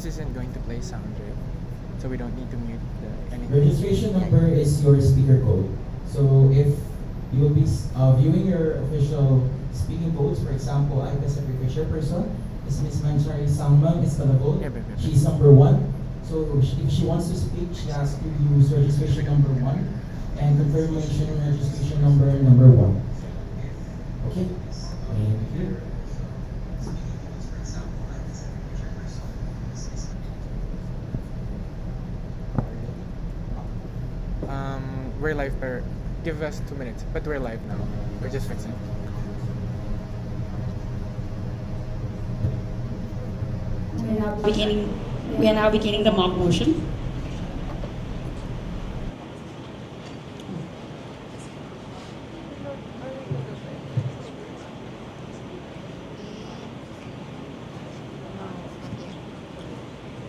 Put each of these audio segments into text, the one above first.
this isn't going to play sound, right? So we don't need to mute anything. Registration number is your speaker code. So if you will be viewing your official speaking codes, for example, IPSF APRO chairperson is Ms. Manchari Sangmang Escalabol. Yep. She's number 1. So if she wants to speak, she has to use registration number 1 and confirmation registration number 1. Okay? Thank you. We're live, give us 2 minutes, but we're live now. We're just fixing. We are now beginning the mock motion.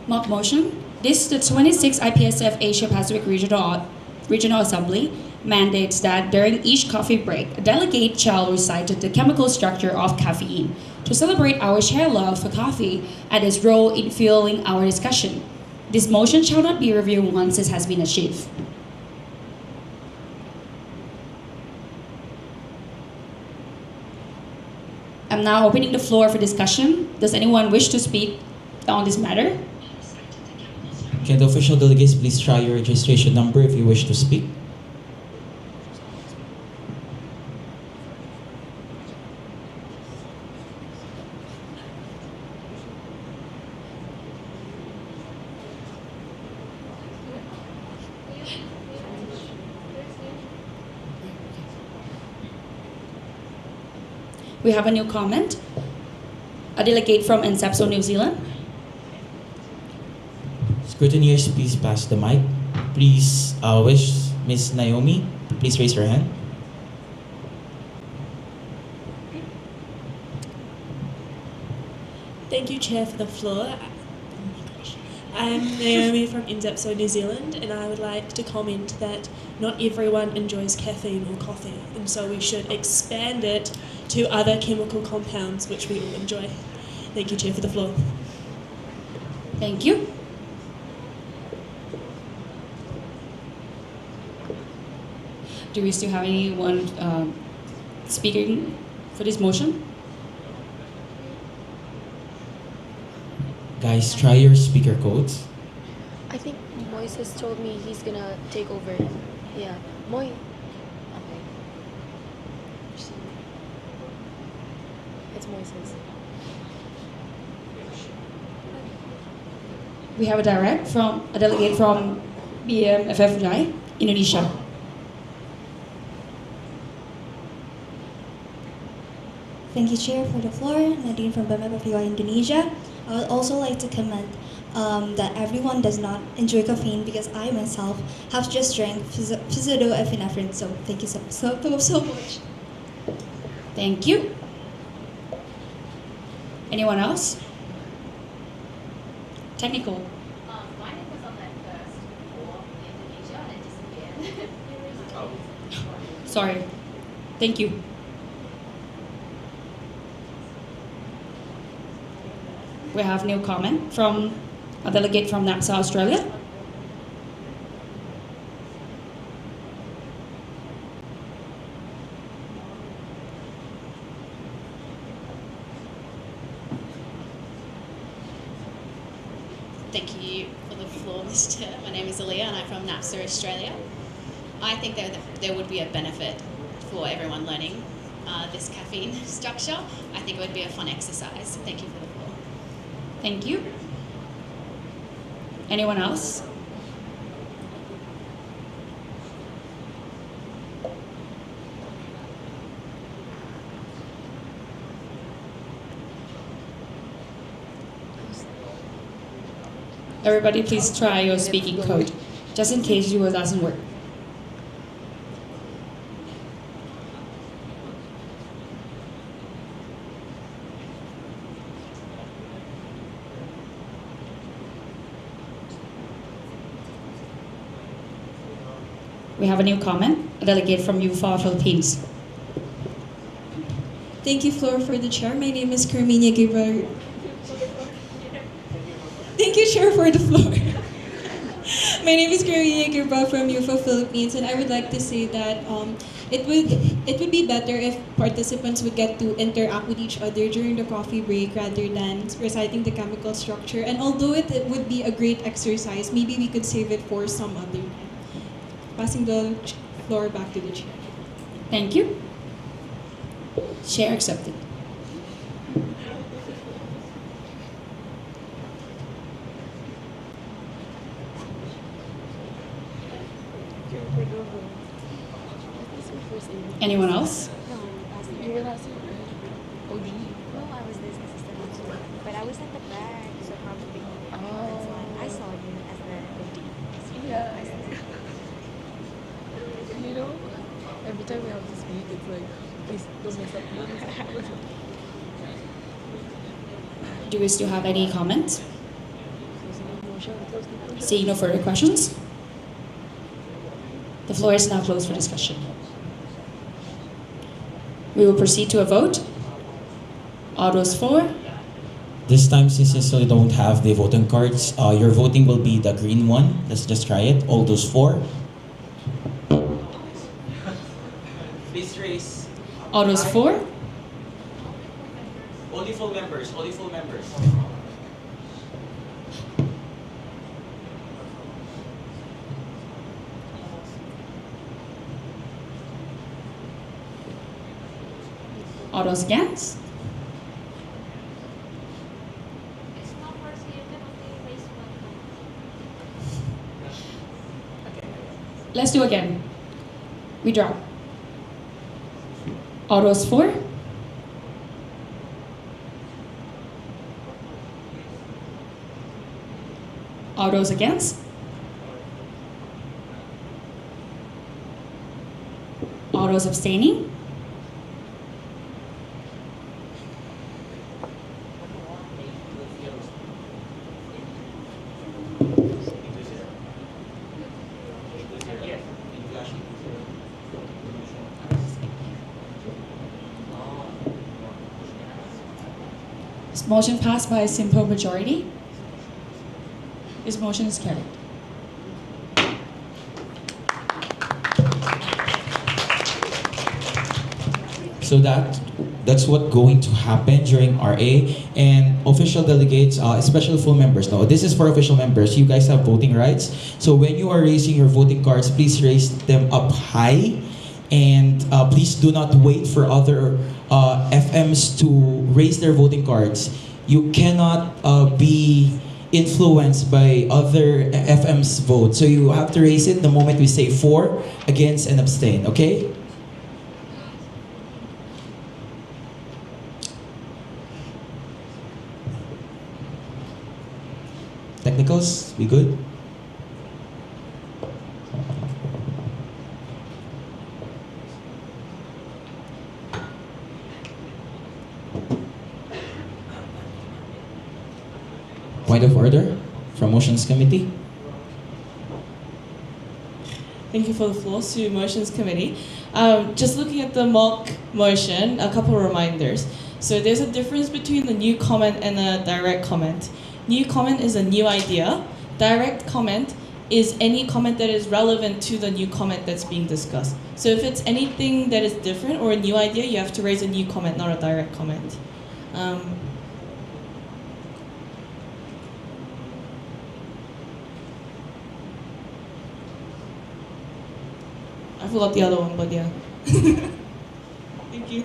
Mock motion. This, the 26th IPSF Asia Pacific Regional Assembly mandates that during each coffee break, a delegate shall recite the chemical structure of caffeine to celebrate our shared love for coffee and its role in fueling our discussion. This motion shall not be reviewed once it has been achieved. I'm now opening the floor for discussion. Does anyone wish to speak on this matter? Can the official delegates please try your registration number if you wish to speak? We have a new comment. A delegate from NSEPSO, New Zealand. Scrutineers, please pass the mic. Please wish Ms. Naomi, please raise your hand. Thank you, Chair, for the floor. I'm Naomi from IPSF New Zealand, and I would like to comment that not everyone enjoys caffeine or coffee, and so we should expand it to other chemical compounds which we all enjoy. Thank you, Chair, for the floor. Thank you. Do we still have anyone speaking for this motion? Guys, try your speaker codes. I think Moises told me he's gonna take over. Yeah. Okay. It's Moises. We have a delegate from BMFFI, Indonesia. Thank you, Chair, for the floor. Nadine from BMFFI, Indonesia. I would also like to comment that everyone does not enjoy caffeine because I myself have just drank pseudoepinephrine. So thank you so much. Thank you. Anyone else? Technical. My name was on that first for Indonesia and it disappeared. Sorry. Thank you. We have new comment from a delegate from NAPSA Australia. Thank you for the floor, Mr. My name is Aaliyah and I'm from NAPSA Australia. I think that there would be a benefit for everyone learning this caffeine structure. I think it would be a fun exercise. Thank you for the floor. Thank you. Anyone else? Everybody please try your speaking code, just in case yours doesn't work. We have a new comment, a delegate from UFA Philippines. Thank you, floor, for the chair. My name is Carminia Gabriel. Thank you, Chair for the floor. My name is Karina Kirpa from UFO Philippines, and I would like to say that it would be better if participants would get to interact with each other during the coffee break rather than reciting the chemical structure. And although it would be a great exercise, maybe we could save it for some other time. Passing the floor back to the chair. Thank you. Chair accepted. Anyone else? No, you were last year. OG? No, I was business assistant also. But I was at the back, so probably that's why I saw you as the OG. Yeah. You know, every time we have to speak, it's like, please don't mess up. Do we still have any comments? Seeing no further questions? The floor is now closed for discussion. We will proceed to a vote. All those for? This time, since you still don't have the voting cards, your voting will be the green one. Let's just try it. All those for? Please raise. All those for? Only full members. Only full members. All those against? Let's do again. We drop. All those for? All those against? All those abstaining? This motion passed by a simple majority. This motion is carried. So that's what going to happen during RA, and official delegates, especially full members. Now, this is for official members. You guys have voting rights. So when you are raising your voting cards, please raise them up high, and please do not wait for other FMs to raise their voting cards. You cannot be influenced by other FM's vote. So you have to raise it the moment we say for, against, and abstain. Okay? Technicals, we good? Point of order from Motions Committee. Thank you for the floor to Motions Committee. Just looking at the mock motion, a couple of reminders. So there's a difference between the new comment and a direct comment. New comment is a new idea. Direct comment is any comment that is relevant to the new comment that's being discussed. So if it's anything that is different or a new idea, you have to raise a new comment, not a direct comment. I forgot the other one, but yeah. Thank you.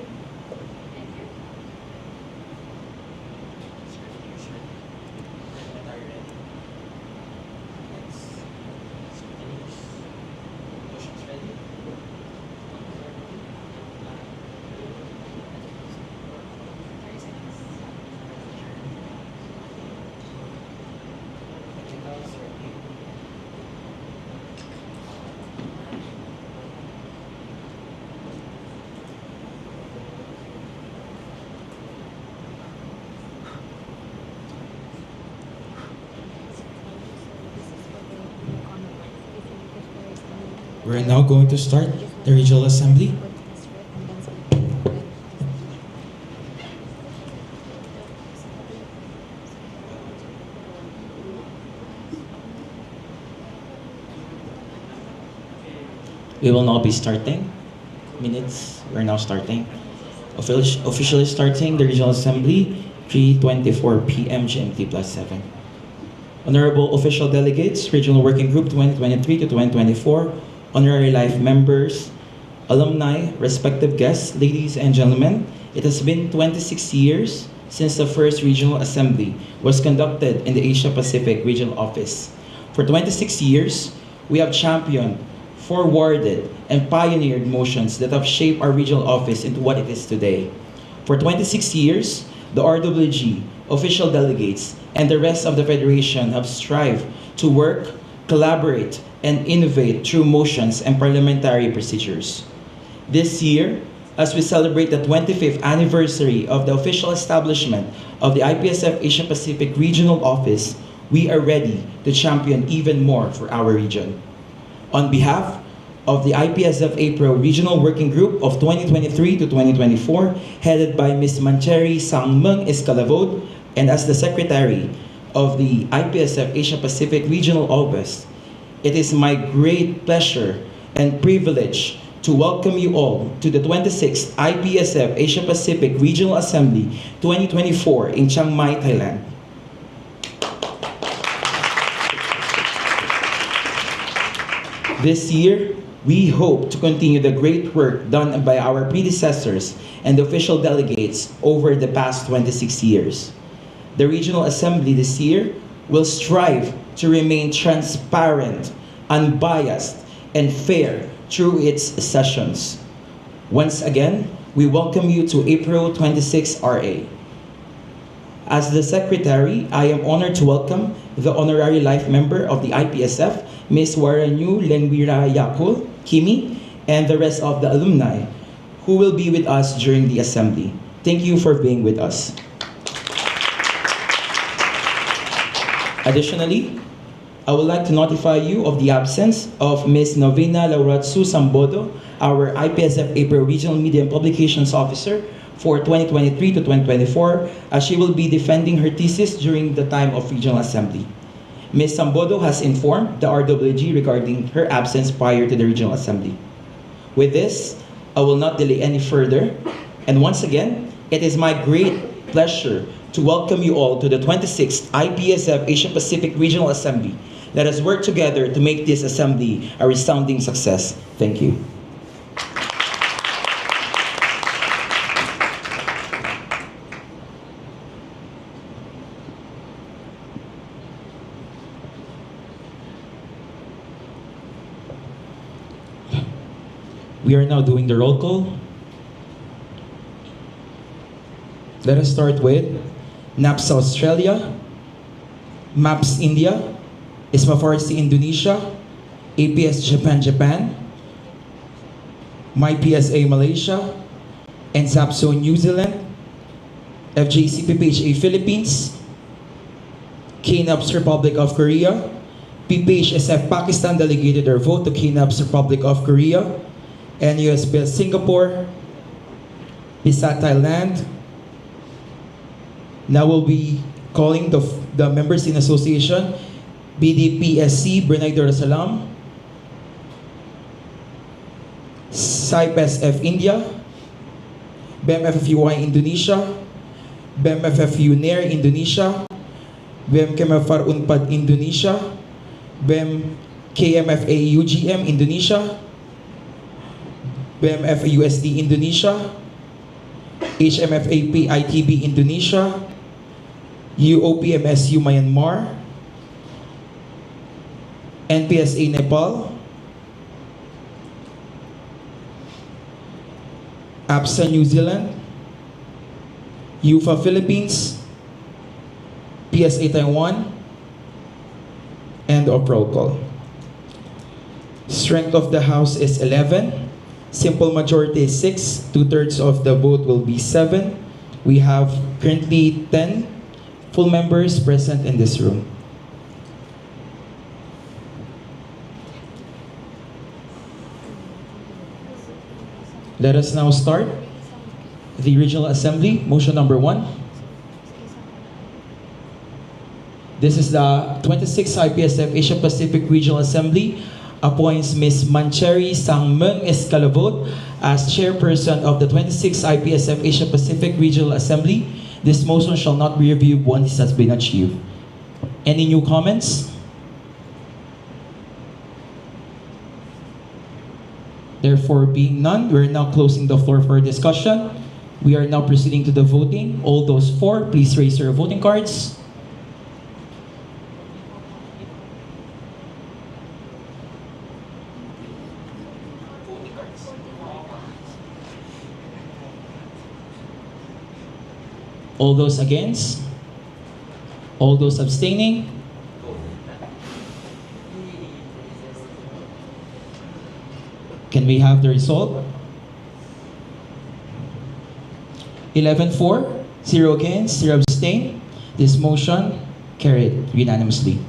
We're now going to start the regional assembly. We will now be starting. Minutes, we're now starting. Officially starting the Regional Assembly, 3:24 p.m. GMT plus 7. Honorable official delegates, Regional Working Group 2023 to 2024, honorary life members, alumni, respective guests, ladies and gentlemen, it has been 26 years since the first Regional Assembly was conducted in the Asia Pacific Regional Office. For 26 years, we have championed, forwarded, and pioneered motions that have shaped our regional office into what it is today. For 26 years, the RWG, official delegates, and the rest of the Federation have strived to work, collaborate, and innovate through motions and parliamentary procedures. This year, as we celebrate the 25th anniversary of the official establishment of the IPSF Asia Pacific Regional Office, we are ready to champion even more for our region. On behalf of the IPSF APRO Regional Working Group of 2023 to 2024, headed by Ms. Mancheri Sangmeng Escalavod, and as the Secretary of the IPSF Asia Pacific Regional Office, it is my great pleasure and privilege to welcome you all to the 26th IPSF Asia Pacific Regional Assembly 2024 in Chiang Mai, Thailand. This year, we hope to continue the great work done by our predecessors and the official delegates over the past 26 years. The Regional Assembly this year will strive to remain transparent, unbiased, and fair through its sessions. Once again, we welcome you to APRO 26 RA. As the Secretary, I am honored to welcome the Honorary Life Member of the IPSF, Ms. Waranyu Lenwira Yakul, Kimi, and the rest of the alumni who will be with us during the Assembly. Thank you for being with us. Additionally, I would like to notify you of the absence of Ms. Novena Lauratsu Sambodo, our IPSF APRO Regional Media and Publications Officer for 2023 to 2024, as she will be defending her thesis during the time of Regional Assembly. Ms. Sambodo has informed the RWG regarding her absence prior to the Regional Assembly. With this, I will not delay any further, and once again, it is my great pleasure to welcome you all to the 26th IPSF Asia Pacific Regional Assembly. Let us work together to make this assembly a resounding success. Thank you. We are now doing the roll call. Let us start with NAPS Australia, MAPS India, ISMA Farsi Indonesia, APS Japan, MyPSA Malaysia, and ZAPSO New Zealand, FJC PPHA Philippines, KNAPS Republic of Korea, PPHSF Pakistan delegated their vote to KNAPS Republic of Korea, NUSPL Singapore, PISA Thailand. Now we'll be calling the members in association, BDPSC Brunei Darussalam, SIPSF India, BEM-FFUI Indonesia, BEM-FFU NER Indonesia, BEM-KMFR UNPAD Indonesia, BEM-KMFA UGM Indonesia, BEM-FUSD Indonesia, HMFAP ITB Indonesia, UOPMSU Myanmar, NPSA Nepal, APSA New Zealand, UFA Philippines, PSA Taiwan, and of roll call. Strength of the House is 11. Simple majority is 6. 2/3 of the vote will be 7. We have currently 10 full members present in this room. Let us now start the Regional Assembly. Motion number 1. This is the 26th IPSF Asia Pacific Regional Assembly. appoints Ms. Mancheri Sangmeng Escalavot as chairperson of the 26th IPSF Asia Pacific Regional Assembly. This motion shall not be reviewed once it has been achieved. Any new comments? Therefore, being none, we're now closing the floor for discussion. We are now proceeding to the voting. All those for, please raise your voting cards. All those against? All those abstaining? Can we have the result? 11 for, 0 against, 0 abstain. This motion carried unanimously.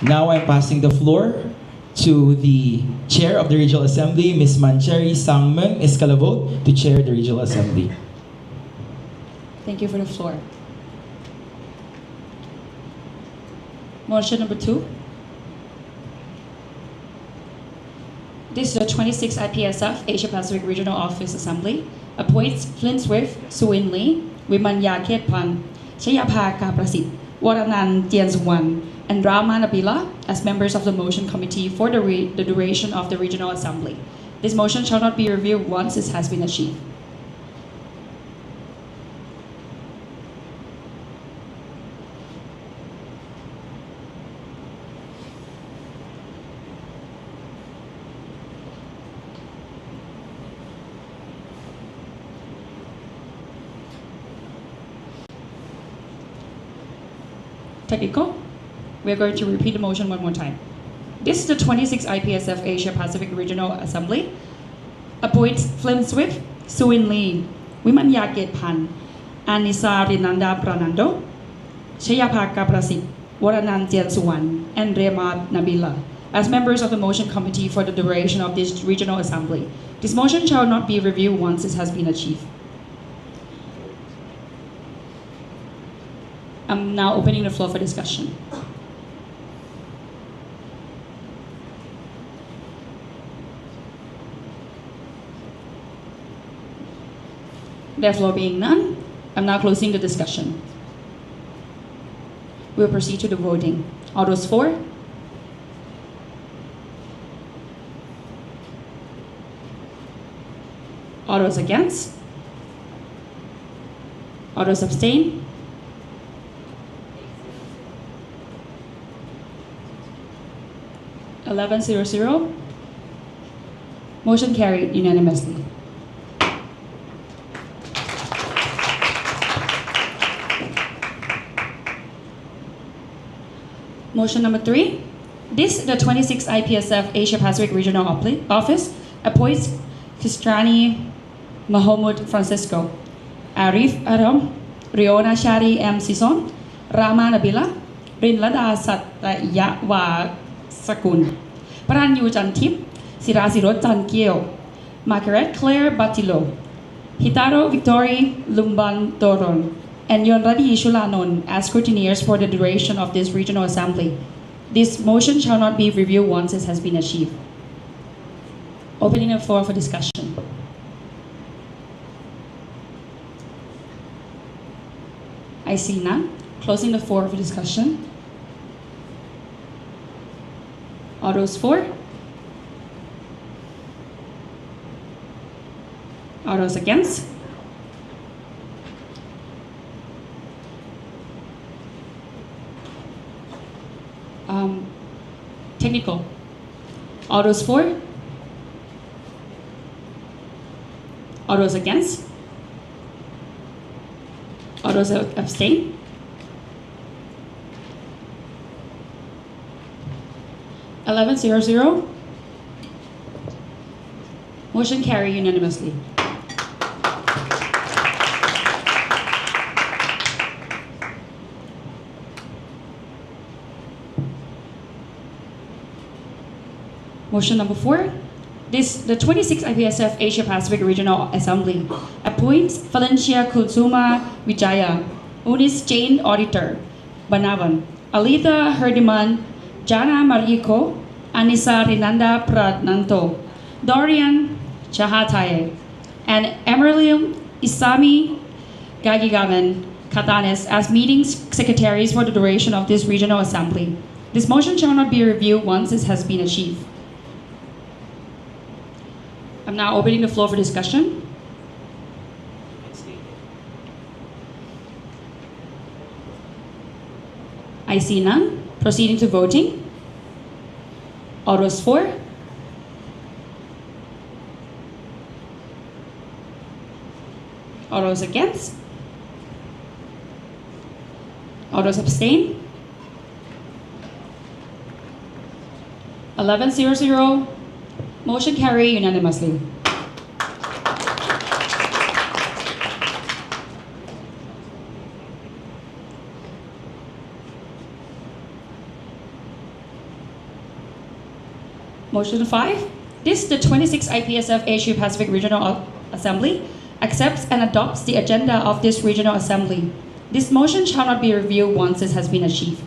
Now I'm passing the floor to the Chair of the Regional Assembly, Ms. Mancheri Sangmeng Escalavot, to chair the Regional Assembly. Thank you for the floor. Motion number 2. This is the 26th IPSF Asia Pacific Regional Office Assembly. Appoints Flint Swift, Suin Lee, Wimanya Ketpan, Chayapha Kaprasit, Waranan Tianzuan, and Rama Nabila as members of the motion committee for the duration of the Regional Assembly. This motion shall not be reviewed once it has been achieved. Technical. We are going to repeat the motion one more time. This is the 26th IPSF Asia Pacific Regional Assembly. Appoints Flynn Swift, Suin Lee, Wimanya Ketpan, Anissa Rinanda Pranando, Chayapha Kaprasit, Waranan Tiansuan, and Rema Nabila as members of the motion committee for the duration of this regional assembly. This motion shall not be reviewed once it has been achieved. I'm now opening the floor for discussion. Therefore, being none, I'm now closing the discussion. We'll proceed to the voting. All those for? All those against? All those abstain? (11-0-0). Motion carried unanimously. Motion number 3. This, the 26th IPSF Asia Pacific Regional Office, appoints Kistrani Mahmoud Francisco, Arif Aram, Riona Shari M. Sison, Rama Nabila, Rinlada Satyawa Sakun, Pranyu Jantip, Sirasirot Jankio, Margaret Claire Batilo, Hitaro Victory Lumban Toron, and Yonradi Shulanon as scrutineers for the duration of this regional assembly. This motion shall not be reviewed once it has been achieved. Opening the floor for discussion. I see none. Closing the floor for discussion. All those for? All those against? Technical. All those for? All those against? All those abstain? (11-0-0). Motion carried unanimously. Motion number 4. This, the 26th IPSF Asia Pacific Regional Assembly, appoints Valencia Kulsuma Wijaya, Unis Jane Auditor, Banavan, Alida Herdiman, Jana Mariko, Anissa Rinanda Pradnanto, Dorian Chahataye, and Emerlium Isami Gagigaman Katanes as meeting secretaries for the duration of this regional assembly. This motion shall not be reviewed once it has been achieved. I'm now opening the floor for discussion. I see none. Proceeding to voting. All those for? All those against? All those abstain? 11-0-0. Motion carried unanimously. Motion 5. This, the 26th IPSF Asia Pacific Regional Assembly, accepts and adopts the agenda of this regional assembly. This motion shall not be reviewed once it has been achieved.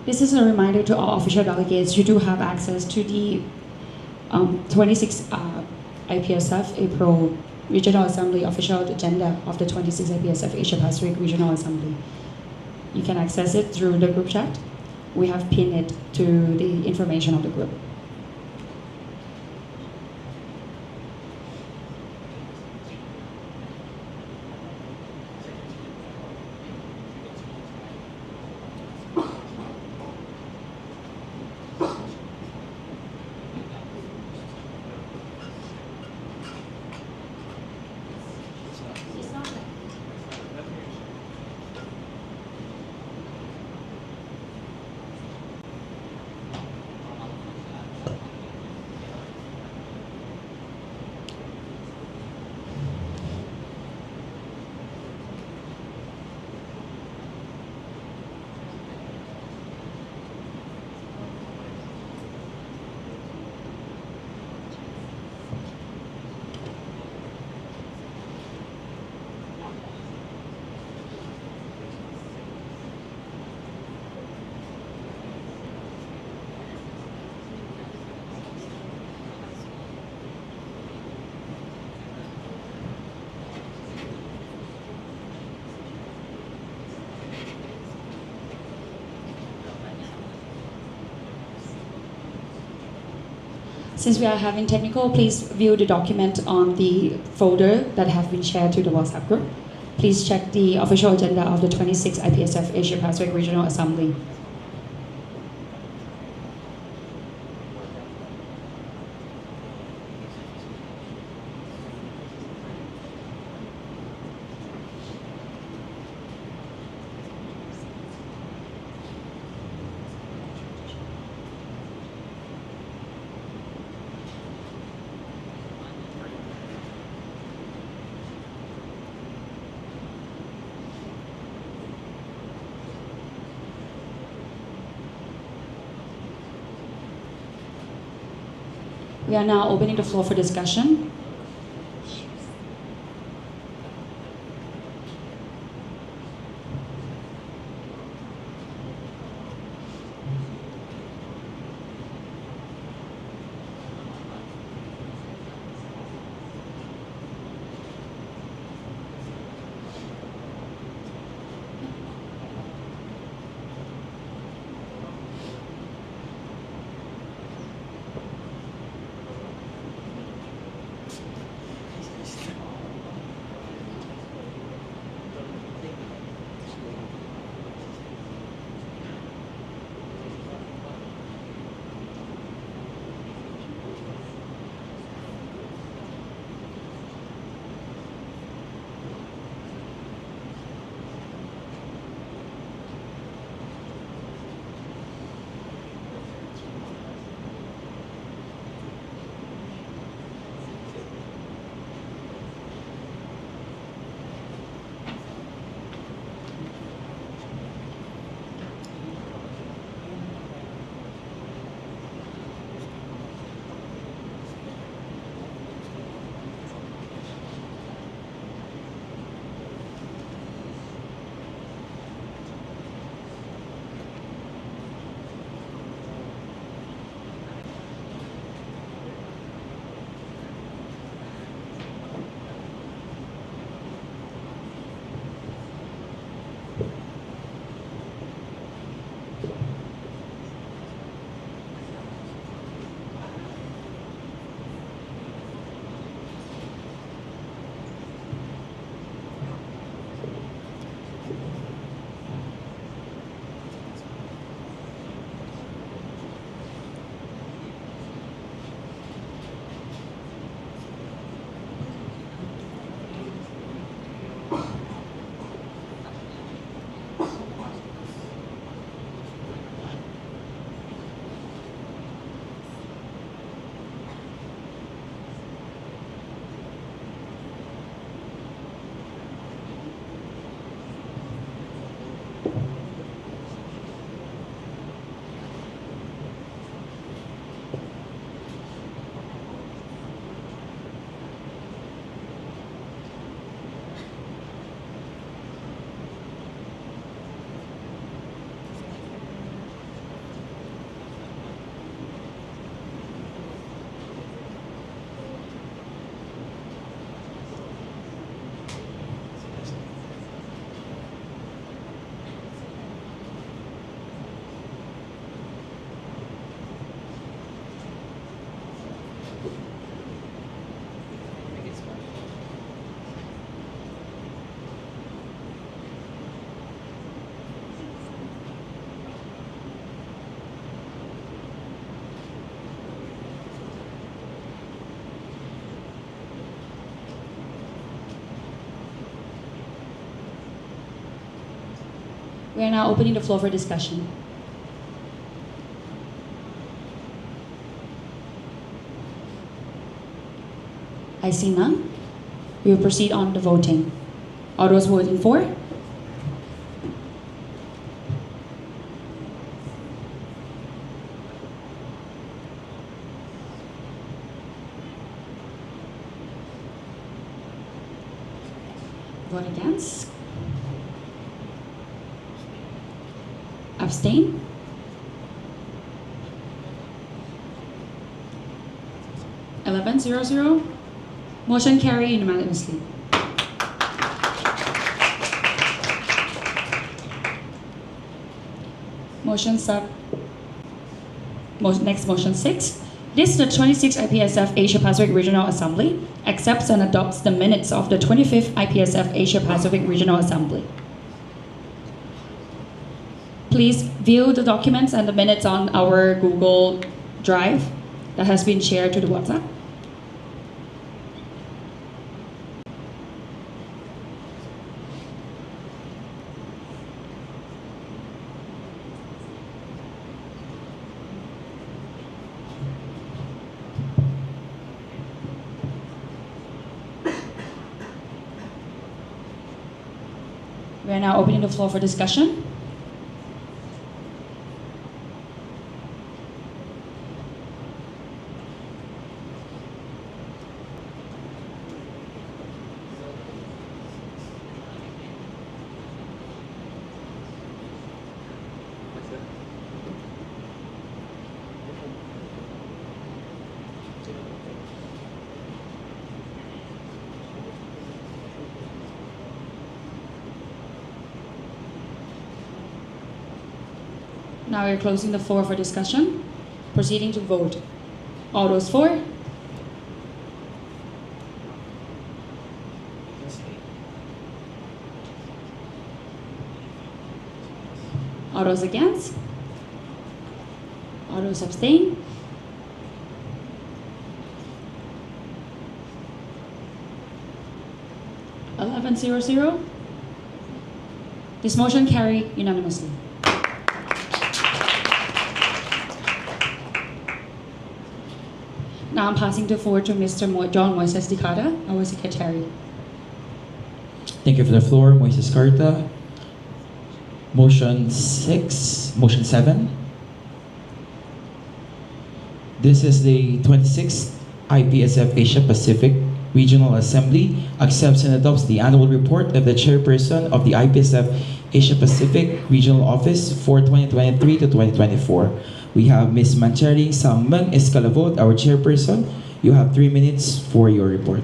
This is a reminder to all official delegates, you do have access to the 26th IPSF APRO Regional Assembly official agenda of the 26th IPSF Asia Pacific Regional Assembly. You can access it through the group chat. We have pinned it to the information of the group. Since we are having technical, please view the document on the folder that have been shared to the WhatsApp group. Please check the official agenda of the 26th IPSF Asia Pacific Regional Assembly. We are now opening the floor for discussion. We are now opening the floor for discussion. I see none. We will proceed on the voting. All those voting for? Vote against? Abstain? Eleven zero zero. Motion carried unanimously. Next motion 6. This is the 26th IPSF Asia Pacific Regional Assembly accepts and adopts the minutes of the 25th IPSF Asia Pacific Regional Assembly. Please view the documents and the minutes on our Google Drive that has been shared to the WhatsApp. We are now opening the floor for discussion. Now we're closing the floor for discussion. Proceeding to vote. All those for? All those against? All those abstain? Eleven zero. This motion carried unanimously. Now I'm passing the floor to Mr. John Moises Dicada, our secretary. Thank you for the floor, Moises Carta. Motion 7. This is the 26th IPSF Asia Pacific Regional Assembly accepts and adopts the annual report of the chairperson of the IPSF Asia Pacific Regional Office for 2023 to 2024. We have Ms. Mancheri Sangmeng Escalavot, our chairperson. You have 3 minutes for your report.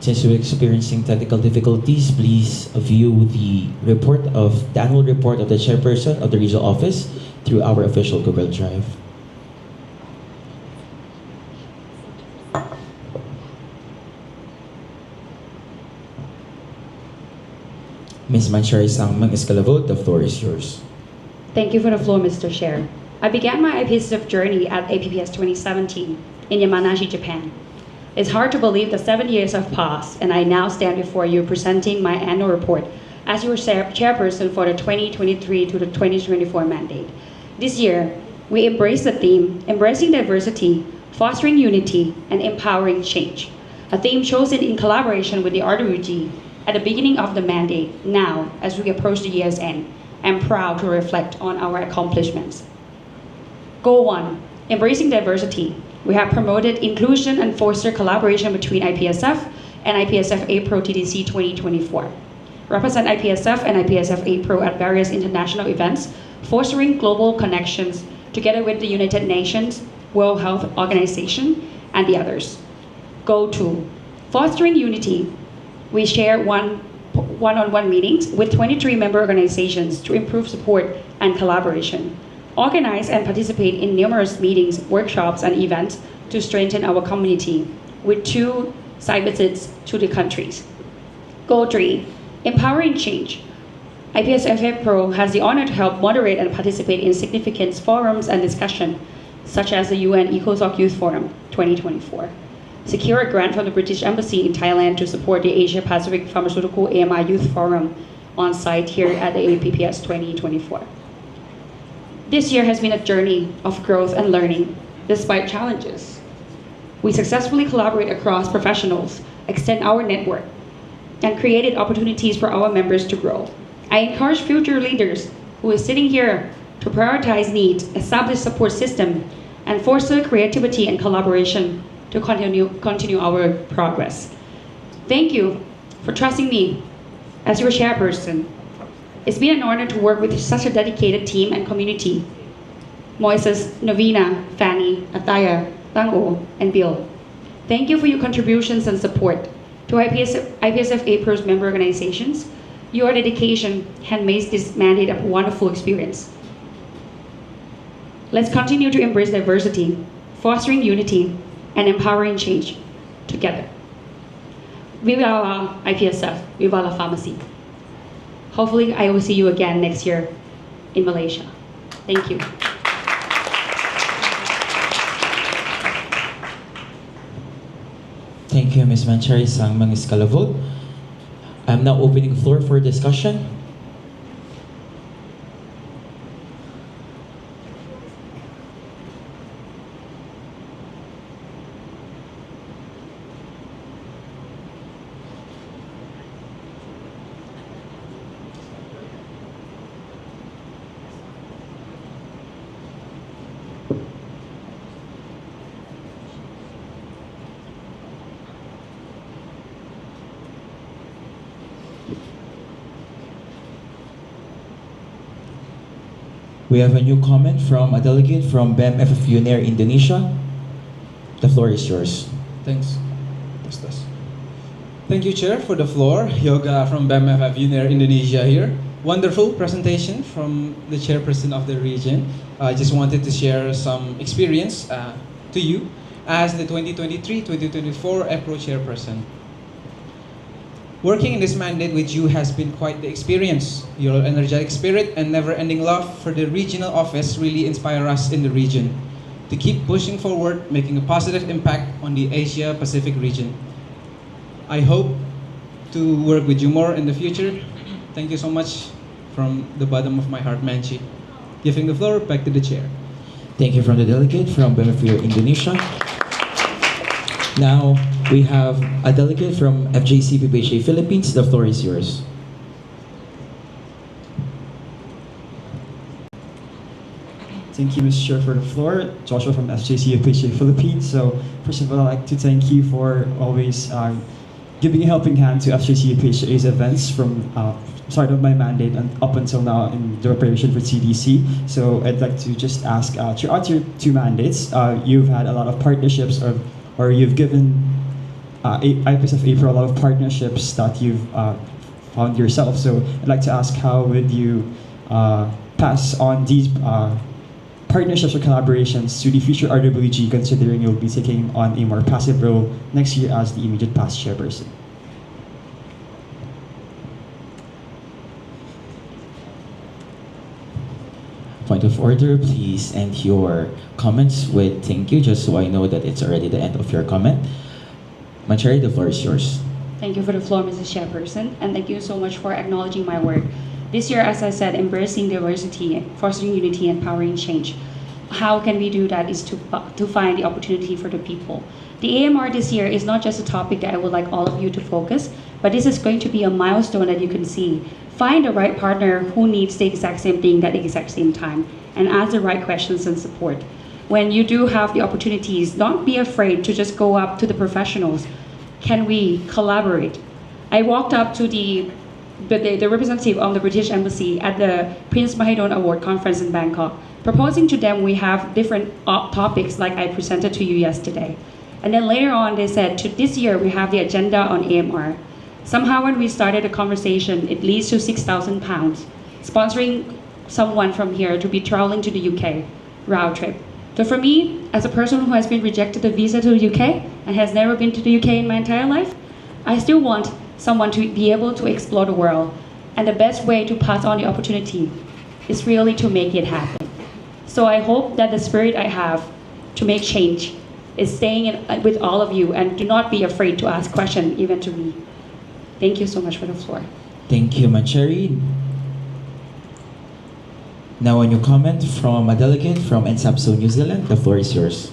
Since we're experiencing technical difficulties, please view the annual report of the chairperson of the regional office through our official Google Drive. Ms. Mancheri Sangmeng Escalavot, the floor is yours. Thank you for the floor, Mr. Chair. I began my IPSF journey at APPS 2017 in Yamanashi, Japan. It's hard to believe that 7 years have passed, and I now stand before you presenting my annual report as your chairperson for the 2023 to the 2024 mandate. This year, we embrace the theme, Embracing Diversity, Fostering Unity, and Empowering Change, a theme chosen in collaboration with the RWG at the beginning of the mandate. Now, as we approach the year's end, I'm proud to reflect on our accomplishments. Goal 1, Embracing Diversity. We have promoted inclusion and fostered collaboration between IPSF and IPSF APRO TDC 2024. Represent IPSF and IPSF APRO at various international events, fostering global connections together with the United Nations, World Health Organization, and the others. Goal 2, Fostering Unity. We share one-on-one meetings with 23 member organizations to improve support and collaboration. Organize and participate in numerous meetings, workshops, and events to strengthen our community with 2 site visits to the countries. Goal 3, Empowering Change. IPSF APRO has the honor to help moderate and participate in significant forums and discussion, such as the UN ECOSOC Youth Forum 2024. Secure a grant from the British Embassy in Thailand to support the Asia Pacific Pharmaceutical AMI Youth Forum on site here at the APPS 2024. This year has been a journey of growth and learning, despite challenges. We successfully collaborate across professionals, extend our network, and created opportunities for our members to grow. I encourage future leaders who are sitting here to prioritize needs, establish support system, and foster creativity and collaboration to continue our progress. Thank you for trusting me as your chairperson. It's been an honor to work with such a dedicated team and community. Moises, Novena, Fanny, Ataya, Tango, and Bill. Thank you for your contributions and support. To IPSF APRO's member organizations, your dedication has made this mandate a wonderful experience. Let's continue to embrace diversity, fostering unity, and empowering change together. Viva la IPSF, Viva la Pharmacy. Hopefully, I will see you again next year in Malaysia. Thank you. Thank you, Ms. Mancheri Sangmeng Escalavot. I'm now opening the floor for discussion. We have a new comment from a delegate from BEM FFU near Indonesia. The floor is yours. Thanks. Thank you, Chair, for the floor. Yoga from BEM FFU near Indonesia here. Wonderful presentation from the chairperson of the region. I just wanted to share some experience to you as the 2023-2024 APRO chairperson. Working in this mandate with you has been quite the experience. Your energetic spirit and never-ending love for the regional office really inspire us in the region to keep pushing forward, making a positive impact on the Asia-Pacific region. I hope to work with you more in the future. Thank you so much from the bottom of my heart, Manchi. Giving the floor back to the chair. Thank you from the delegate from BEM FFU Indonesia. Now, we have a delegate from FJC PPHA Philippines. The floor is yours. Thank you, Mr. Chair, for the floor. Joshua from FJC PPHA Philippines. So, first of all, I'd like to thank you for always giving a helping hand to FJC PPHA's events from start of my mandate and up until now in the preparation for CDC. So, I'd like to just ask, throughout your 2 mandates, you've had a lot of partnerships or you've given IPSF APRO a lot of partnerships that you've found yourself. So I'd like to ask, how would you pass on these partnerships or collaborations to the future RWG, considering you'll be taking on a more passive role next year as the immediate past chairperson? Point of order, please end your comments with thank you, just so I know that it's already the end of your comment. Manchari, the floor is yours. Thank you for the floor, Mrs. Chairperson, and thank you so much for acknowledging my work. This year, as I said, embracing diversity, fostering unity, and powering change. How can we do that is to find the opportunity for the people. The AMR this year is not just a topic that I would like all of you to focus, but this is going to be a milestone that you can see. Find the right partner who needs the exact same thing at the exact same time, and ask the right questions and support. When you do have the opportunities, don't be afraid to just go up to the professionals. Can we collaborate? I walked up to the representative of the British Embassy at the Prince Mahidol Award Conference in Bangkok, proposing to them we have different topics like I presented to you yesterday. And then later on they said, this year we have the agenda on AMR. Somehow when we started a conversation, it leads to £6,000, sponsoring someone from here to be traveling to the UK, round trip. So for me, as a person who has been rejected a visa to the UK and has never been to the UK in my entire life, I still want someone to be able to explore the world. And the best way to pass on the opportunity is really to make it happen. So I hope that the spirit I have to make change is staying with all of you, and do not be afraid to ask questions, even to me. Thank you so much for the floor. Thank you, Manchari. Now a new comment from a delegate from NSAPSO New Zealand. The floor is yours.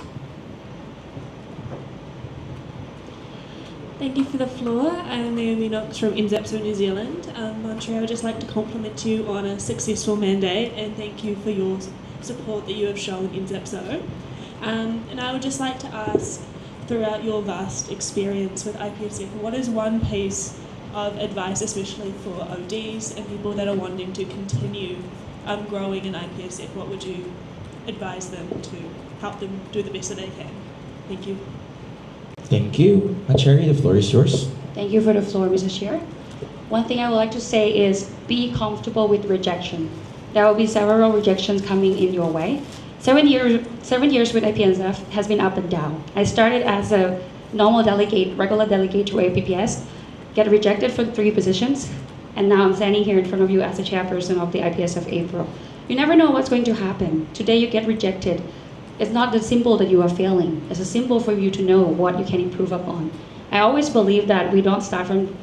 Thank you for the floor. I'm Naomi Knox from NSAPSO New Zealand. Manchari, I would just like to compliment you on a successful mandate and thank you for your support that you have shown NSAPSO. And I would just like to ask, throughout your vast experience with IPSF, what is one piece of advice, especially for ODs and people that are wanting to continue growing in IPSF? What would you advise them to help them do the best that they can? Thank you. Thank you. Manchari, the floor is yours. Thank you for the floor, Mrs. Chair. One thing I would like to say is be comfortable with rejection. There will be several rejections coming in your way. 7 years with IPSF has been up and down. I started as a normal delegate, regular delegate to APPS, get rejected for 3 positions, and now I'm standing here in front of you as the chairperson of the IPSF APRO. You never know what's going to happen. Today you get rejected. It's not the symbol that you are failing. It's a symbol for you to know what you can improve upon. I always believe that we don't start from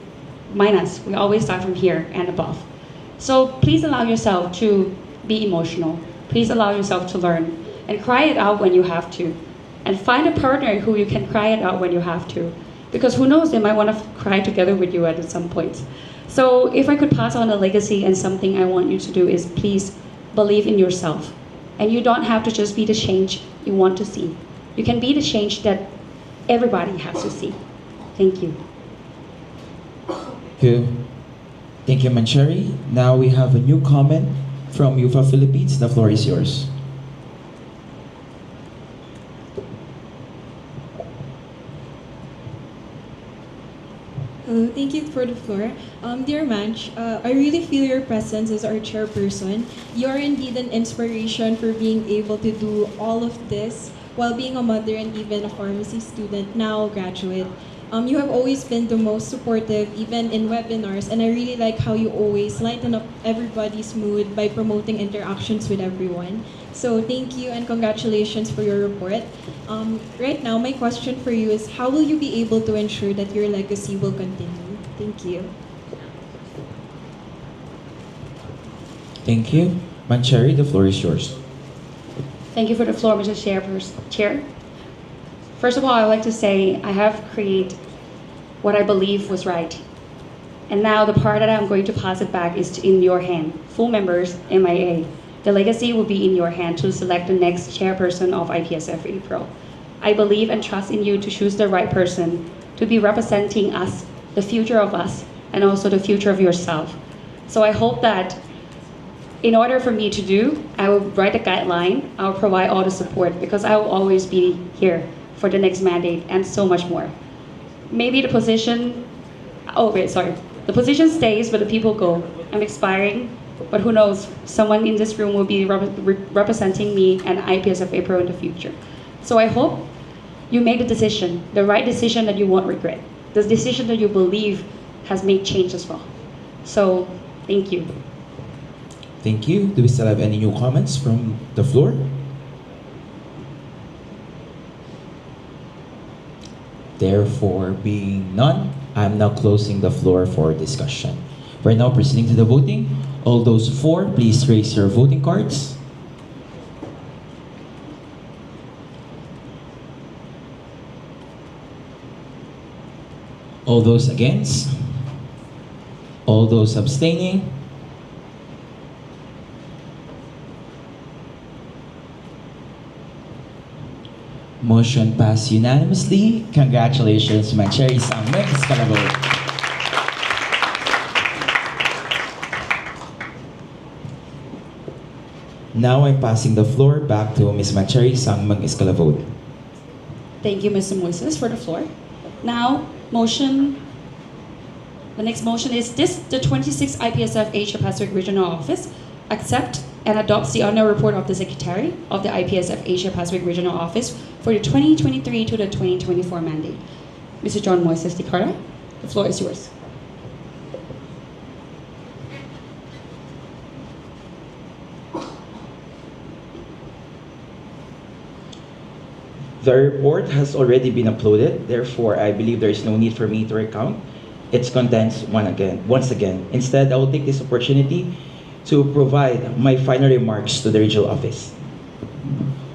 minus. We always start from here and above. So please allow yourself to be emotional. Please allow yourself to learn and cry it out when you have to. And find a partner who you can cry it out when you have to. Because who knows, they might want to cry together with you at some point. So if I could pass on a legacy and something I want you to do is please believe in yourself. And you don't have to just be the change you want to see. You can be the change that everybody has to see. Thank you. Thank you, Mancheri. Now we have a new comment from UFA Philippines. The floor is yours. Hello, thank you for the floor. Dear Manch, I really feel your presence as our chairperson. You are indeed an inspiration for being able to do all of this while being a mother and even a pharmacy student, now graduate. You have always been the most supportive, even in webinars, and I really like how you always lighten up everybody's mood by promoting interactions with everyone. So thank you and congratulations for your report. Right now, my question for you is, how will you be able to ensure that your legacy will continue? Thank you. Thank you. Mancheri, the floor is yours. Thank you for the floor, Mr. Chair. First of all, I would like to say I have created what I believe was right. And now the part that I'm going to pass it back is in your hand. Full members, MIA. The legacy will be in your hand to select the next chairperson of IPSF APRO. I believe and trust in you to choose the right person to be representing us, the future of us, and also the future of yourself. So I hope that in order for me to do, I will write a guideline, I'll provide all the support because I will always be here for the next mandate and so much more. Maybe the position, the position stays but the people go. I'm expiring, but who knows, someone in this room will be representing me and IPSF APRO in the future. So I hope you make the decision, the right decision that you won't regret, the decision that you believe has made change as well. So, thank you. Thank you. Do we still have any new comments from the floor? Therefore, being none, I'm now closing the floor for discussion. We're now proceeding to the voting. All those for, please raise your voting cards. All those against? All those abstaining? Motion passed unanimously. Congratulations, Mancheri Sangmeng Escalabo. Now I'm passing the floor back to Ms. Mancheri Sangmeng Escalabo. Thank you, Mr. Moises, for the floor. Now, the next motion is the 26th IPSF Asia Pacific Regional Office accept and adopts the annual report of the Secretary of the IPSF Asia Pacific Regional Office for the 2023 to the 2024 mandate. Mr. John Moises Ticara, the floor is yours. The report has already been uploaded, therefore I believe there is no need for me to recount its contents once again. Instead, I will take this opportunity to provide my final remarks to the regional office.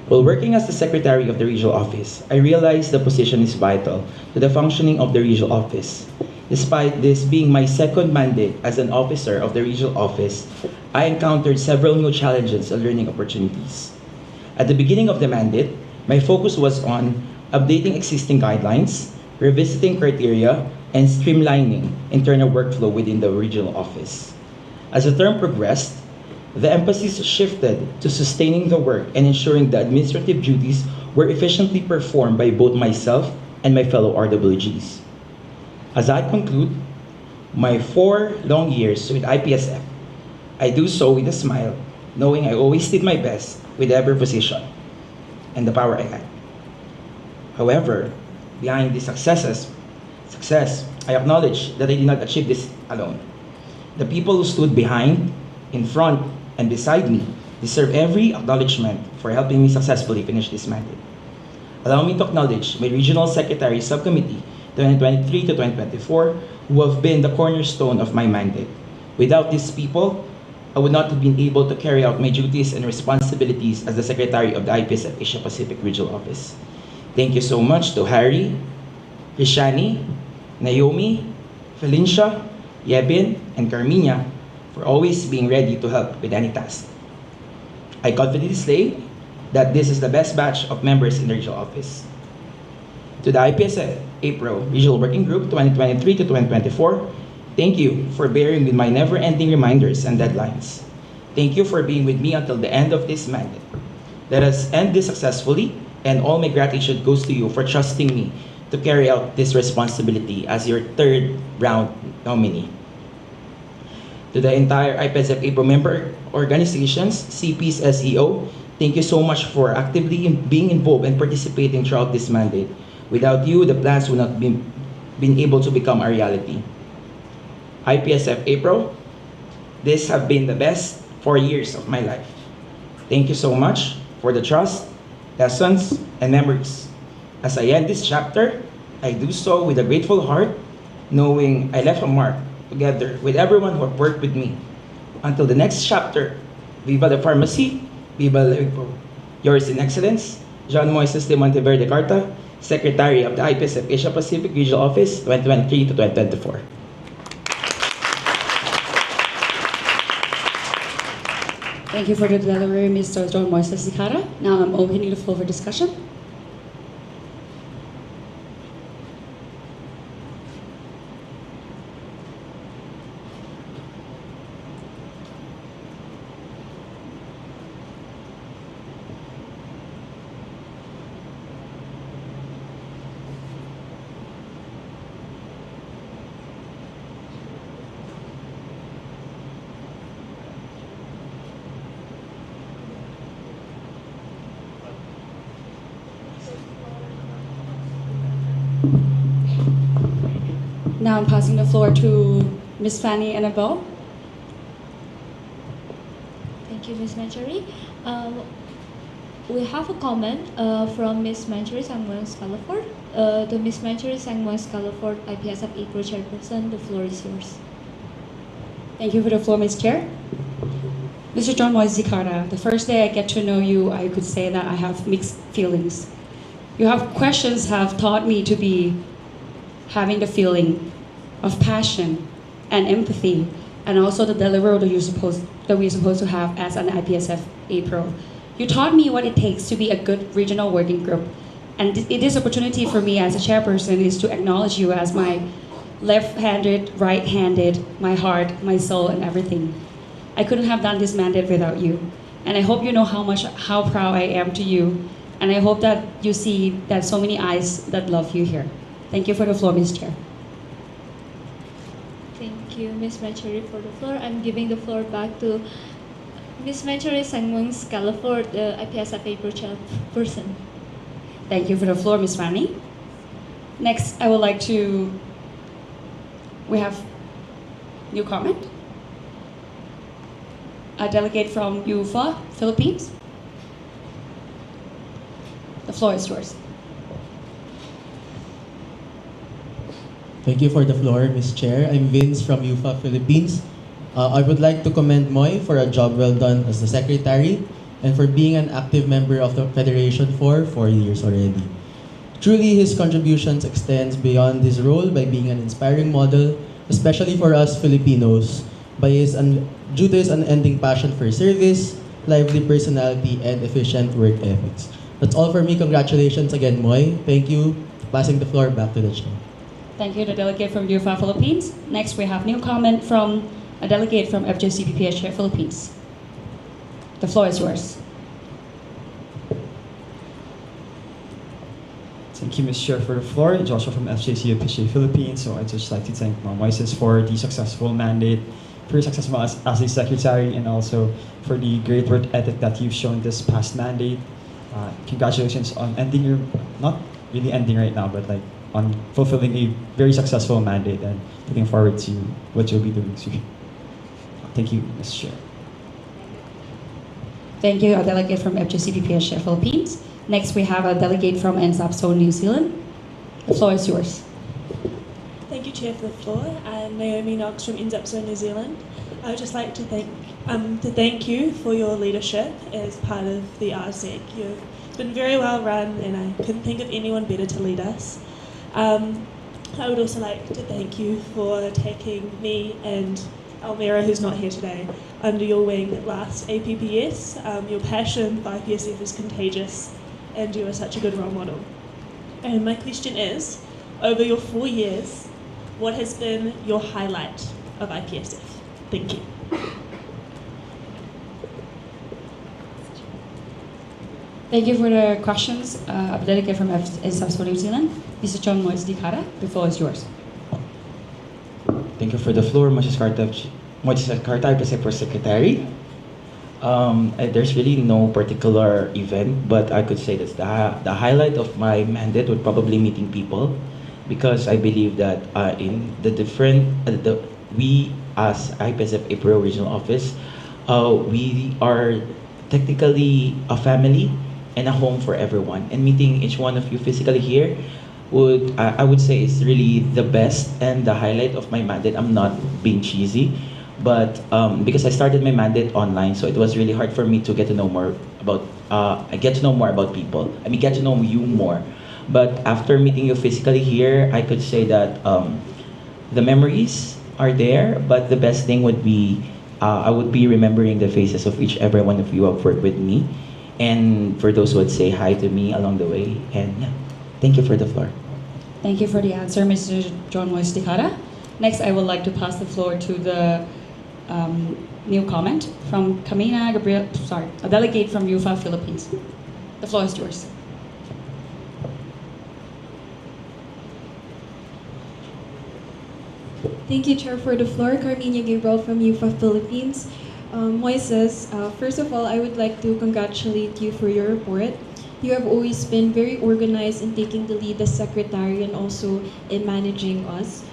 While working as the secretary of the regional office, I realized the position is vital to the functioning of the regional office. Despite this being my second mandate as an officer of the regional office, I encountered several new challenges and learning opportunities. At the beginning of the mandate, my focus was on updating existing guidelines, revisiting criteria, and streamlining internal workflow within the regional office. As the term progressed, the emphasis shifted to sustaining the work and ensuring the administrative duties were efficiently performed by both myself and my fellow RWGs. As I conclude my 4 long years with IPSF, I do so with a smile, knowing I always did my best with every position and the power I had. However, behind this success, I acknowledge that I did not achieve this alone. The people who stood behind, in front, and beside me deserve every acknowledgement for helping me successfully finish this mandate. Allow me to acknowledge my Regional Secretary Subcommittee 2023 to 2024, who have been the cornerstone of my mandate. Without these people, I would not have been able to carry out my duties and responsibilities as the Secretary of the IPSF Asia Pacific Regional Office. Thank you so much to Harry, Rishani, Naomi, Felicia, Yebin, and Carmina for always being ready to help with any task. I confidently say that this is the best batch of members in the regional office. To the IPSF APRO Regional Working Group 2023 to 2024, thank you for bearing with my never-ending reminders and deadlines. Thank you for being with me until the end of this mandate. Let us end this successfully, and all my gratitude goes to you for trusting me to carry out this responsibility as your third round nominee. To the entire IPSF APRO member organizations, CPs, SEO, thank you so much for actively being involved and participating throughout this mandate. Without you, the plans would not be been able to become a reality. IPSF APRO, these have been the best 4 years of my life. Thank you so much for the trust, lessons, and memories. As I end this chapter, I do so with a grateful heart, knowing I left a mark together with everyone who have worked with me. Until the next chapter, Viva the Pharmacy, Viva la APRO. Yours in Excellence, John Moises de Monteverde Carta, Secretary of the IPSF Asia Pacific Regional Office 2023 to 2024. Thank you for the delivery, Mr. John Moises Zikara. Now I'm opening the floor for discussion. Now I'm passing the floor to Ms. Fanny Annabelle. Thank you, Ms. Manchari. We have a comment from Ms. Manchari Sangmoy Scalaford. To Ms. Manchari Sangmoy Scalaford, IPSF APRO Chairperson, the floor is yours. Thank you for the floor, Ms. Chair. Mr. John Moises Zikara, the first day I get to know you, I could say that I have mixed feelings. Your questions have taught me to be having the feeling of passion and empathy, and also the delivery that we're supposed to have as an IPSF APRO. You taught me what it takes to be a good regional working group, and this opportunity for me as a chairperson is to acknowledge you as my left-handed, right-handed, my heart, my soul, and everything. I couldn't have done this mandate without you, and I hope you know how proud I am to you, and I hope that you see that so many eyes that love you here. Thank you for the floor, Ms. Chair. Thank you, Ms. Manchari, for the floor. I'm giving the floor back to Ms. Manchari Sangmoy Scalaford, the IPSF APRO Chairperson. Thank you for the floor, Ms. Fanny. Next, I would like to, we have new comment. A delegate from UFA, Philippines. The floor is yours. Thank you for the floor, Ms. Chair. I'm Vince from UFA Philippines. I would like to commend Moy for a job well done as the Secretary and for being an active member of the Federation for 4 years already. Truly, his contributions extends beyond his role by being an inspiring model, especially for us Filipinos, due to his unending passion for service, lively personality, and efficient work ethics. That's all for me. Congratulations again, Moy. Thank you. Passing the floor back to the chair. Thank you, the delegate from UFA Philippines. Next, we have new comment from a delegate from FJCPPH Philippines. The floor is yours. Thank you, Ms. Chair, for the floor. Joshua from FJCPPH Philippines. So I'd just like to thank Ma'am Moises for the successful mandate, for your successful as a secretary, and also for the great work ethic that you've shown this past mandate. Congratulations on ending your, not really ending right now, but like on fulfilling a very successful mandate, and looking forward to what you'll be doing soon. Thank you, Ms. Chair. Thank you, a delegate from FJCPPH Philippines. Next, we have a delegate from NSAPSO New Zealand. The floor is yours. Chair, for the floor. I'm Naomi Knox from IPSF New Zealand. I would just like to thank you for your leadership as part of the RSEC. You've been very well run, and I couldn't think of anyone better to lead us. I would also like to thank you for taking me and Almira, who's not here today, under your wing at last APPS. Your passion for IPSF is contagious, and you are such a good role model. And my question is, over your 4 years, what has been your highlight of IPSF? Thank you. Thank you for the questions. A delegate from IPSF New Zealand, Mr. John Moise Dikara. The floor is yours. Thank you for the floor, Mrs. Carta, IPSF APRO Secretary. There's really no particular event, but I could say that the highlight of my mandate would probably meeting people, because I believe that in the different, we as IPSF APRO Regional Office, we are technically a family and a home for everyone. And meeting each one of you physically here would, I would say, is really the best and the highlight of my mandate. I'm not being cheesy, but because I started my mandate online, so it was really hard for me to get to know more about, get to know more about people. I mean, get to know you more. But after meeting you physically here, I could say that the memories are there, but the best thing would be, I would be remembering the faces of each every one of you who have worked with me. And for those who would say hi to me along the way. And yeah, thank you for the floor. Thank you for the answer, Mr. John Moise Dikara. Next, I would like to pass the floor to the new comment from Camina Gabriel, a delegate from UFA Philippines. The floor is yours. Thank you, Chair, for the floor. Carmina Gabriel from UFA Philippines. Moises, first of all, I would like to congratulate you for your report. You have always been very organized in taking the lead as secretary and also in managing us.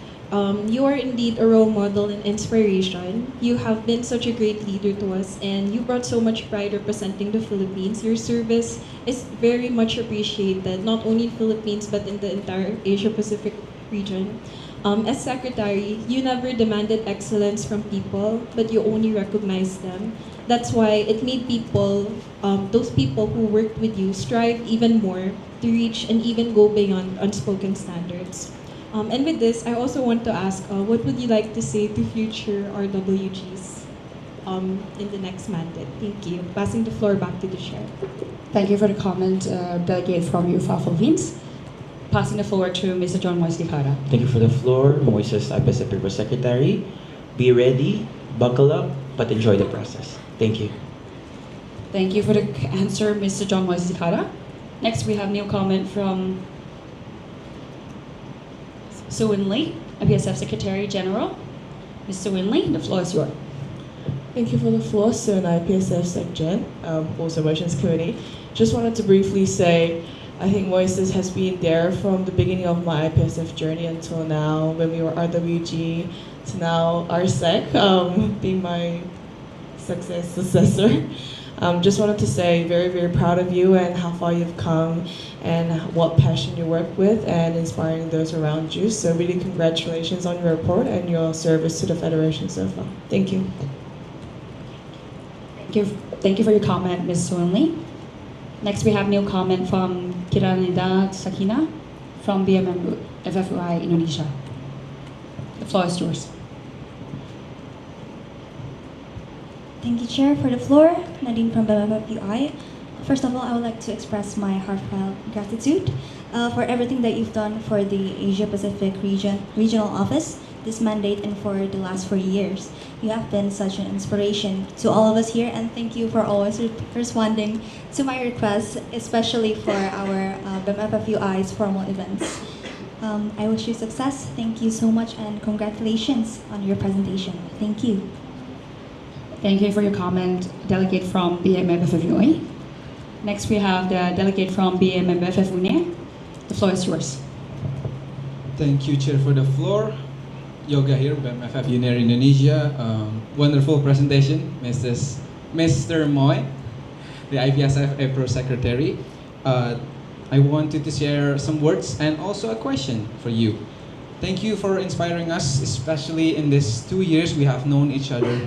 You are indeed a role model and inspiration. You have been such a great leader to us, and you brought so much pride representing the Philippines. Your service is very much appreciated, not only in Philippines but in the entire Asia-Pacific region. As secretary, you never demanded excellence from people, but you only recognized them. That's why it made people, those people who worked with you, strive even more to reach and even go beyond unspoken standards. And with this, I also want to ask, what would you like to say to future RWGs in the next mandate? Thank you. Passing the floor back to the chair. Thank you for the comment, delegate from UFA Philippines. Passing the floor to Mr. John Moise Dikara. Thank you for the floor, Moises, IPSF APRO Secretary. Be ready, buckle up, but enjoy the process. Thank you. Thank you for the answer, Mr. John Moise Dikara. Next, we have new comment from Sue Winley, IPSF Secretary General. Mr. Winley, the floor is yours. Thank you for the floor, Sue and IPSF Sec Gen, also Motions Committee. Just wanted to briefly say, I think Moises has been there from the beginning of my IPSF journey until now, when we were RWG, to now RSEC, being my successor. Just wanted to say very, very proud of you and how far you've come and what passion you work with and inspiring those around you. So really congratulations on your report and your service to the Federation so far. Thank you. Thank you for your comment, Ms. Winley. Next, we have new comment from Kiranida Sakina from BMM FFUI Indonesia. The floor is yours. Thank you, Chair, for the floor. Nadine from BMFUI. First of all, I would like to express my heartfelt gratitude for everything that you've done for the Asia Pacific Regional Office this mandate and for the last 4 years. You have been such an inspiration to all of us here, and thank you for always responding to my requests, especially for our BMFUI's formal events. I wish you success. Thank you so much, and congratulations on your presentation. Thank you. Thank you for your comment, delegate from BMFFUI. Next, we have the delegate from BMFFUNE. The floor is yours. Thank you, Chair, for the floor. Yoga here, BMFF UNER Indonesia. Wonderful presentation, Mr. Moy, the IPSF APRO Secretary. I wanted to share some words and also a question for you. Thank you for inspiring us, especially in these 2 years we have known each other.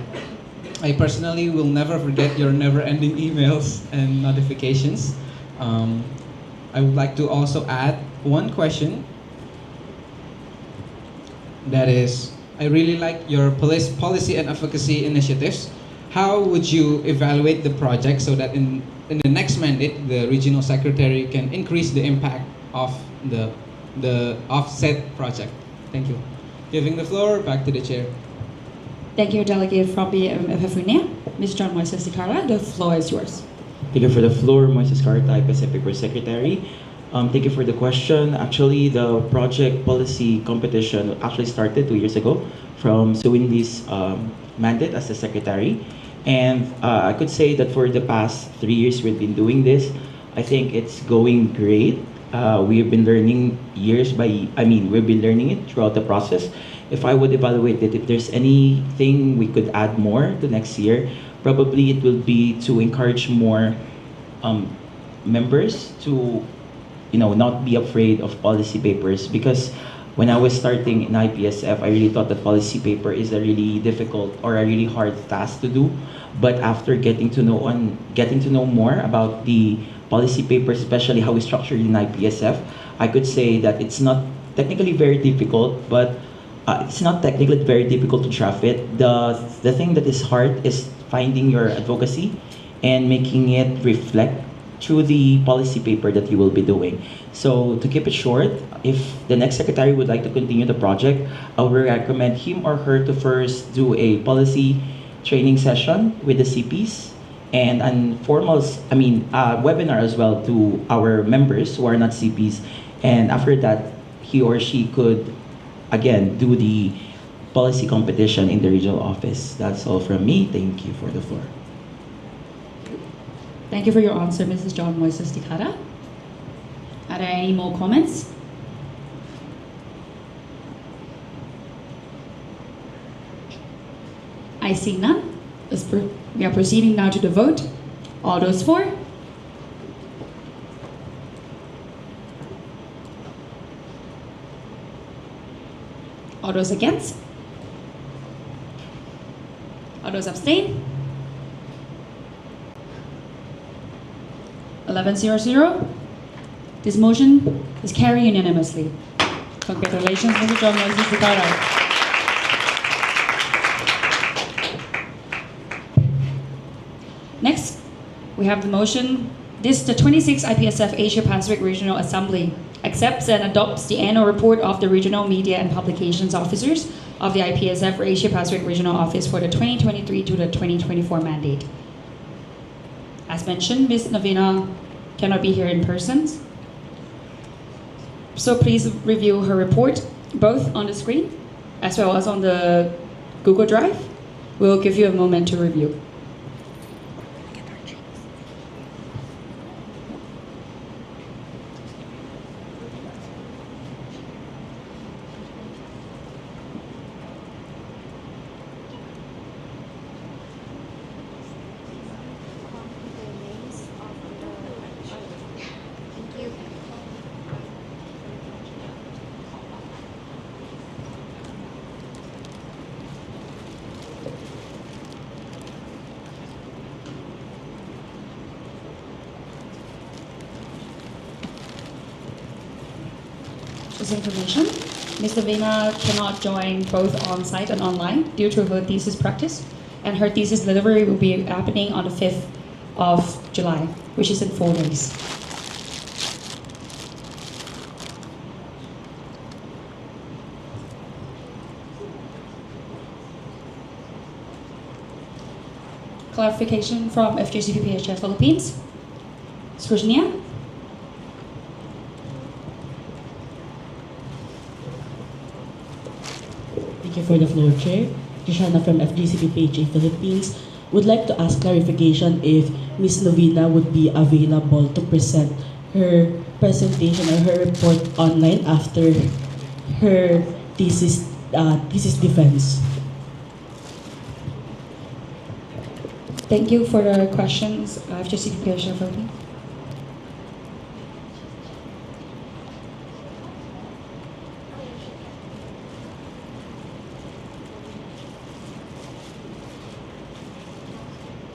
I personally will never forget your never-ending emails and notifications. I would like to also add one question. That is, I really like your policy and advocacy initiatives. How would you evaluate the project so that in the next mandate, the regional secretary can increase the impact of the offset project? Thank you. Giving the floor back to the chair. Thank you, Delegate from the FFUNIA. Mr. John Moises Carla, the floor is yours. Thank you for the floor, Moises Carta, IPSF APRO Secretary. Thank you for the question. Actually, the project policy competition actually started 2 years ago from Suwindi's mandate as the secretary. And I could say that for the past 3 years we've been doing this. I think it's going great. We've been learning we've been learning it throughout the process. If I would evaluate it, if there's anything we could add more to next year, probably it will be to encourage more members to not be afraid of policy papers, because when I was starting in IPSF, I really thought that policy paper is a really difficult or a really hard task to do. But after getting to know more about the policy paper, especially how it's structured in IPSF, I could say that it's not technically very difficult, but it's not technically very difficult to draft it. The thing that is hard is finding your advocacy and making it reflect through the policy paper that you will be doing. So to keep it short, if the next secretary would like to continue the project, I would recommend him or her to first do a policy training session with the CPs and an webinar as well to our members who are not CPs. And after that, he or she could again do the policy competition in the regional office. That's all from me. Thank you for the floor. Thank you for your answer, Mrs. John Moises Tikara. Are there any more comments? I see none. We are proceeding now to the vote. All those for? All those against? All those abstain? 11-0-0. This motion is carried unanimously. Congratulations, Mr. John Moises Tikara. Next, we have the motion. The 26th IPSF Asia Pacific Regional Assembly accepts and adopts the annual report of the Regional Media and Publications Officers of the IPSF Asia Pacific Regional Office for the 2023 to the 2024 mandate. As mentioned, Ms. Navina cannot be here in person, so please review her report both on the screen as well as on the Google Drive. We'll give you a moment to review. This information, Ms. Navina cannot join both on-site and online due to her thesis practice, and her thesis delivery will be happening on the 5th of July, which is in 4 days. Clarification from FJCP PHF Philippines. Scrutinia? Thank you for the floor, Chair. Krishana from FGCP PHA Philippines would like to ask clarification if Ms. Novina would be available to present her presentation or her report online after her thesis defense. Thank you for the questions, FGCP PHA Philippines.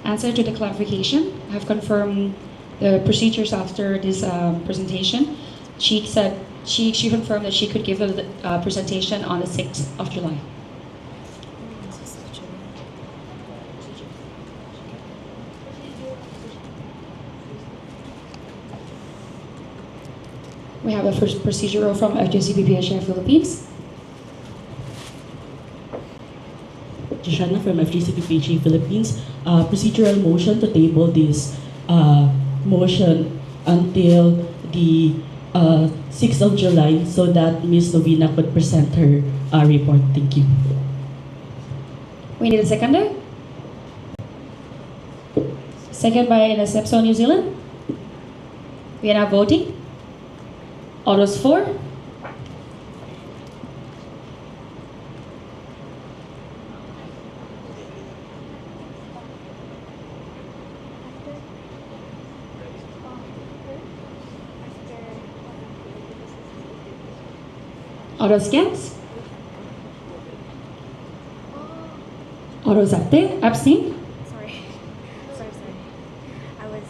answer to the clarification. I have confirmed the procedures after this presentation. She said she confirmed that she could give the presentation on the 6th of July. We have a first procedural from FJCPPHA Philippines. Joshana from FGCPPHA Philippines. Procedural motion to table this motion until the 6th of July so that Ms. Novina could present her report. Thank you. We need a seconder. Second by NSFSO New Zealand. We are now voting. All those for? All those against? All those abstain? Sorry. Sorry. I was.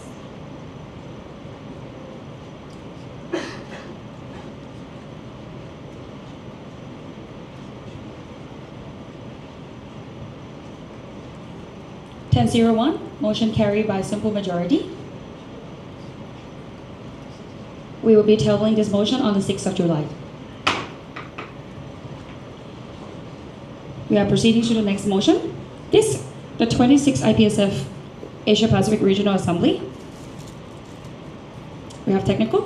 (10-01). Motion carried by simple majority. We will be tabling this motion on the 6th of July. We are proceeding to the next motion. The 26th IPSF Asia Pacific Regional Assembly. We have technical.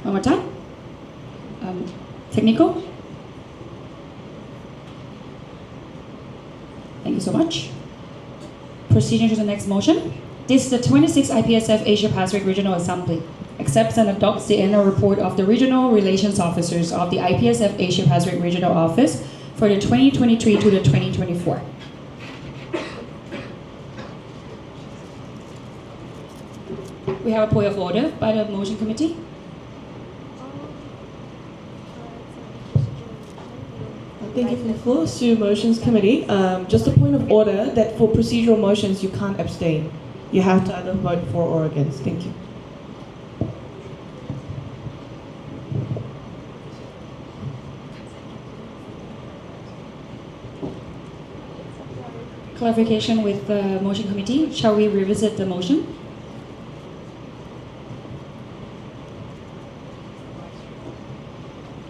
One more time. Technical. Thank you so much. Proceeding to the next motion. This is the 26th IPSF Asia Pacific Regional Assembly. Accepts and adopts the annual report of the Regional Relations Officers of the IPSF Asia Pacific Regional Office for the 2023 to the 2024. We have a point of order by the motion committee. Thank you for the floor. Sue Motions Committee. Just a point of order that for procedural motions you can't abstain. You have to either vote for or against. Thank you. Clarification with the motion committee. Shall we revisit the motion?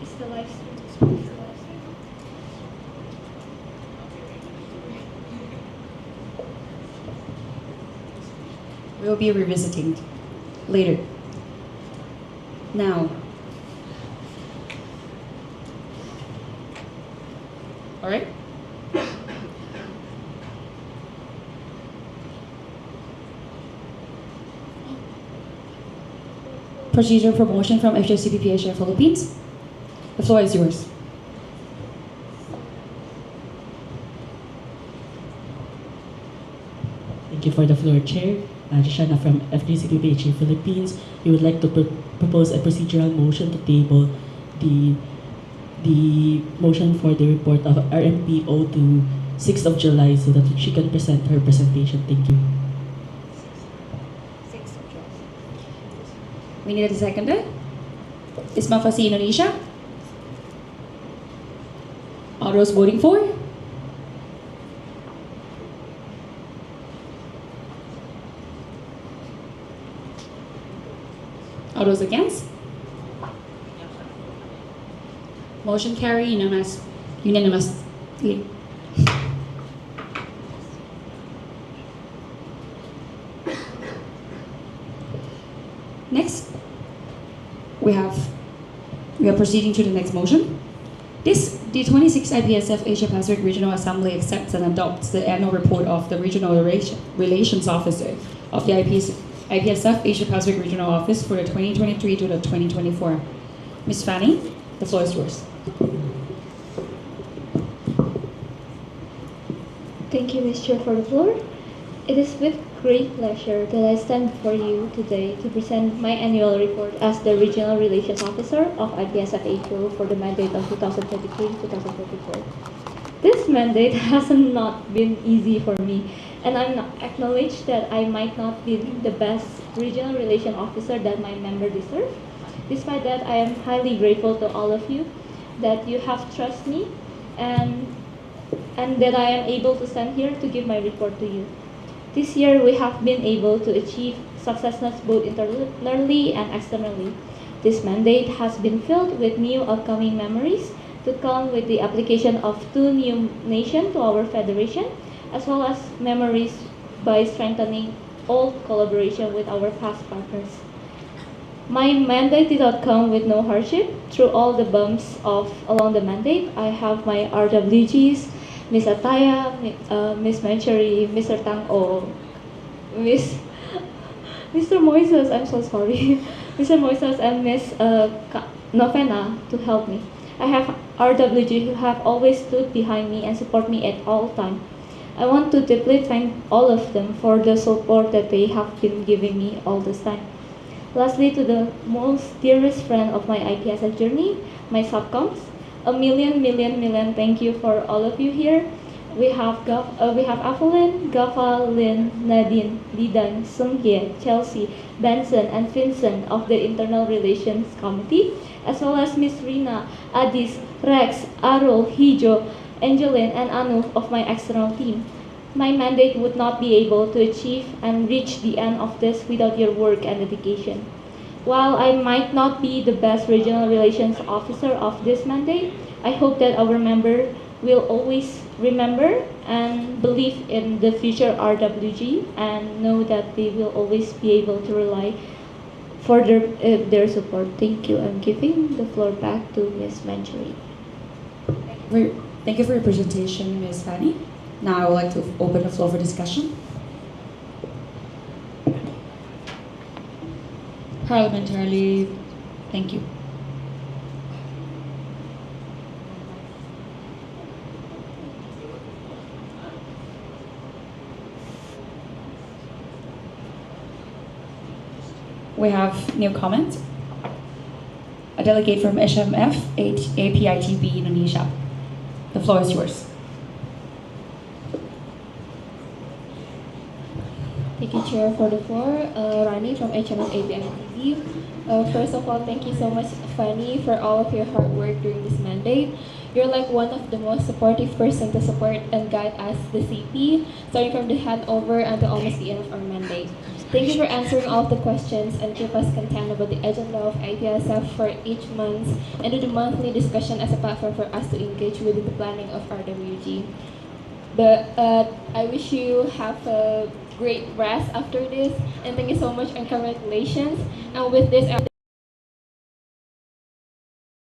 Is the live stream? We will be revisiting later. Now. All right. Procedure for motion from FJCPPHA Philippines. The floor is yours. Thank you for the floor, Chair. Joshana from FGCPPHA Philippines. We would like to propose a procedural motion to table the motion for the report of RMPO to 6th of July so that she can present her presentation. Thank you. We need a seconder. Isma Fasi Indonesia. All those voting for? All those against? Motion carry unanimously. Next, we are proceeding to the next motion. The 26th IPSF Asia Pacific Regional Assembly accepts and adopts the annual report of the Regional Relations Officer of the IPSF Asia Pacific Regional Office for the 2023 to the 2024. Ms. Fanny, the floor is yours. Thank you, Ms. Chair, for the floor. It is with great pleasure that I stand before you today to present my annual report as the Regional Relations Officer of IPSF APRO for the mandate of 2023-2024. This mandate has not been easy for me, and I acknowledge that I might not be the best regional relation officer that my member deserve. Despite that, I am highly grateful to all of you that you have trust me and that I am able to stand here to give my report to you. This year, we have been able to achieve successes both internally and externally. This mandate has been filled with new upcoming memories to come with the application of 2 new nations to our federation, as well as memories by strengthening old collaboration with our past partners. My mandate did not come with no hardship. Through all the bumps along the mandate, I have my RWGs, Miss Ataya, Miss Manchuri, Mr. Tang O, Mr. Moises, I'm so sorry, Mr. Moises and Miss Novena to help me. I have RWG who have always stood behind me and support me at all times. I want to deeply thank all of them for the support that they have been giving me all this time. Lastly, to the most dearest friend of my IPSF journey, my subcoms, a million thank you for all of you here. We have Afelin, Gafa, Lynn, Nadine, Lidan, Sungye, Chelsea, Benson, and Vincent of the Internal Relations Committee, as well as Miss Rina, Adis, Rex, Arul, Hijo, Angeline, and Anu of my external team. My mandate would not be able to achieve and reach the end of this without your work and dedication. While I might not be the best regional relations officer of this mandate, I hope that our member will always remember and believe in the future RWG and know that they will always be able to rely for their support. Thank you. I'm giving the floor back to Ms. Manchuri. Thank you for your presentation, Ms. Fanny. Now I would like to open the floor for discussion. Parliamentarily, thank you. We have new comment. A delegate from SMF APITB Indonesia. The floor is yours. Thank you, Chair, for the floor. Rani from HMS APITB. First of all, thank you so much, Fanny, for all of your hard work during this mandate. You're like one of the most supportive person to support and guide us, the CP, starting from the handover until almost the end of our mandate. Thank you for answering all of the questions and keep us content about the agenda of IPSF for each month and do the monthly discussion as a platform for us to engage within the planning of RWG. But I wish you have a great rest after this, and thank you so much and congratulations. And with this, I'll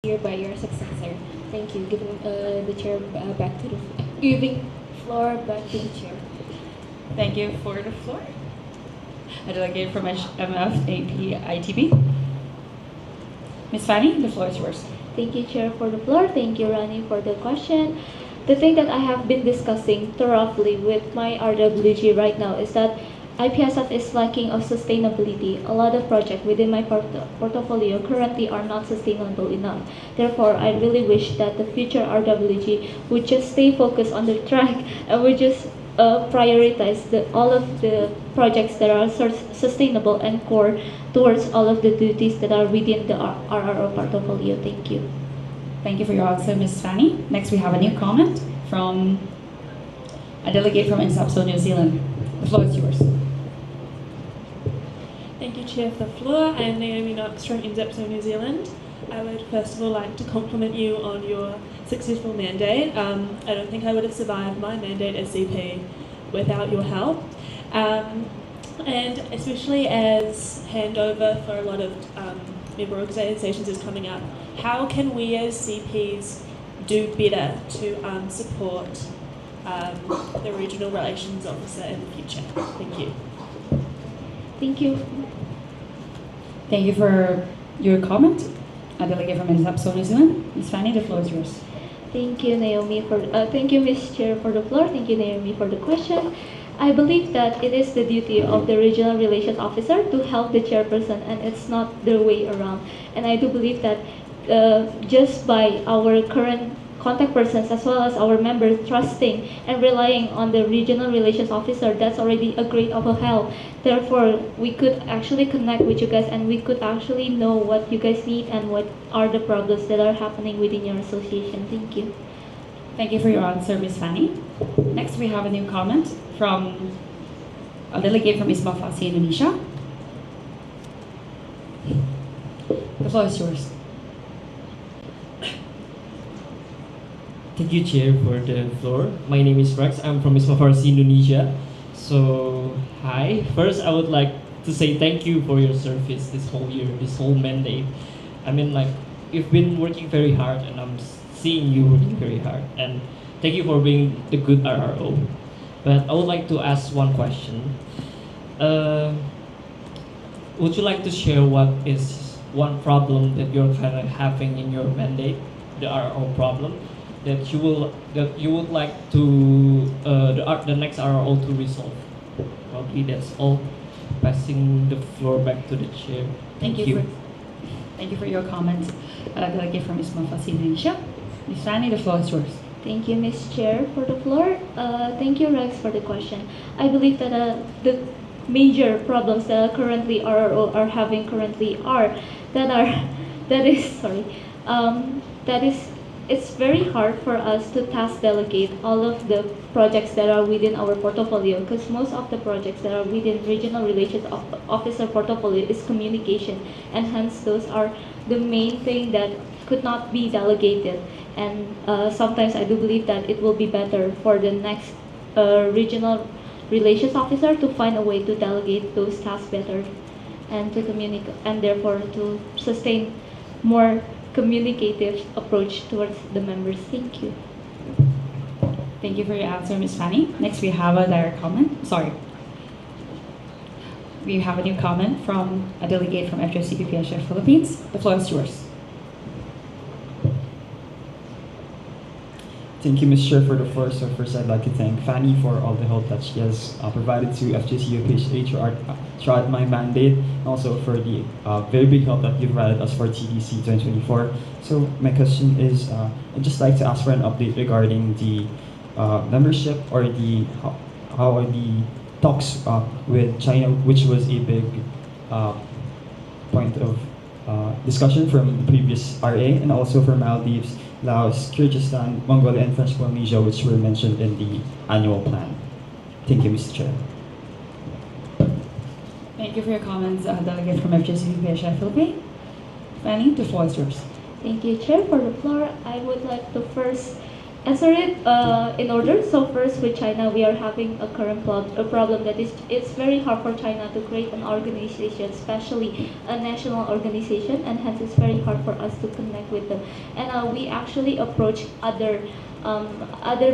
here by your successor. Thank you. Giving the chair back to the giving floor back to the chair. Thank you for the floor. A delegate from MF APITB. Ms. Fanny, the floor is yours. Thank you, Chair, for the floor. Thank you, Rani, for the question. The thing that I have been discussing thoroughly with my RWG right now is that IPSF is lacking of sustainability. A lot of projects within my portfolio currently are not sustainable enough. Therefore, I really wish that the future RWG would just stay focused on the track and would just prioritize all of the projects that are sustainable and core towards all of the duties that are within the RRO portfolio. Thank you. Thank you for your answer, Ms. Fanny. Next, we have a new comment from a delegate from IPSF New Zealand. The floor is yours. Thank you, Chair, for the floor. I am Naomi Knox from IPSF New Zealand. I would first of all like to compliment you on your successful mandate. I don't think I would have survived my mandate as CP without your help. And especially as handover for a lot of member organisations is coming up, how can we as CPs do better to support the Regional Relations Officer in the future? Thank you. Thank you. Thank you for your comment. A delegate from IPSF New Zealand. Ms. Fanny, the floor is yours. Thank you, Naomi, thank you, Ms. Chair, for the floor. Thank you, Naomi, for the question. I believe that it is the duty of the regional relations officer to help the chairperson, and it's not the way around. And I do believe that just by our current contact persons as well as our members trusting and relying on the regional relations officer, that's already a great of a help. Therefore, we could actually connect with you guys and we could actually know what you guys need and what are the problems that are happening within your association. Thank you. Thank you for your answer, Ms. Fanny. Next, we have a new comment from a delegate from ISMA FASI Indonesia. The floor is yours. Thank you, Chair, for the floor. My name is Rex. I'm from ISMA FASI Indonesia. So, hi. First, I would like to say thank you for your service this whole year, this whole mandate. I mean, like, you've been working very hard, and I'm seeing you working very hard. And thank you for being the good RRO. But I would like to ask one question. Would you like to share what is one problem that you're kind of having in your mandate, the RRO problem, that you would like to the next RRO to resolve? Probably that's all. Passing the floor back to the chair. Thank you for your comments. Delegate from ISMA FASI Indonesia. Ms. Fanny, the floor is yours. Thank you, Ms. Chair, for the floor. Thank you, Rex, for the question. I believe that the major problems that currently RRO are having currently it's very hard for us to task delegate all of the projects that are within our portfolio, because most of the projects that are within regional relations officer portfolio is communication, and hence those are the main thing that could not be delegated. And sometimes I do believe that it will be better for the next regional relations officer to find a way to delegate those tasks better and to communicate, and therefore to sustain more communicative approach towards the members. Thank you. Thank you for your answer, Ms. Fanny. Next, we have a direct comment. We have a new comment from a delegate from FGCP PHF Philippines. The floor is yours. Thank you, Ms. Chair, for the floor. So first, I'd like to thank Fanny for all the help that she has provided to FGCU throughout my mandate, and also for the very big help that you provided us for TDC 2024. So my question is, I'd just like to ask for an update regarding the membership or how are the talks with China, which was a big point of discussion from the previous RA, and also for Maldives, Laos, Kyrgyzstan, Mongolia, and French Polynesia, which were mentioned in the annual plan. Thank you, Mr. Chair. Thank you for your comments, delegate from FGCP PHF Philippines. Fanny, the floor is yours. Thank you, Chair, for the floor. I would like to first answer it in order. So first, with China, we are having a current problem that is, it's very hard for China to create an organization, especially a national organization, and hence it's very hard for us to connect with them. And we actually approach other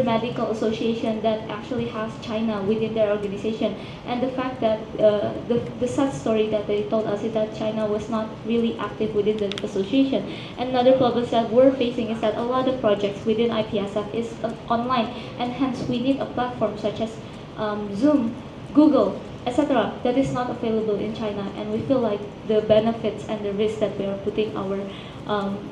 medical association that actually has China within their organization. And the fact that the sad story that they told us is that China was not really active within the association. And another problem that we're facing is that a lot of projects within IPSF is online, and hence we need a platform such as Zoom, Google, etc. that is not available in China. And we feel like the benefits and the risks that we are putting our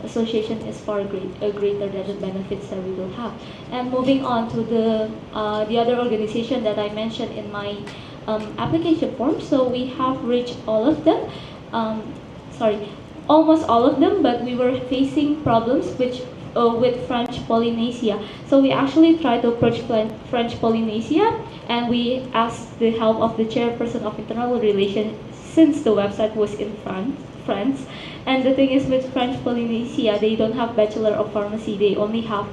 association is far greater than the benefits that we will have. And moving on to the other organization that I mentioned in my application form, so we have reached all of them. Almost all of them, but we were facing problems with French Polynesia. So we actually tried to approach French Polynesia, and we asked the help of the chairperson of internal relations, since the website was in France. And the thing is, with French Polynesia, they don't have Bachelor of Pharmacy. They only have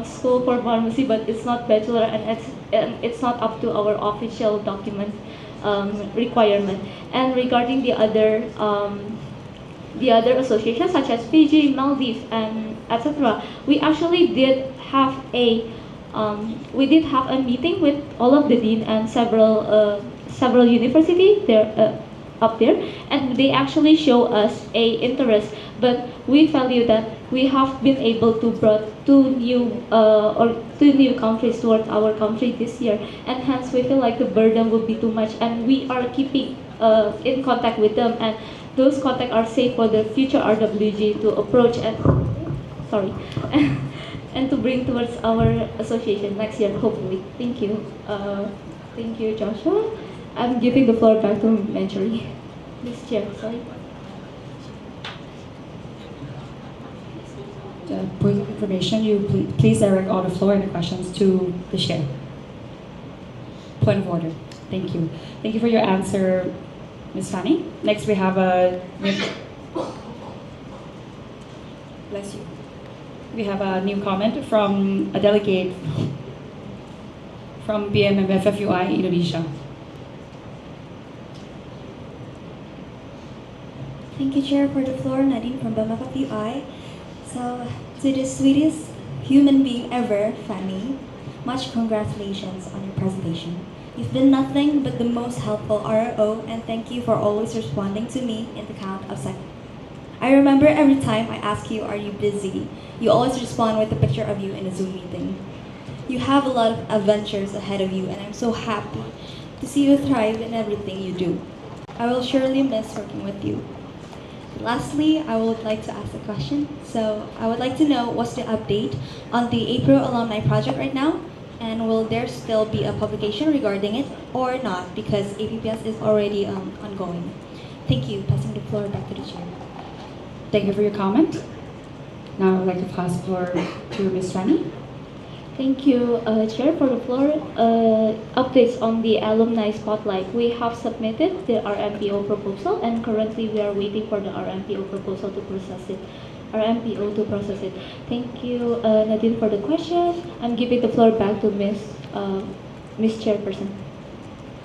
school for pharmacy, but it's not bachelor, and it's not up to our official document requirement. And regarding the other associations such as Fiji, Maldives, and etc., we actually did have a meeting with all of the dean and several universities. up there, and they actually show us a interest. But we value that we have been able to brought two new countries towards our country this year, and hence we feel like the burden would be too much, and we are keeping in contact with them, and those contacts are safe for the future RWG to approach and sorry and to bring towards our association next year, hopefully. Thank you. Thank you, Joshua. I'm giving the floor back to Manjari. Please, Chair. Sorry. Point of information, you please direct all the floor and the questions to the chair. Point of order. Thank you. Thank you for your answer, Ms. Fanny. Next, we have a bless you. We have a new comment from a delegate from BMMFFUI Indonesia. Thank you, Chair, for the floor. Nadine from BMFFUI. So, to the sweetest human being ever, Fanny, much congratulations on your presentation. You've been nothing but the most helpful RO, and thank you for always responding to me in the count of seconds. I remember every time I ask you, are you busy? You always respond with a picture of you in a Zoom meeting. You have a lot of adventures ahead of you, and I'm so happy to see you thrive in everything you do. I will surely miss working with you. Lastly, I would like to ask a question. So I would like to know what's the update on the APRO alumni project right now, and will there still be a publication regarding it or not, because APPS is already ongoing. Thank you. Passing the floor back to the chair. Thank you for your comment. Now I would like to pass the floor to Ms. Fanny. Thank you, Chair, for the floor. Updates on the alumni spotlight. We have submitted the RMPO proposal, and currently we are waiting for the RMPO proposal to process it. RMPO to process it. Thank you, Nadine, for the question. I'm giving the floor back to Miss Chairperson.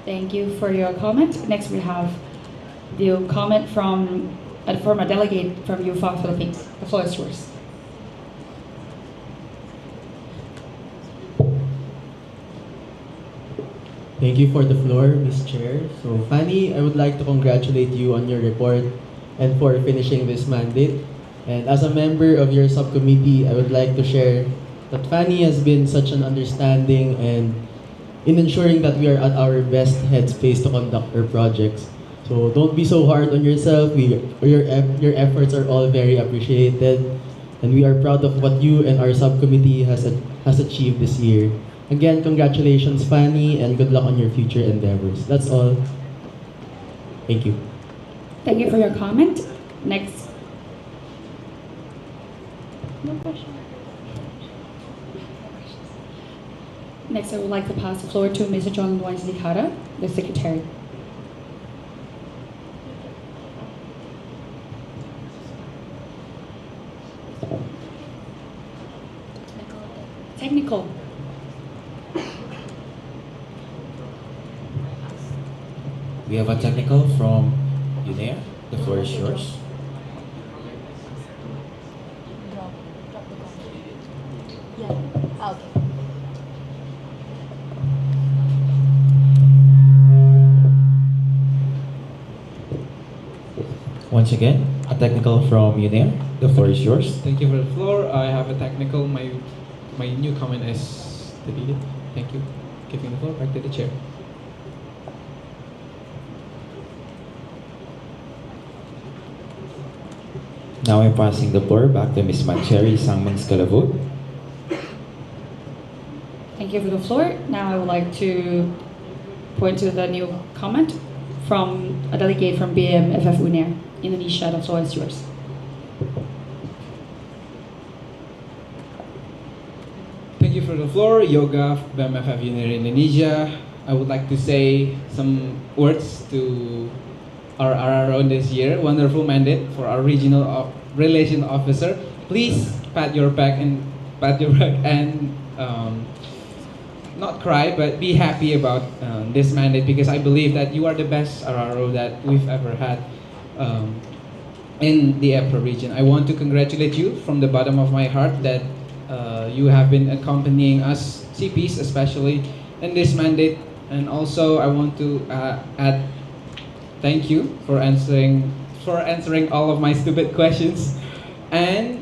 Thank you for your comment. Next, we have the comment from a delegate from UFA Philippines. The floor is yours. Thank you for the floor, Ms. Chair. So, Fanny, I would like to congratulate you on your report and for finishing this mandate. And as a member of your subcommittee, I would like to share that Fanny has been such an understanding and in ensuring that we are at our best headspace to conduct our projects. So don't be so hard on yourself. Your efforts are all very appreciated, and we are proud of what you and our subcommittee has achieved this year. Again, congratulations, Fanny, and good luck on your future endeavors. That's all. Thank you. Thank you for your comment. Next. No question. Next, I would like to pass the floor to Mr. John Luan Zikara, the Secretary. Technical. We have a technical from Unair. The floor is yours. Yeah. Okay. Once again, a technical from Unair. The floor is yours. Thank you for the floor. I have a technical. My new comment is deleted. Thank you. Giving the floor back to the chair. Now I'm passing the floor back to Ms. Mancheri Sangman Scalavod. Thank you for the floor. Now I would like to point to the new comment from a delegate from BMFF Unair, Indonesia. The floor is yours. Thank you for the floor. Yoga, BMFF Unair Indonesia. I would like to say some words to our RRO this year. Wonderful mandate for our regional relation officer. Please pat your back and not cry, but be happy about this mandate, because I believe that you are the best RRO that we've ever had in the APRO region. I want to congratulate you from the bottom of my heart that you have been accompanying us, CPs especially, in this mandate. And also I want to add thank you for answering all of my stupid questions. And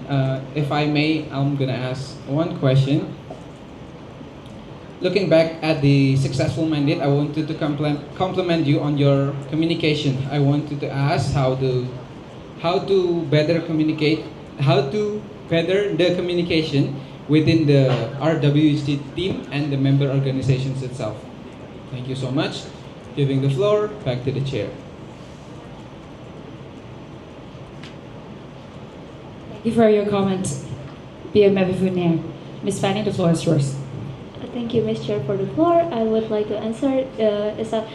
if I may, I'm gonna ask one question. Looking back at the successful mandate, I wanted to compliment you on your communication. I wanted to ask how to better communicate, how to better the communication within the RWC team and the member organizations itself. Thank you so much. Giving the floor back to the chair. Thank you for your comments, BMF Funair. Ms. Fanny, the floor is yours. Thank you, Ms. Chair, for the floor. I would like to answer is that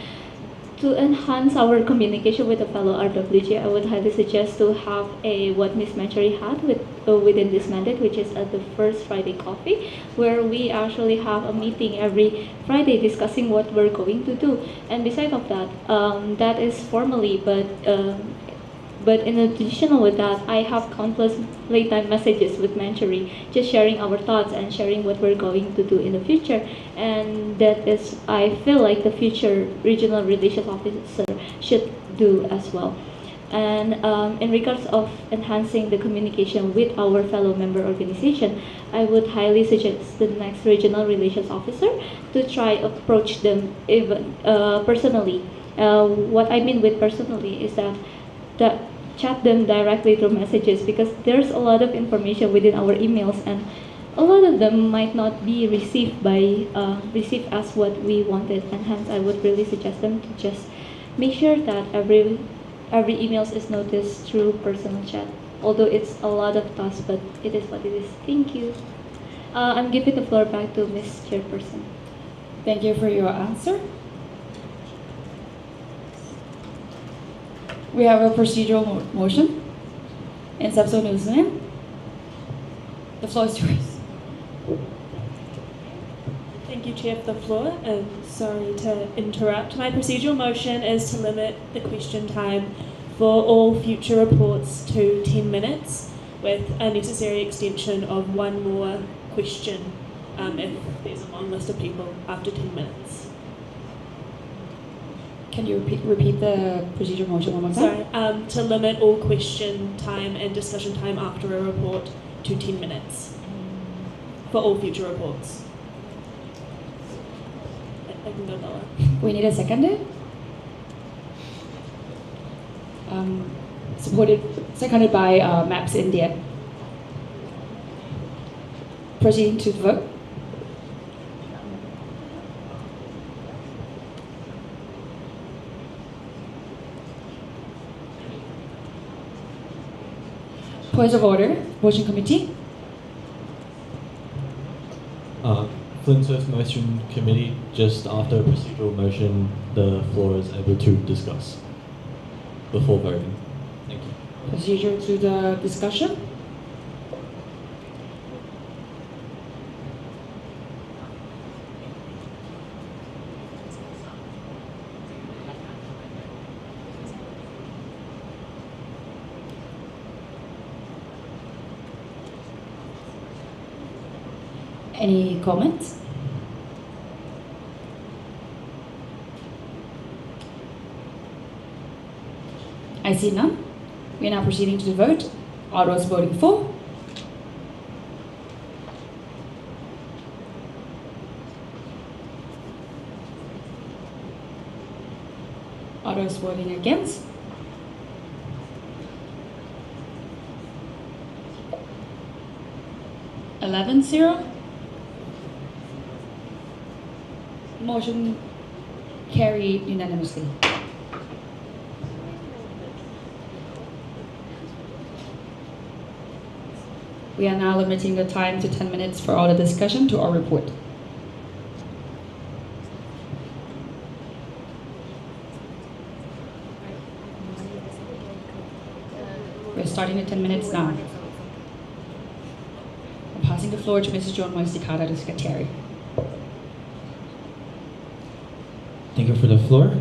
to enhance our communication with the fellow RWG, I would highly suggest to have what Ms. Manchari had within this mandate, which is at the first Friday coffee, where we actually have a meeting every Friday discussing what we're going to do. And besides of that, that is formally, but in addition with that, I have countless late time messages with Manchari, just sharing our thoughts and sharing what we're going to do in the future. And that is, I feel like the future regional relations officer should do as well. And in regards of enhancing the communication with our fellow member organization, I would highly suggest the next regional relations officer to try approach them even personally. What I mean with personally is that chat them directly through messages, because there's a lot of information within our emails and a lot of them might not be received as what we wanted, and hence I would really suggest them to just make sure that every emails is noticed through personal chat. Although it's a lot of tasks, but it is what it is. Thank you. I'm giving the floor back to Ms. Chairperson. Thank you for your answer. We have a procedural motion in Subso Newsman. The floor is yours. Thank you, Chair, for the floor. Sorry to interrupt. My procedural motion is to limit the question time for all future reports to 10 minutes, with a necessary extension of one more question if there's a long list of people after 10 minutes. Can you repeat the procedural motion one more time? Sorry, to limit all question time and discussion time after a report to 10 minutes for all future reports. I can go lower. We need a seconder. Seconded by Maps India. Proceeding to vote. Points of order, motion committee. Flintworth Motion Committee, just after a procedural motion, the floor is able to discuss before voting. Thank you. Procedure to the discussion. Any comments? I see none. We are now proceeding to the vote. All those voting for? All those voting against? Eleven zero. Motion carried unanimously. We are now limiting the time to 10 minutes for all the discussion to our report. We're starting the 10 minutes now. I'm passing the floor to Mrs. Joan Moisticata, the Secretary. Thank you for the floor.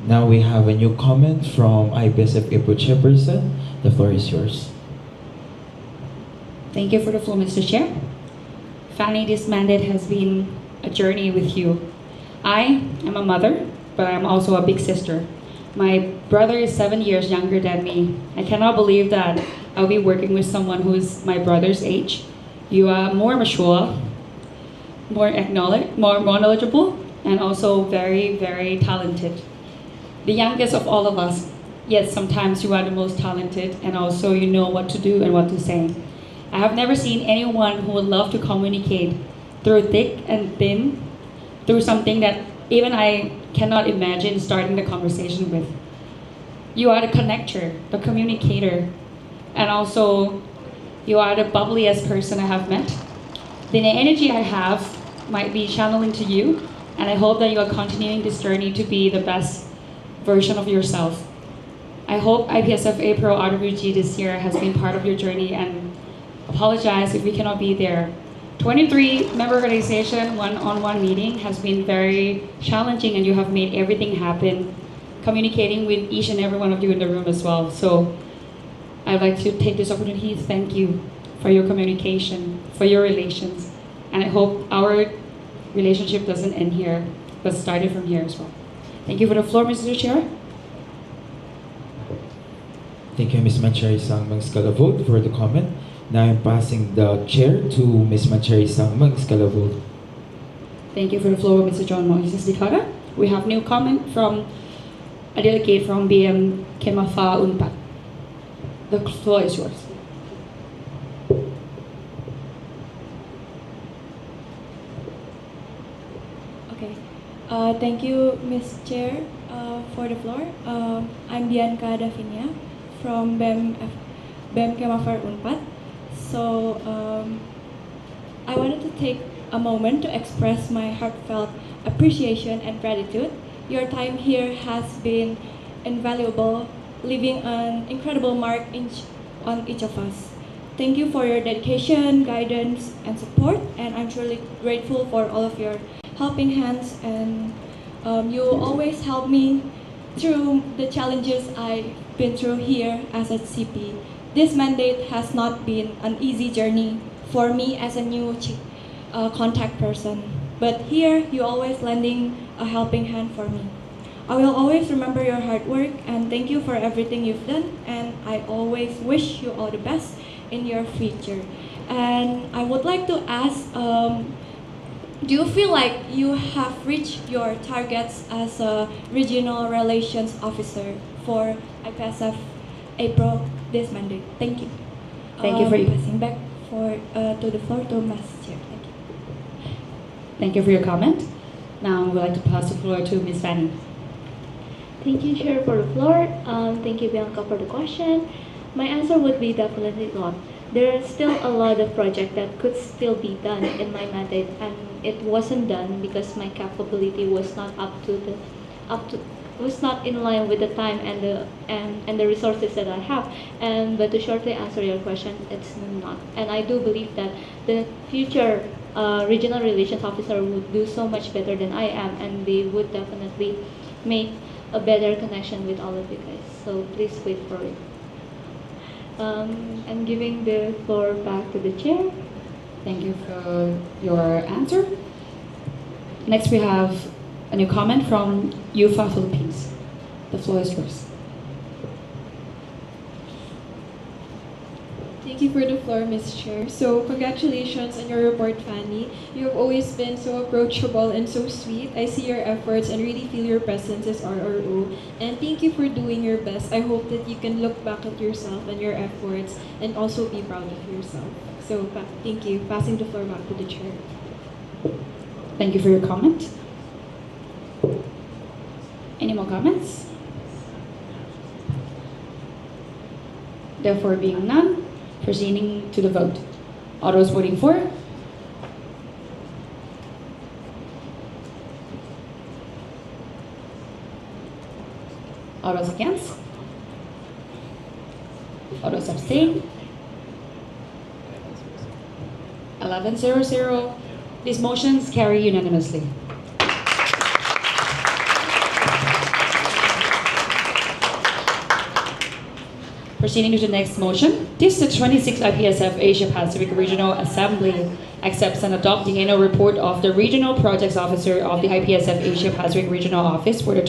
Now we have a new comment from IPSF APRO Chairperson. The floor is yours. Thank you for the floor, Mr. Chair. Fanny, this mandate has been a journey with you. I am a mother, but I'm also a big sister. My brother is 7 years younger than me. I cannot believe that I'll be working with someone who is my brother's age. You are more mature, more knowledgeable, and also very, very talented. The youngest of all of us, yet sometimes you are the most talented, and also you know what to do and what to say. I have never seen anyone who would love to communicate through thick and thin, through something that even I cannot imagine starting the conversation with. You are the connector, the communicator, and also you are the bubbliest person I have met. The energy I have might be channeling to you, and I hope that you are continuing this journey to be the best version of yourself. I hope IPSF APRO RWG this year has been part of your journey, and apologize if we cannot be there. 23 member organization one-on-one meeting has been very challenging, and you have made everything happen, communicating with each and every one of you in the room as well. So I'd like to take this opportunity to thank you for your communication, for your relations, and I hope our relationship doesn't end here, but started from here as well. Thank you for the floor, Mr. Chair. Thank you, Ms. Manchari Sangmang Scalavod, for the comment. Now I'm passing the chair to Ms. Manchari Sangmang Scalavod. Thank you for the floor, Mr. John Moises Dicada. We have new comment from a delegate from BM Kemafa Unpat. The floor is yours. Okay. Thank you, Ms. Chair, for the floor. I'm Bianca Davinia from BEM Kemafar Unpad. So I wanted to take a moment to express my heartfelt appreciation and gratitude. Your time here has been invaluable, leaving an incredible mark on each of us. Thank you for your dedication, guidance, and support, and I'm truly grateful for all of your helping hands, and you always help me through the challenges I've been through here as a CP. This mandate has not been an easy journey for me as a new contact person, but here you always lending a helping hand for me. I will always remember your hard work, and thank you for everything you've done, and I always wish you all the best in your future. And I would like to ask, do you feel like you have reached your targets as a regional relations officer for IPSF APRO this mandate? Thank you. Thank you for your passing back to the floor to Ms. Chair. Thank you. Thank you for your comment. Now we'd like to pass the floor to Ms. Fanny. Thank you, Chair, for the floor. Thank you, Bianca, for the question. My answer would be definitely not. There are still a lot of projects that could still be done in my mandate, and it wasn't done because my capability was not was not in line with the time and the resources that I have. But to shortly answer your question, it's not. And I do believe that the future regional relations officer would do so much better than I am, and they would definitely make a better connection with all of you guys. So please wait for it. I'm giving the floor back to the chair. Thank you for your answer. Next we have a new comment from UFA Philippines. The floor is yours. Thank you for the floor, Ms. Chair. So congratulations on your report, Fanny. You have always been so approachable and so sweet. I see your efforts and really feel your presence as RRO. And thank you for doing your best. I hope that you can look back at yourself and your efforts and also be proud of yourself. So thank you. Passing the floor back to the chair. Thank you for your comment. Any more comments? Therefore, being none, proceeding to the vote. All those voting for? All those against? All those abstain? 11-0-0. These motions carry unanimously. Proceeding to the next motion. This is the 26th IPSF Asia Pacific Regional Assembly accepts and adopts the annual report of the Regional Projects Officer of the IPSF Asia Pacific Regional Office for the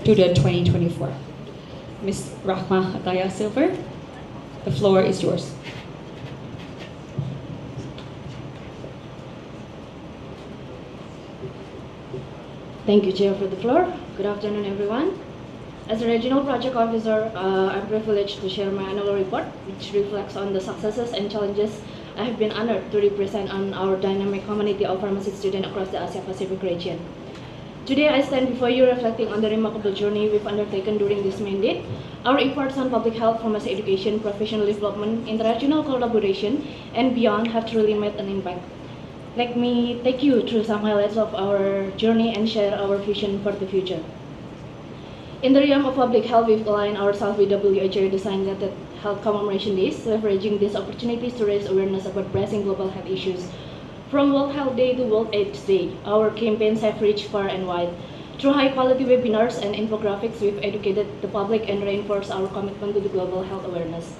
to the 2024. Ms. Rahma Ataya Silver, the floor is yours. Thank you, Chair, for the floor. Good afternoon, everyone. As a Regional Project Officer, I'm privileged to share my annual report, which reflects on the successes and challenges I have been honored to represent on our dynamic community of pharmacy students across the Asia-Pacific region. Today, I stand before you reflecting on the remarkable journey we've undertaken during this mandate. Our efforts on public health, pharmacy education, professional development, international collaboration, and beyond have truly made an impact. Let me take you through some highlights of our journey and share our vision for the future. In the realm of public health, we've aligned ourselves with WHO designated Health Commemoration Days, leveraging these opportunities to raise awareness about pressing global health issues. From World Health Day to World AIDS Day, our campaigns have reached far and wide. Through high-quality webinars and infographics, we've educated the public and reinforced our commitment to the global health awareness.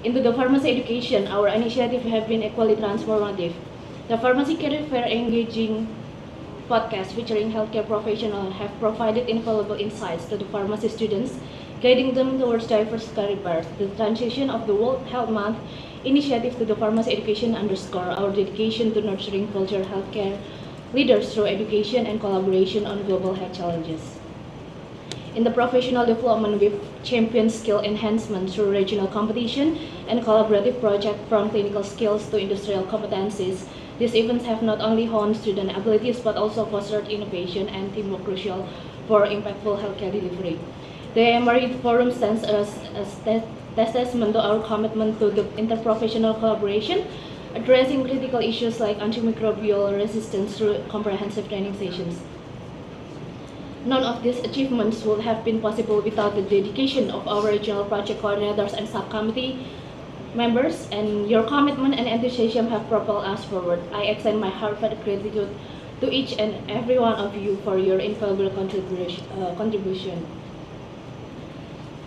Into the pharmacy education, our initiatives have been equally transformative. The Pharmacy Career Fair engaging podcast featuring healthcare professionals have provided invaluable insights to the pharmacy students, guiding them towards diverse career paths. The transition of the World Health Month initiative to the pharmacy education underscore our dedication to nurturing culture healthcare leaders through education and collaboration on global health challenges. In the professional development, we've championed skill enhancement through regional competition and collaborative projects from clinical skills to industrial competencies. These events have not only honed student abilities but also fostered innovation and teamwork crucial for impactful healthcare delivery. The AMR Forum stands as testament to our commitment to the interprofessional collaboration, addressing critical issues like antimicrobial resistance through comprehensive training sessions. None of these achievements would have been possible without the dedication of our regional project coordinators and subcommittee members, and your commitment and enthusiasm have propelled us forward. I extend my heartfelt gratitude to each and every one of you for your invaluable contribution.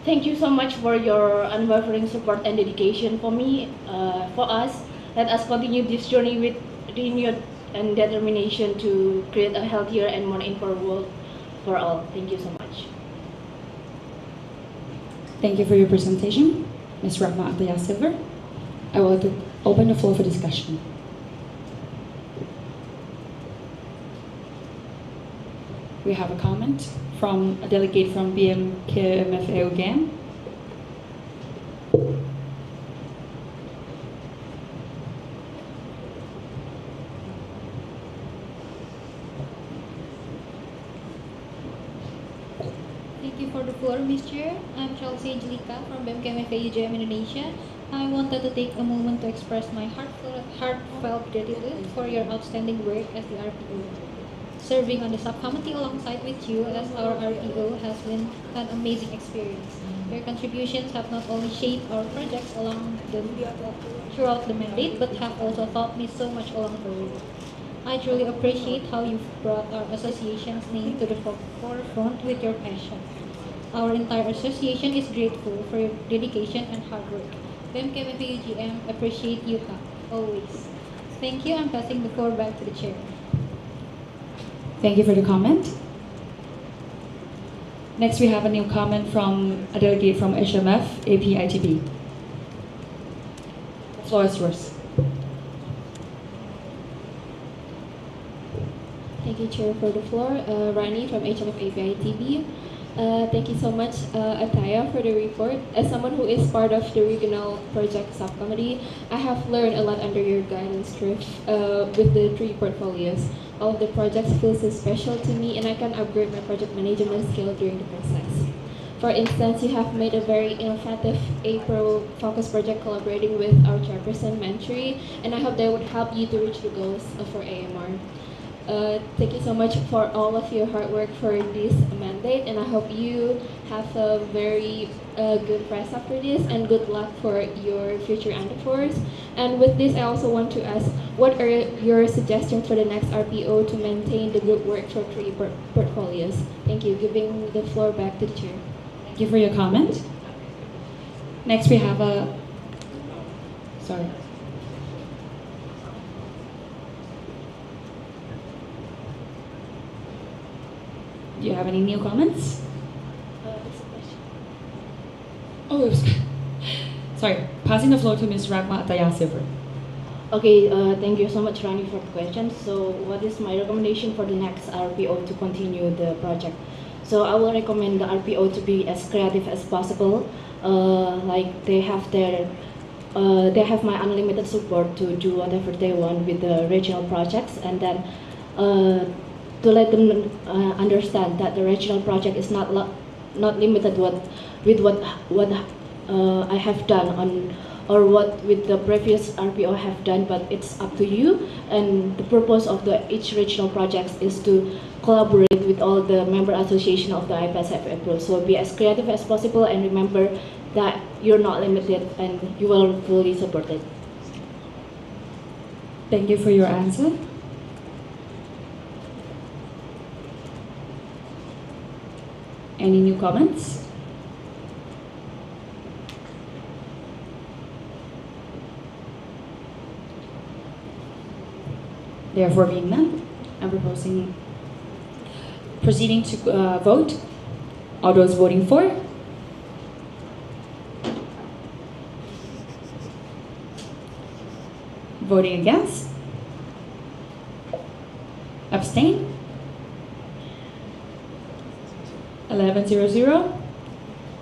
Thank you so much for your unwavering support and dedication for us. Let us continue this journey with renewed and determination to create a healthier and more informed world for all. Thank you so much. Thank you for your presentation, Ms. Rahma Ataya Silver. I will open the floor for discussion. We have a comment from a delegate from BMKMFA again. Thank you for the floor, Ms. Chair. I'm Chelsea Angelika from BMKMFA UGM Indonesia. I wanted to take a moment to express my heartfelt gratitude for your outstanding work as the RPO. Serving on the subcommittee alongside with you as our RPO has been an amazing experience. Your contributions have not only shaped our projects throughout the mandate, but have also taught me so much along the way. I truly appreciate how you've brought our association's name to the forefront with your passion. Our entire association is grateful for your dedication and hard work. BMKMFA UGM appreciate you always. Thank you. I'm passing the floor back to the chair. Thank you for the comment. Next, we have a new comment from a delegate from HMF APITB. The floor is yours. Thank you, Chair, for the floor. Rani from HMF APITB. Thank you so much, Ataya, for the report. As someone who is part of the regional project subcommittee, I have learned a lot under your guidance, Trish, with the 3 portfolios. All of the projects feel so special to me, and I can upgrade my project management skill during the process. For instance, you have made a very innovative APRO focus project collaborating with our chairperson, Mentri, and I hope that would help you to reach the goals for AMR. Thank you so much for all of your hard work for this mandate, and I hope you have a very good rest after this, and good luck for your future endeavors. And with this, I also want to ask, what are your suggestions for the next RPO to maintain the good work for 3 portfolios? Thank you. Giving the floor back to the chair. Thank you for your comment. Next, we have a... Sorry. Do you have any new comments? Oh, sorry. Passing the floor to Ms. Rakma Atayasiver. Okay, thank you so much, Rani, for the question. So, what is my recommendation for the next RPO to continue the project? So, I will recommend the RPO to be as creative as possible. Like they have my unlimited support to do whatever they want with the regional projects, and then to let them understand that the regional project is not limited with what I have done on, or what with the previous RPO have done, but it's up to you. And the purpose of each regional projects is to collaborate with all the member association of the IPSF APRO. So be as creative as possible, and remember that you're not limited and you will fully supported. Thank you for your answer. Any new comments? Therefore, being none, I'm proceeding to vote. All those voting for? Voting against? Abstain? 11-0-0.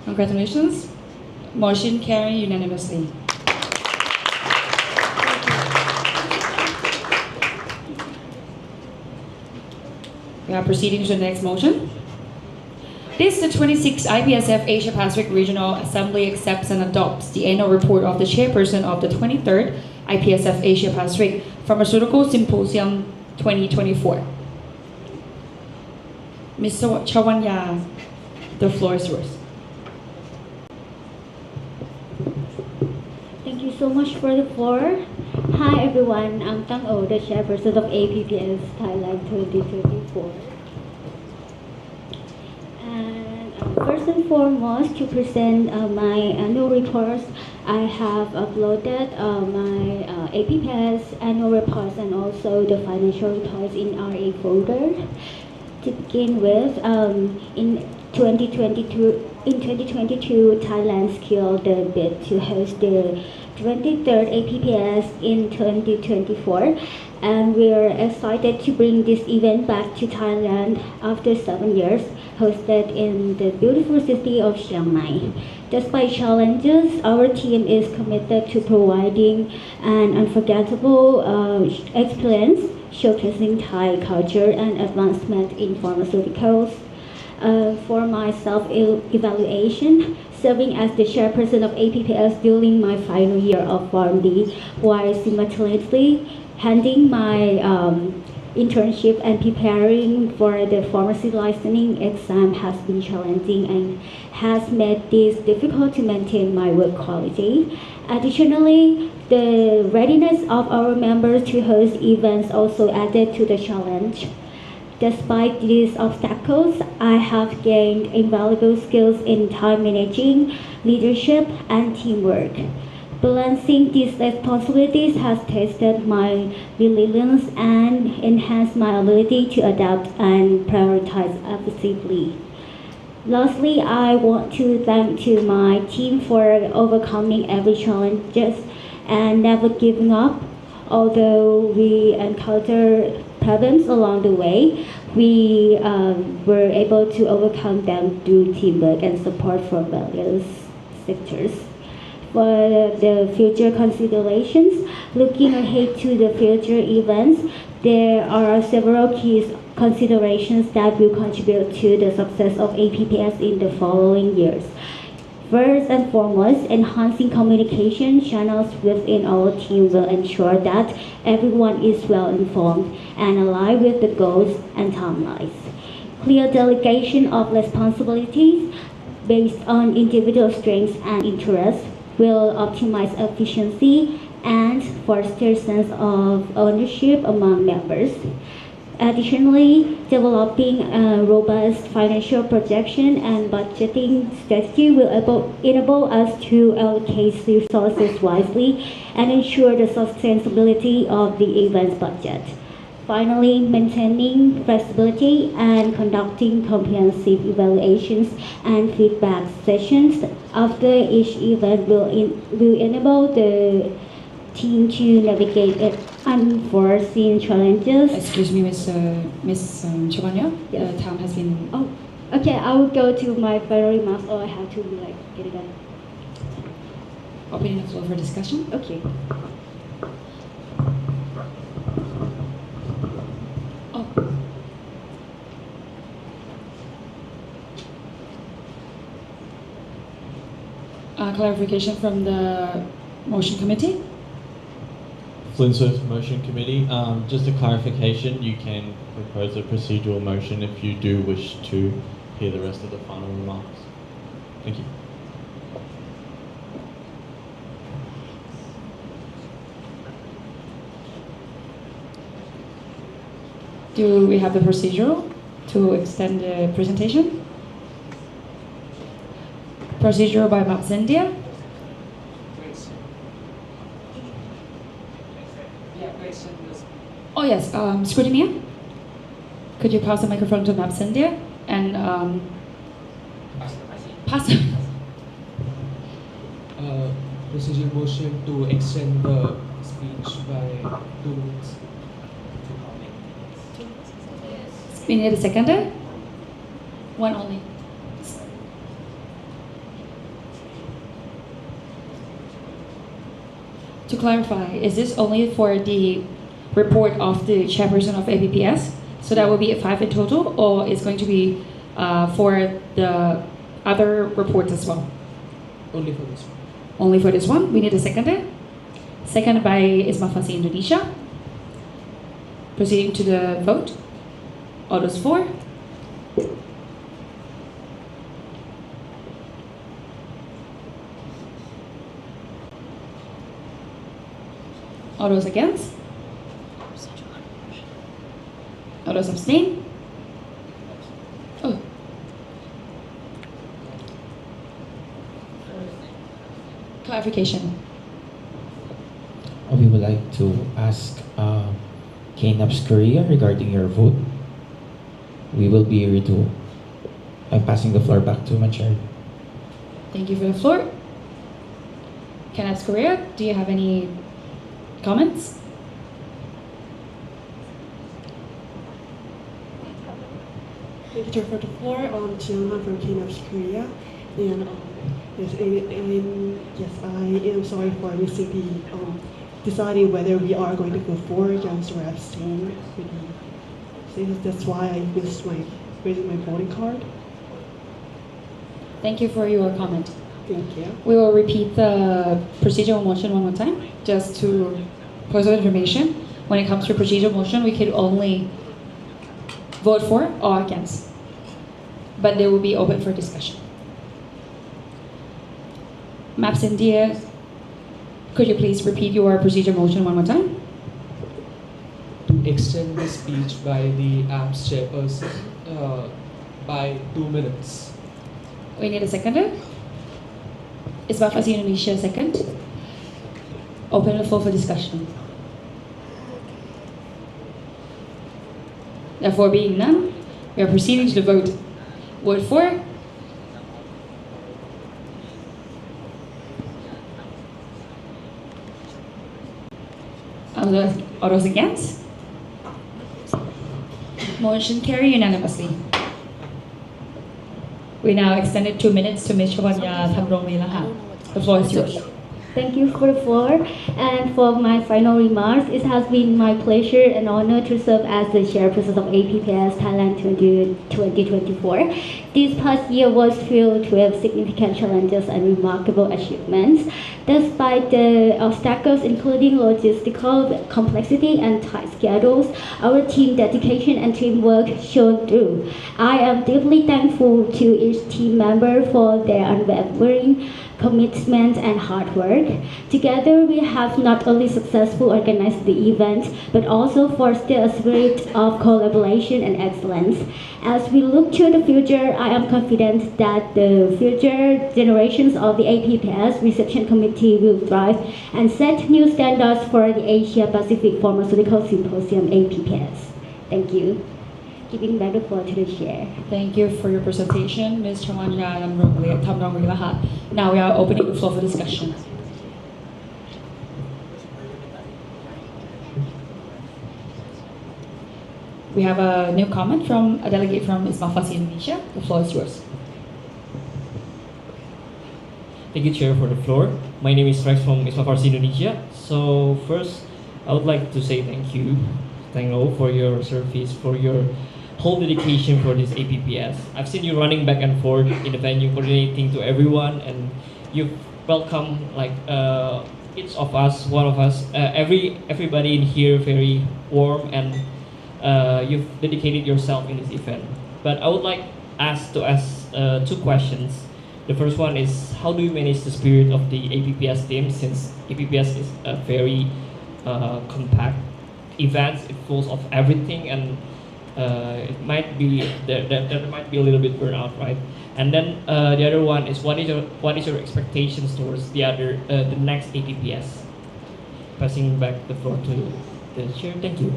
Congratulations. Motion carried unanimously. We are proceeding to the next motion. This, the 26th IPSF Asia Pacific Regional Assembly accepts and adopts the annual report of the chairperson of the 23rd IPSF Asia Pacific Pharmaceutical Symposium 2024. Mr. Chawanya, the floor is yours. Thank you so much for the floor. Hi everyone, I'm Tang O, the chairperson of APPS Thailand 2024. And first and foremost, to present my annual reports, I have uploaded my APPS annual reports and also the financial reports in RA folder. To begin with, in 2022, Thailand secured the bid to host the 23rd APPS in 2024, and we are excited to bring this event back to Thailand after 7 years, hosted in the beautiful city of Chiang Mai. Despite challenges, our team is committed to providing an unforgettable experience, showcasing Thai culture and advancement in pharmaceuticals. For my self-evaluation, serving as the chairperson of APPS during my final year of PharmD, while simultaneously handling my internship and preparing for the pharmacy licensing exam has been challenging and has made this difficult to maintain my work quality. Additionally, the readiness of our members to host events also added to the challenge. Despite these obstacles, I have gained invaluable skills in time managing, leadership, and teamwork. Balancing these responsibilities has tested my resilience and enhanced my ability to adapt and prioritize effectively. Lastly, I want to thank to my team for overcoming every challenge and never giving up. Although we encountered problems along the way, we were able to overcome them through teamwork and support from various sectors. For the future considerations, looking ahead to the future events, there are several key considerations that will contribute to the success of APPS in the following years. First and foremost, enhancing communication channels within our team will ensure that everyone is well informed and aligned with the goals and timelines. Clear delegation of responsibilities based on individual strengths and interests will optimize efficiency and foster sense of ownership among members. Additionally, developing a robust financial projection and budgeting strategy will enable us to allocate resources wisely and ensure the sustainability of the event's budget. Finally, maintaining flexibility and conducting comprehensive evaluations and feedback sessions after each event will enable the team to navigate unforeseen challenges. Excuse me, Miss Chobanya. Yes. The time has been. Oh, okay. I will go to my final remarks, or I have to get it done. Opening the floor for discussion. Okay. Clarification from the motion committee. Flintsworth Motion Committee, just a clarification, you can propose a procedural motion if you do wish to hear the rest of the final remarks. Thank you. Do we have the procedural to extend the presentation? Procedural by Maps India. Oh yes, Scrutinia. Could you pass the microphone to Maps India and pass it? Procedural motion to extend the speech by 2 minutes. We need a seconder. One only. To clarify, is this only for the report of the chairperson of APPS? So that will be 5 in total, or it's going to be for the other reports as well? Only for this one. Only for this one? We need a seconder. Seconded by Ismafasi Indonesia. Proceeding to the vote. All those for? All those against? All those abstain? Oh. Clarification. We would like to ask Kainap's Korea regarding your vote. We will be here to. I'm passing the floor back to my chair. Thank you for the floor. Kenneth Korea, do you have any comments? Thank you for the floor. Jianhan from KNOPS Korea. And yes, I am sorry for missing the deciding whether we are going to go for against or abstain. So that's why I missed raising my voting card. Thank you for your comment. Thank you. We will repeat the procedural motion one more time, just to post information. When it comes to procedural motion, we can only vote for or against, but they will be open for discussion. Maps India, could you please repeat your procedural motion one more time? To extend the speech by the APS chairperson by 2 minutes. We need a seconder. Is Bafasi Indonesia second? Open the floor for discussion. Therefore, being none, we are proceeding to the vote. Vote for. All those against? Motion carried unanimously. We now extended 2 minutes to Ms. Chabanya Thamrong. The floor is yours. Thank you for the floor. And for my final remarks, it has been my pleasure and honor to serve as the chairperson of APPS Thailand 2024. This past year was filled with significant challenges and remarkable achievements. Despite the obstacles, including logistical complexity and tight schedules, our team dedication and teamwork showed through. I am deeply thankful to each team member for their unwavering commitment and hard work. Together, we have not only successfully organized the event, but also fostered a spirit of collaboration and excellence. As we look to the future, I am confident that the future generations of the APPS Reception Committee community will thrive and set new standards for the Asia Pacific Pharmaceutical Symposium APPS. Thank you. Giving back the floor to the chair. Thank you for your presentation, Ms. Chawanya Tamrongrilahat. Now we are opening the floor for discussion. We have a new comment from a delegate from IPSF APRO Indonesia. The floor is yours. Thank you, Chair, for the floor. My name is Rex from IPSF APRO Indonesia. So first, I would like to say thank you, Tango, for your service, for your whole dedication for this APPS. I've seen you running back and forth in the venue, coordinating to everyone, and you've welcomed like each of us, one of us, everybody in here very warm, and you've dedicated yourself in this event. But I would like to ask two questions. The first one is, how do you manage the spirit of the APPS team, since APPS is a very compact event, it full of everything, and it might be there might be a little bit burnout, right? And then the other one is, what is your expectations towards the next APPS? Passing back the floor to the chair. Thank you.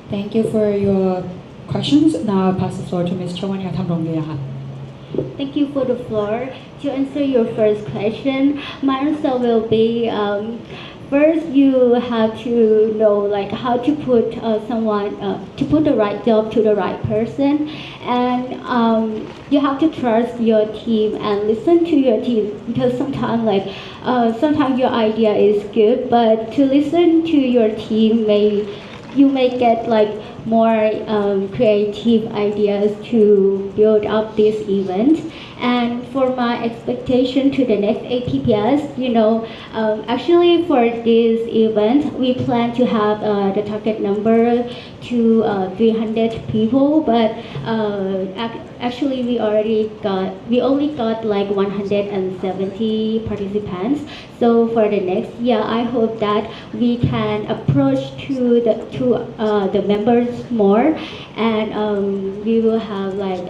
Thank you for your questions. Now I'll pass the floor to Ms. Chawanya Tamrongrilahat. Thank you for the floor. To answer your first question, my answer will be first you have to know like how to put to put the right job to the right person, and you have to trust your team and listen to your team, because sometimes your idea is good, but to listen to your team you may get like more creative ideas to build up this event. And for my expectation to the next APPS, actually for this event, we plan to have the target number to 300 people, but actually we only got like 170 participants. So for the next year, I hope that we can approach to the members more, and we will have like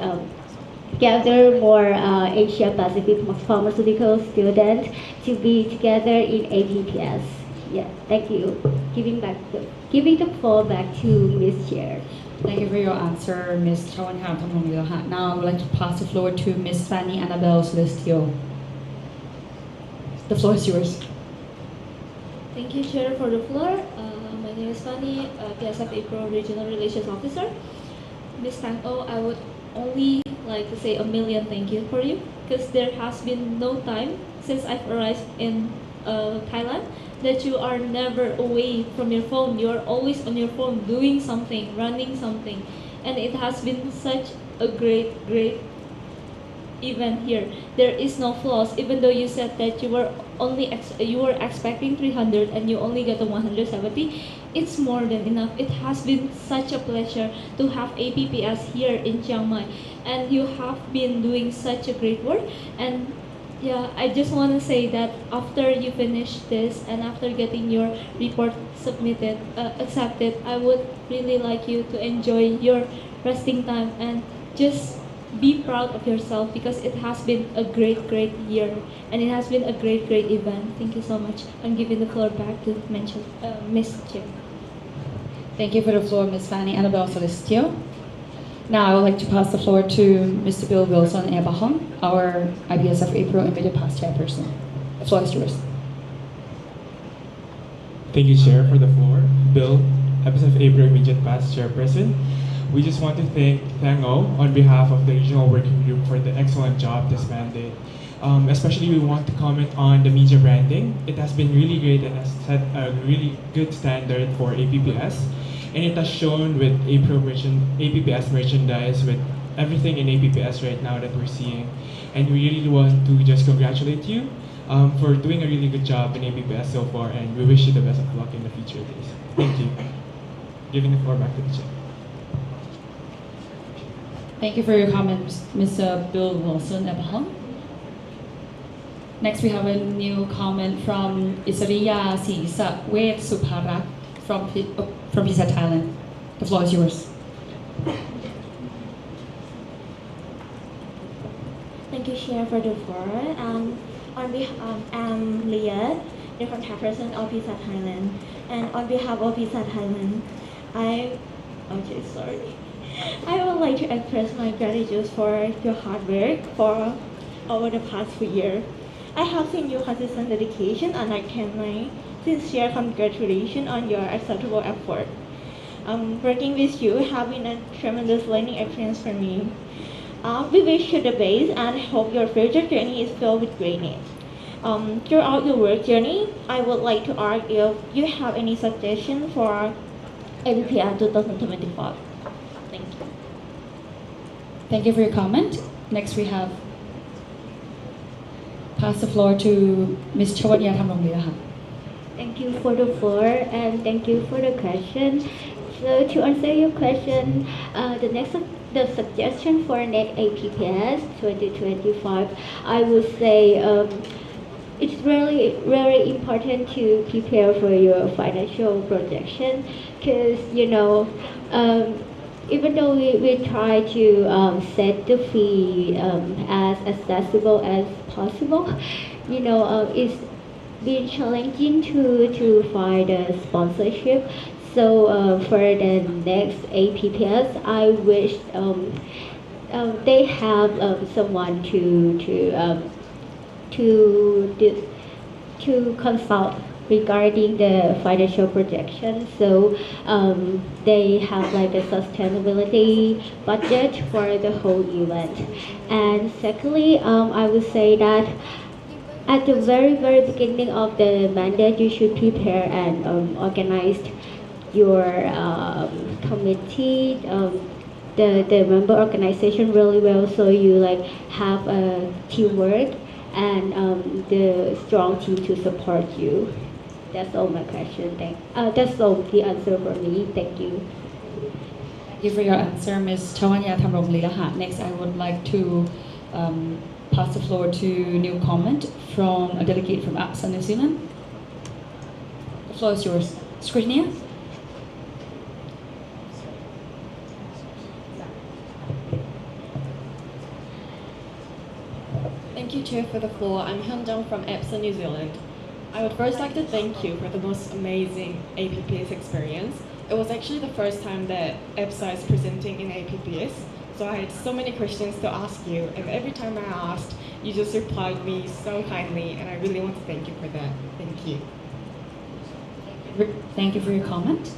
gather more Asia Pacific pharmaceutical students to be together in APPS. Yeah, thank you. Giving the floor back to Ms. Chair. Thank you for your answer, Ms. Chawanya Tamrongrilahat. Now I would like to pass the floor to Ms. Fanny Annabelle Celestio. The floor is yours. Thank you, Chair, for the floor. My name is Fanny, IPSF APRO Regional Relations Officer. Ms. Tango, I would only like to say a million thank you for you, because there has been no time since I've arrived in Thailand that you are never away from your phone. You're always on your phone doing something, running something, and it has been such a great event here. There is no flaws, even though you said that you were expecting 300 and you only got a 170. It's more than enough. It has been such a pleasure to have APPS here in Chiang Mai, and you have been doing such a great work. And yeah, I just want to say that after you finish this and after getting your report accepted, I would really like you to enjoy your resting time and just be proud of yourself, because it has been a great year and it has been a great event. Thank you so much. I'm giving the floor back to Ms. Chair. Thank you for the floor, Ms. Fanny Annabelle Celestio. Now I would like to pass the floor to Mr. Bill Wilson Ebahon, our IPSF APRO immediate past chairperson. The floor is yours. Thank you, Chair, for the floor. Bill, IPSF APRO immediate past chairperson. We just want to thank Tango on behalf of the Regional Working Group for the excellent job this mandate. Especially we want to comment on the media branding. It has been really great and has set a really good standard for APPS. And it has shown with APPS merchandise, with everything in APPS right now that we're seeing. And we really want to just congratulate you for doing a really good job in APPS so far, and we wish you the best of luck in the future days. Thank you. Giving the floor back to the chair. Thank you for your comments, Mr. Bill Wilson Ebahon. Next, we have a new comment from Isariya Sisa Wet Suparak from Pisa, Thailand. The floor is yours. Thank you, Chair, for the floor. I'm Leah, the contact person of Pizza Thailand. And on behalf of Pizza Thailand, okay, sorry. I would like to express my gratitude for your hard work for over the past few years. I have seen your consistent dedication and I can my sincere congratulations on your acceptable effort. Working with you has been a tremendous learning experience for me. We wish you the best and hope your future journey is filled with greatness. Throughout your work journey, I would like to ask if you have any suggestions for APPR 2025. Thank you. Thank you for your comment. Next, we have pass the floor to Ms. Chawanya Thamronglila. Thank you for the floor and thank you for the question. So to answer your question, the suggestion for next APPS 2025, I would say it's really very important to prepare for your financial projection because even though we try to set the fee as accessible as possible, it's been challenging to find a sponsorship. So for the next APPS, I wish they have someone to consult regarding the financial projection. So they have like a sustainability budget for the whole event. And secondly, I would say that at the very beginning of the mandate, you should prepare and organize your committee, the member organization really well, so you like have a teamwork and the strong team to support you. That's all my question. That's all the answer for me. Thank you. Thank you for your answer, Ms. Chawanya Thamronglila. Next, I would like to pass the floor to new comment from a delegate from APSA New Zealand. The floor is yours. Scrutineer. Thank you, Chair, for the floor. I'm Hyun Jung from APSA New Zealand. I would first like to thank you for the most amazing APPS experience. It was actually the first time that APSA is presenting in APPS, so I had so many questions to ask you, and every time I asked, you just replied me so kindly, and I really want to thank you for that. Thank you. Thank you for your comment.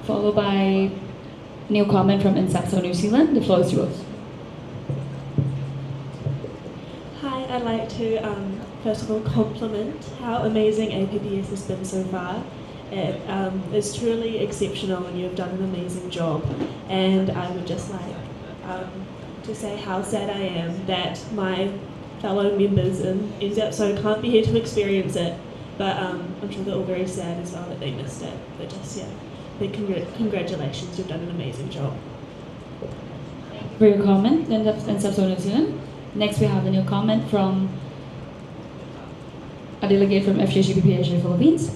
Followed by new comment from IPSF New Zealand. The floor is yours. Hi, I'd like to first of all compliment how amazing APPS has been so far. It is truly exceptional and you've done an amazing job. And I would just like to say how sad I am that my fellow members in NZAPSO can't be here to experience it. But I'm sure they're all very sad as well that they missed it. But just, yeah, big congratulations, you've done an amazing job. For your comment, then that's IPSF New Zealand. Next, we have a new comment from a delegate from FJCPPHA Philippines.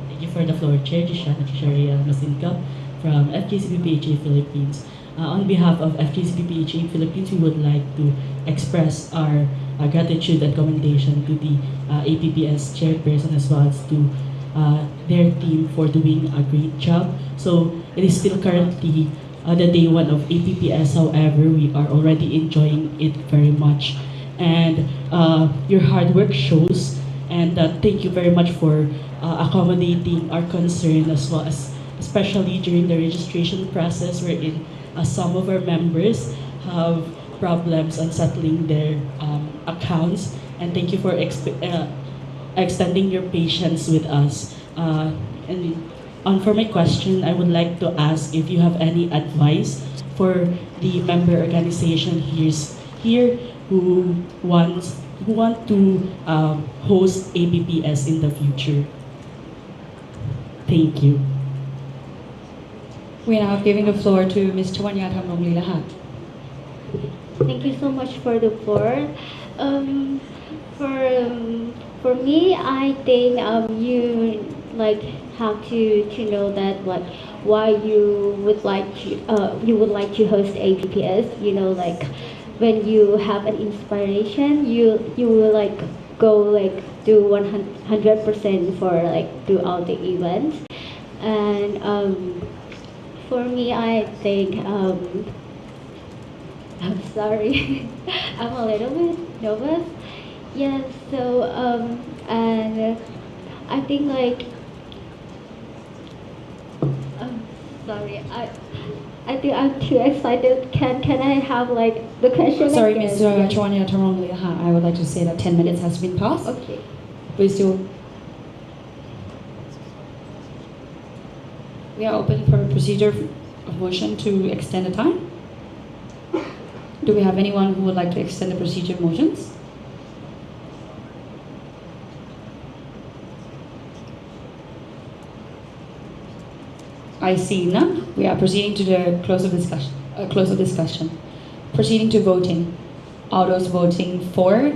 Thank you for the floor, Chair Jishana Sharia Masinka from FJCPPHA Philippines. On behalf of FJCPPHA Philippines, we would like to express our gratitude and commendation to the APPS chairperson as well as to their team for doing a great job. So it is still currently the day one of APPS, however, we are already enjoying it very much. And your hard work shows, and thank you very much for accommodating our concern as well as especially during the registration process wherein some of our members have problems on settling their accounts, and thank you for extending your patience with us. And for my question, I would like to ask if you have any advice for the member organization here who want to host APPS in the future. Thank you. We are now giving the floor to Ms. Chawanya Thamronglila. Thank you so much for the floor. For me, I think you like have to know that why you would like to host APPS. You know, like when you have an inspiration, you will like go like do 100% for like throughout the event. And for me, I think I'm sorry, I'm a little bit nervous. Yeah, so and I think like sorry, I think I'm too excited. Can I have like the question Sorry, again? Ms. Yes. Chwania Tarongliha, I would like to say that 10 minutes has been passed. Okay. Please do. We are open for a procedure of motion to extend the time. Do we have anyone who would like to extend the procedure motions? I see none. We are proceeding to the close of discussion. Proceeding to voting. All those voting for.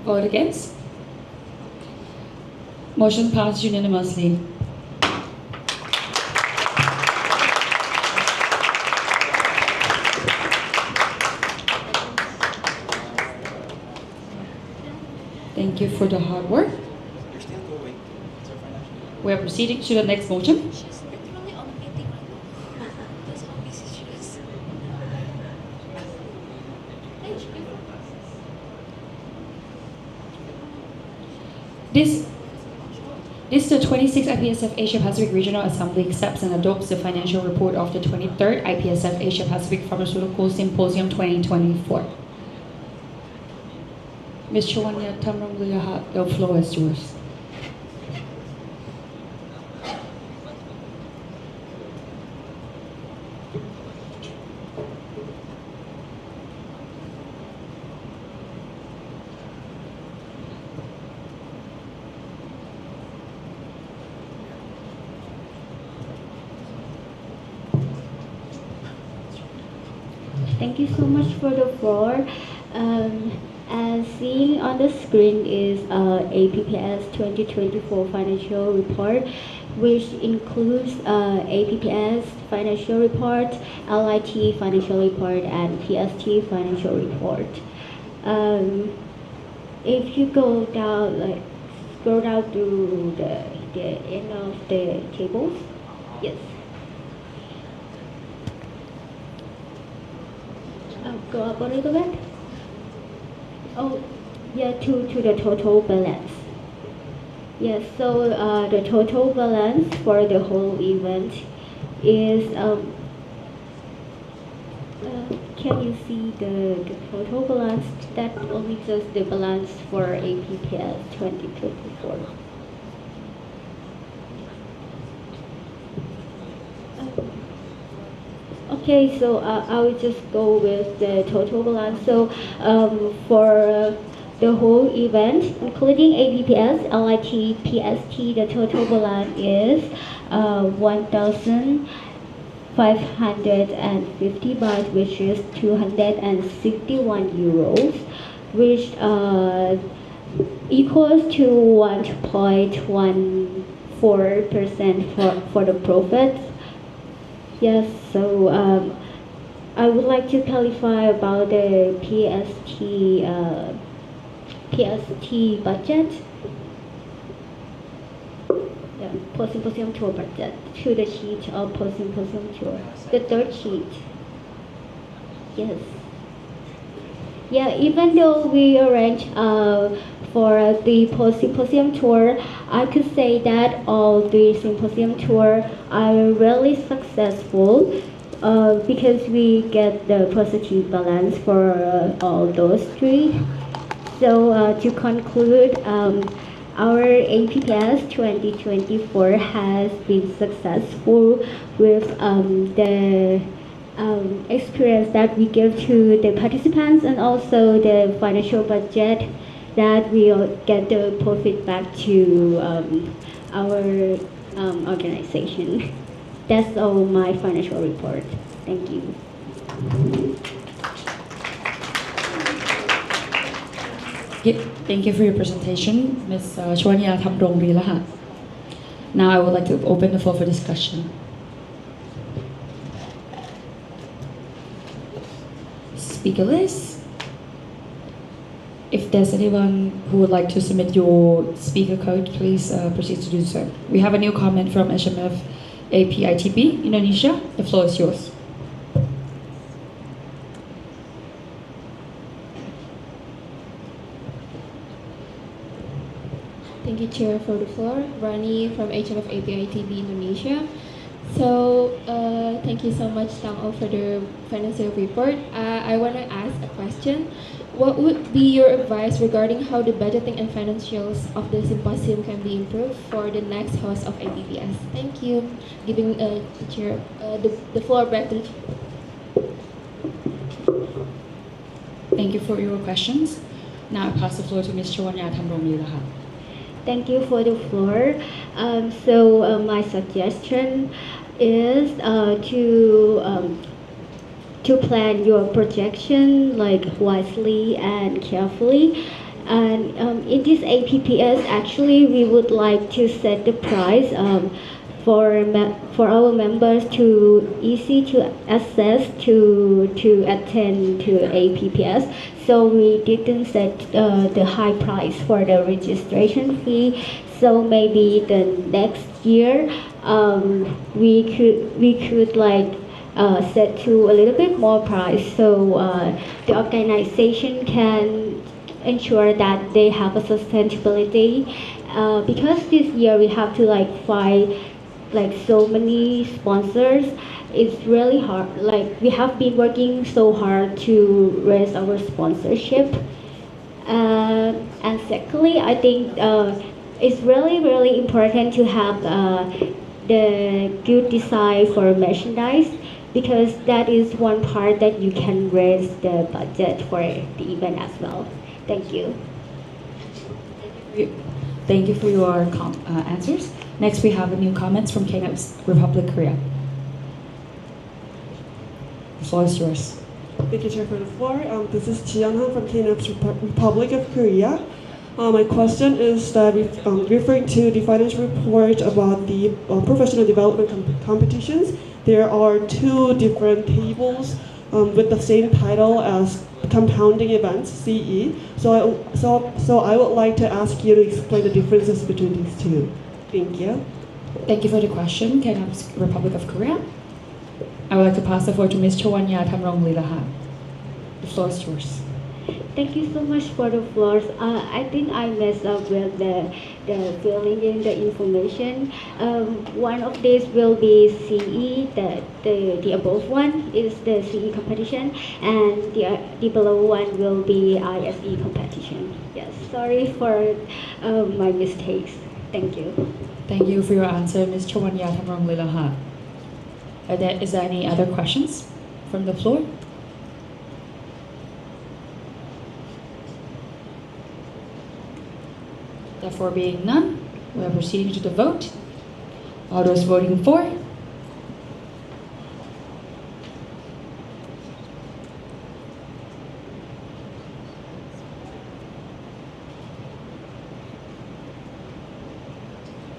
Vote against. Motion passed unanimously. Thank you for the hard work. We are proceeding to the next motion. This the 26th IPSF Asia Pacific Regional Assembly accepts and adopts the financial report of the 23rd IPSF Asia Pacific Pharmaceutical Symposium 2024. Ms. Chwania Tamramliaha, the floor is yours. Thank you so much for the floor. As seen on the screen is APPS 2024 financial report, which includes APPS financial report, LIT financial report, and PST financial report. If you go down, like scroll down to the end of the tables, yes. Go up a little bit. Oh, yeah, to the total balance. Yes, so the total balance for the whole event is, can you see the total balance? That only just the balance for APPS 2024. Okay, so I will just go with the total balance. So for the whole event, including APPS, LIT, PST, the total balance is 1,550 baht, which is 261 euros, which equals to 1.14% for the profit. Yes, so I would like to clarify about the PST budget. The post-symposium tour budget to the sheet of post-symposium tour. The third sheet. Yes. Yeah, even though we arrange for the post-symposium tour, I could say that all the symposium tour are really successful because we get the positive balance for all those three. So to conclude, our APPS 2024 has been successful with the experience that we give to the participants and also the financial budget that we get the profit back to our organization. That's all my financial report. Thank you. Thank you for your presentation, Ms. Chwanya Thamrong Rilaha. Now I would like to open the floor for discussion. Speaker list. If there's anyone who would like to submit your speaker code, please proceed to do so. We have a new comment from HMF APITB Indonesia. The floor is yours. Thank you, Chair, for the floor. Rani from HMF APITB Indonesia. So, thank you so much, Tang-O, for the financial report. I want to ask a question. What would be your advice regarding how the budgeting and financials of the symposium can be improved for the next host of APPS? Thank you. Giving the chair the floor back to the chair. Thank you for your questions. Now I pass the floor to Ms. Chawanya Thamrong Rilaha. Thank you for the floor. My suggestion is to plan your projection like wisely and carefully. And in this APPS, actually, we would like to set the price for our members to easy to access to attend to APPS. So we didn't set the high price for the registration fee. So maybe the next year we could like set to a little bit more price, so the organization can ensure that they have a sustainability. Because this year we have to like find like so many sponsors. It's really hard. Like we have been working so hard to raise our sponsorship. And secondly, I think it's really important to have the good design for merchandise, because that is one part that you can raise the budget for the event as well. Thank you. Thank you for your answers. Next, we have a new comments from KNEP's Republic Korea. The floor is yours. Thank you, Chair, for the floor. This is Ji Han from KNEP's Republic of Korea. My question is that referring to the financial report about the professional development competitions, there are two different tables with the same title as compounding events, CE. So I would like to ask you to explain the differences between these two. Thank you. Thank you for the question, KNEP's Republic of Korea. I would like to pass the floor to Ms. Chawanya Thamrong Rilaha. The floor is yours. Thank you so much for the floors. I think I messed up with the filling in the information. One of these will be CE, the above one is the CE competition, and the below one will be ISE competition. Yes, sorry for my mistakes. Thank you. Thank you for your answer, Ms. Chawanya Thamrong Rilaha. Is there any other questions from the floor? Therefore, being none, we are proceeding to the vote. All those voting for?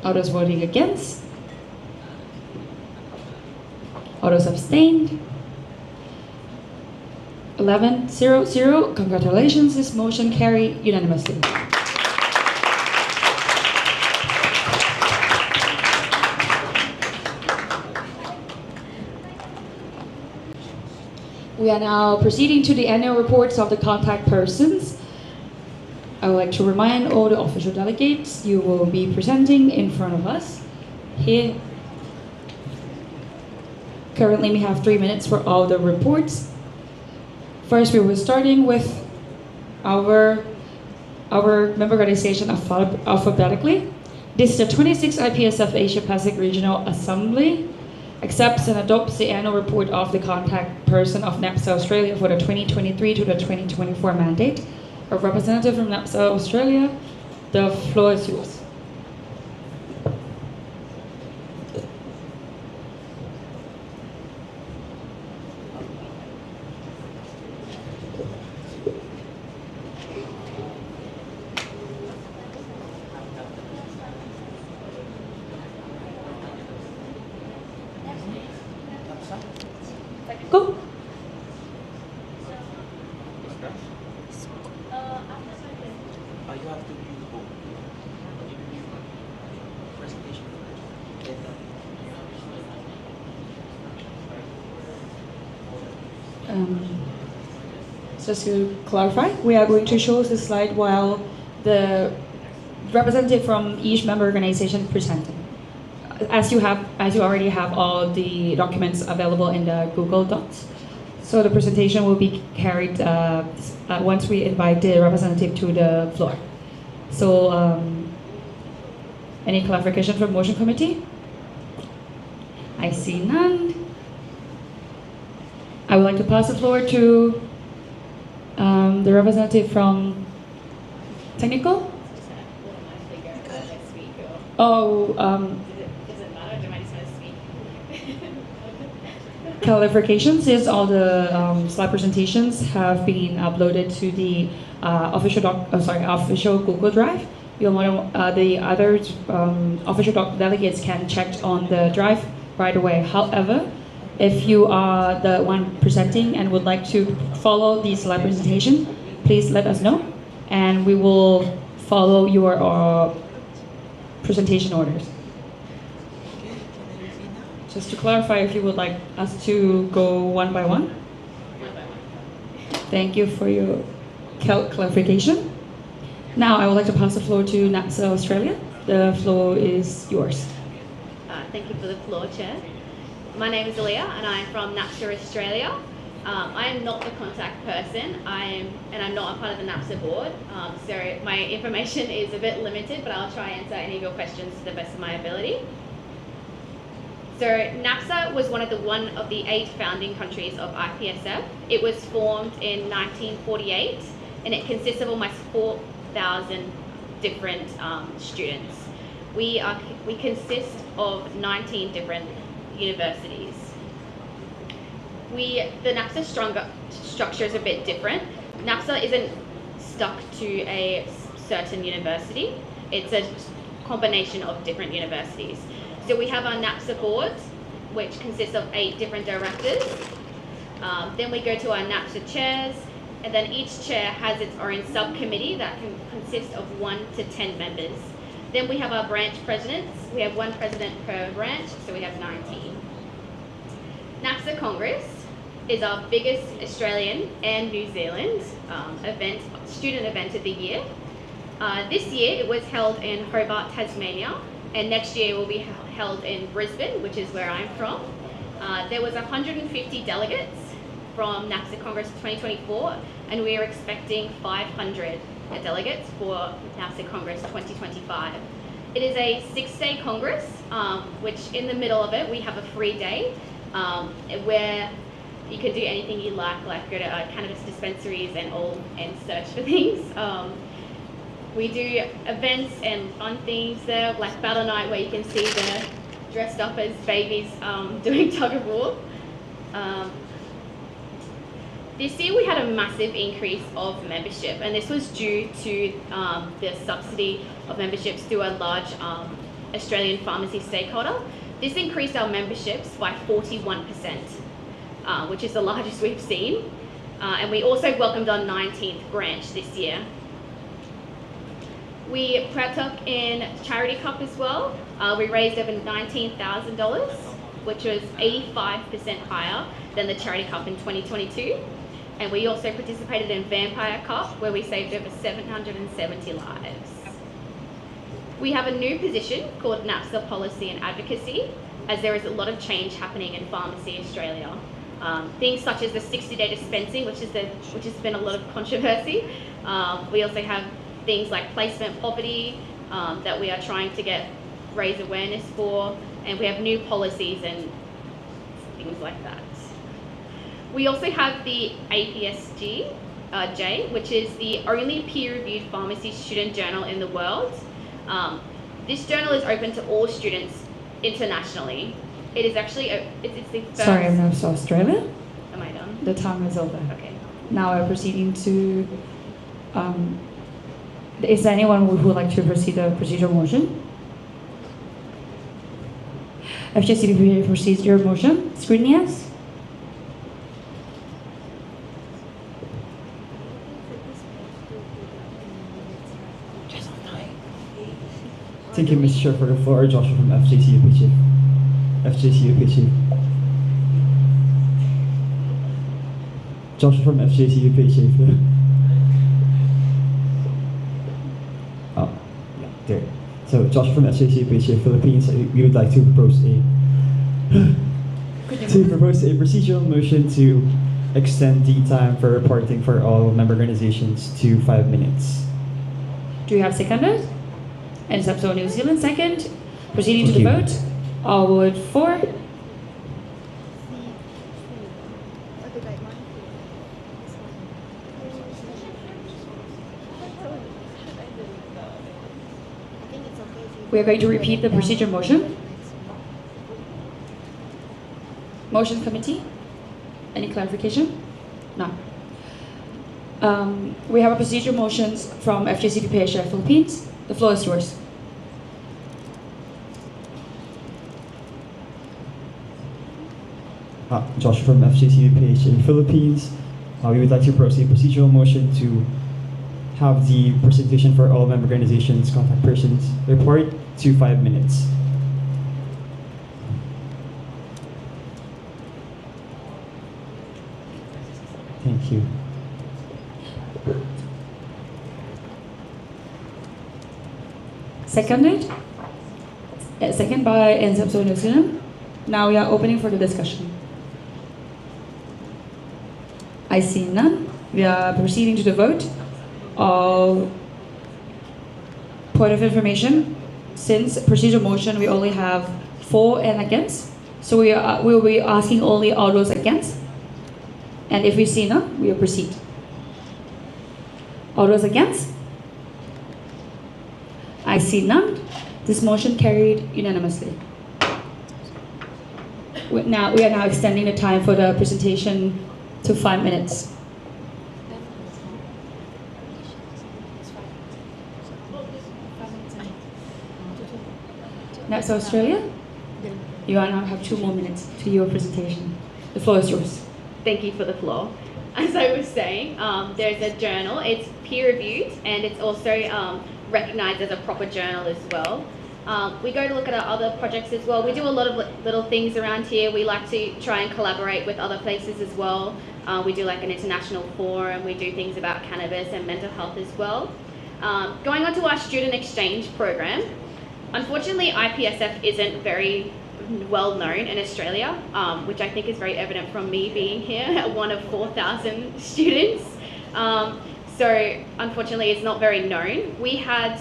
All those voting against? All those abstained? 11-0-0. Congratulations, this motion carried unanimously. We are now proceeding to the annual reports of the contact persons. I would like to remind all the official delegates you will be presenting in front of us here. Currently, we have 3 minutes for all the reports. First, we will starting with our member organization alphabetically. This is the 26th IPSF Asia Pacific Regional Assembly. Accepts and adopts the annual report of the contact person of NAPSA Australia for the 2023 to the 2024 mandate. A representative from NAPSA Australia, the floor is yours. You have to use both. Presentation Just to clarify, we are going to show the slide while the representative from each member organization presenting. As you already have all the documents available in the Google Docs. So the presentation will be carried once we invite the representative to the floor. So any clarification from motion committee? I see none. I would like to pass the floor to the representative from technical. Oh, clarifications is all the slide presentations have been uploaded to the official Google Drive. You'll want to, the other official delegates can check on the drive right away. However, if you are the one presenting and would like to follow the slide presentation, please let us know, and we will follow your presentation orders. Just to clarify, if you would like us to go one by one. Thank you for your clarification. Now I would like to pass the floor to NAPSA Australia. The floor is yours. Thank you for the floor, Chair. My name is Aaliyah and I am from NAPSA Australia. I am not the contact person, I'm not a part of the NAPSA board, so my information is a bit limited, but I'll try and answer any of your questions to the best of my ability. So NAPSA was one of the 8 founding countries of IPSF. It was formed in 1948 and it consists of almost 4,000 different students. We consist of 19 different universities. The NAPSA structure is a bit different. NAPSA isn't stuck to a certain university. It's a combination of different universities. So we have our NAPSA board, which consists of 8 different directors. Then we go to our NAPSA chairs, and then each chair has its own subcommittee that can consist of 1 to 10 members. Then we have our branch presidents. We have 1 president per branch, so we have 19. NAPSA Congress is our biggest Australian and New Zealand student event of the year. This year it was held in Hobart, Tasmania, and next year will be held in Brisbane, which is where I'm from. There was 150 delegates from NAPSA Congress 2024, and we are expecting 500 delegates for NAPSA Congress 2025. It is a 6-day Congress, which in the middle of it we have a free day where you can do anything you like go to cannabis dispensaries and search for things. We do events and fun things there, like Battle Night, where you can see the dressed up as babies doing tug of war. This year we had a massive increase of membership, and this was due to the subsidy of memberships through a large Australian pharmacy stakeholder. This increased our memberships by 41%, which is the largest we've seen. And we also welcomed our 19th branch this year. We partook in Charity Cup as well. We raised over $19,000, which was 85% higher than the Charity Cup in 2022. And we also participated in Vampire Cup, where we saved over 770 lives. We have a new position called NAPSA Policy and Advocacy, as there is a lot of change happening in pharmacy Australia. Things such as the 60-day dispensing, which has been a lot of controversy. We also have things like placement poverty that we are trying to raise awareness for, and we have new policies and things like that. We also have the APSG J, which is the only peer-reviewed pharmacy student journal in the world. This journal is open to all students internationally. It is actually it's the first. Sorry, I'm NAPSA Australia. Am I done? The time is over. Okay. Now we're proceeding to. Is there anyone who would like to proceed the procedural motion? FJCPP procedural motion. Screen yes. Thank you, Mr. Chair, for the floor. Joshua from FJC APRO. FJC APRO. Joshua from FJC APRO. Oh, yeah, there. So, Joshua from FJC APRO Philippines, we would like to propose a procedural motion to extend the time for reporting for all member organizations to 5 minutes. Do you have seconded? And so New Zealand second. Proceeding to the vote. All vote for. We are going to repeat the procedure motion. Motion committee? Any clarification? No. We have a procedure motions from FJCPP Asia Philippines. The floor is yours. Josh from FJCPP Asia Philippines. We would like to propose a procedural motion to have the presentation for all member organizations, contact persons, report to 5 minutes. Thank you. Seconded? Second by NSAPSO New Zealand. Now we are opening for the discussion. I see none. We are proceeding to the vote. Point of information, since procedure motion, we only have for and against. So we will be asking only all those against. And if we see none, we will proceed. All those against? I see none. This motion carried unanimously. We are now extending the time for the presentation to 5 minutes. Next, Australia. You now have 2 more minutes to your presentation. The floor is yours. Thank you for the floor. As I was saying, there's a journal. It's peer-reviewed and it's also recognized as a proper journal as well. We go to look at our other projects as well. We do a lot of little things around here. We like to try and collaborate with other places as well. We do like an international forum. We do things about cannabis and mental health as well. Going on to our student exchange program. Unfortunately, IPSF isn't very well known in Australia, which I think is very evident from me being here, one of 4,000 students. So unfortunately, it's not very known. We had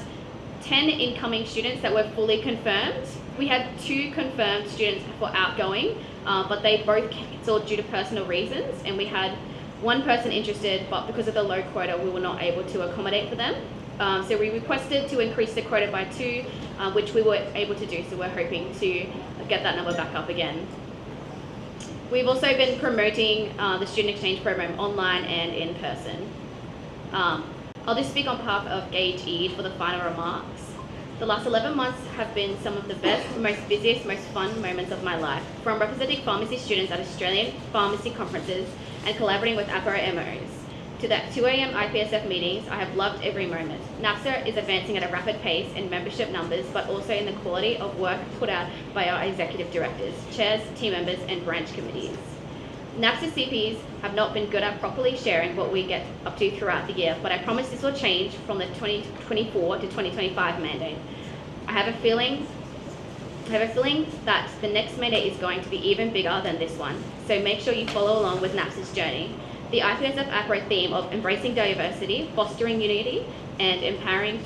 10 incoming students that were fully confirmed. We had 2 confirmed students for outgoing, but they both cancelled due to personal reasons, and we had 1 person interested, but because of the low quota, we were not able to accommodate for them. So we requested to increase the quota by 2, which we were able to do, so we're hoping to get that number back up again. We've also been promoting the student exchange program online and in person. I'll just speak on behalf of Gage Eid for the final remarks. The last 11 months have been some of the best, most busiest, most fun moments of my life. From representing pharmacy students at Australian pharmacy conferences and collaborating with APRO MOs, to the 2 a.m. IPSF meetings, I have loved every moment. NAPSA is advancing at a rapid pace in membership numbers, but also in the quality of work put out by our executive directors, chairs, team members, and branch committees. NAPSA CPs have not been good at properly sharing what we get up to throughout the year, but I promise this will change from the 2024 to 2025 mandate. I have a feeling that the next mandate is going to be even bigger than this one, so make sure you follow along with NAPSA's journey. The IPSF APRO theme of embracing diversity, fostering unity, and empowering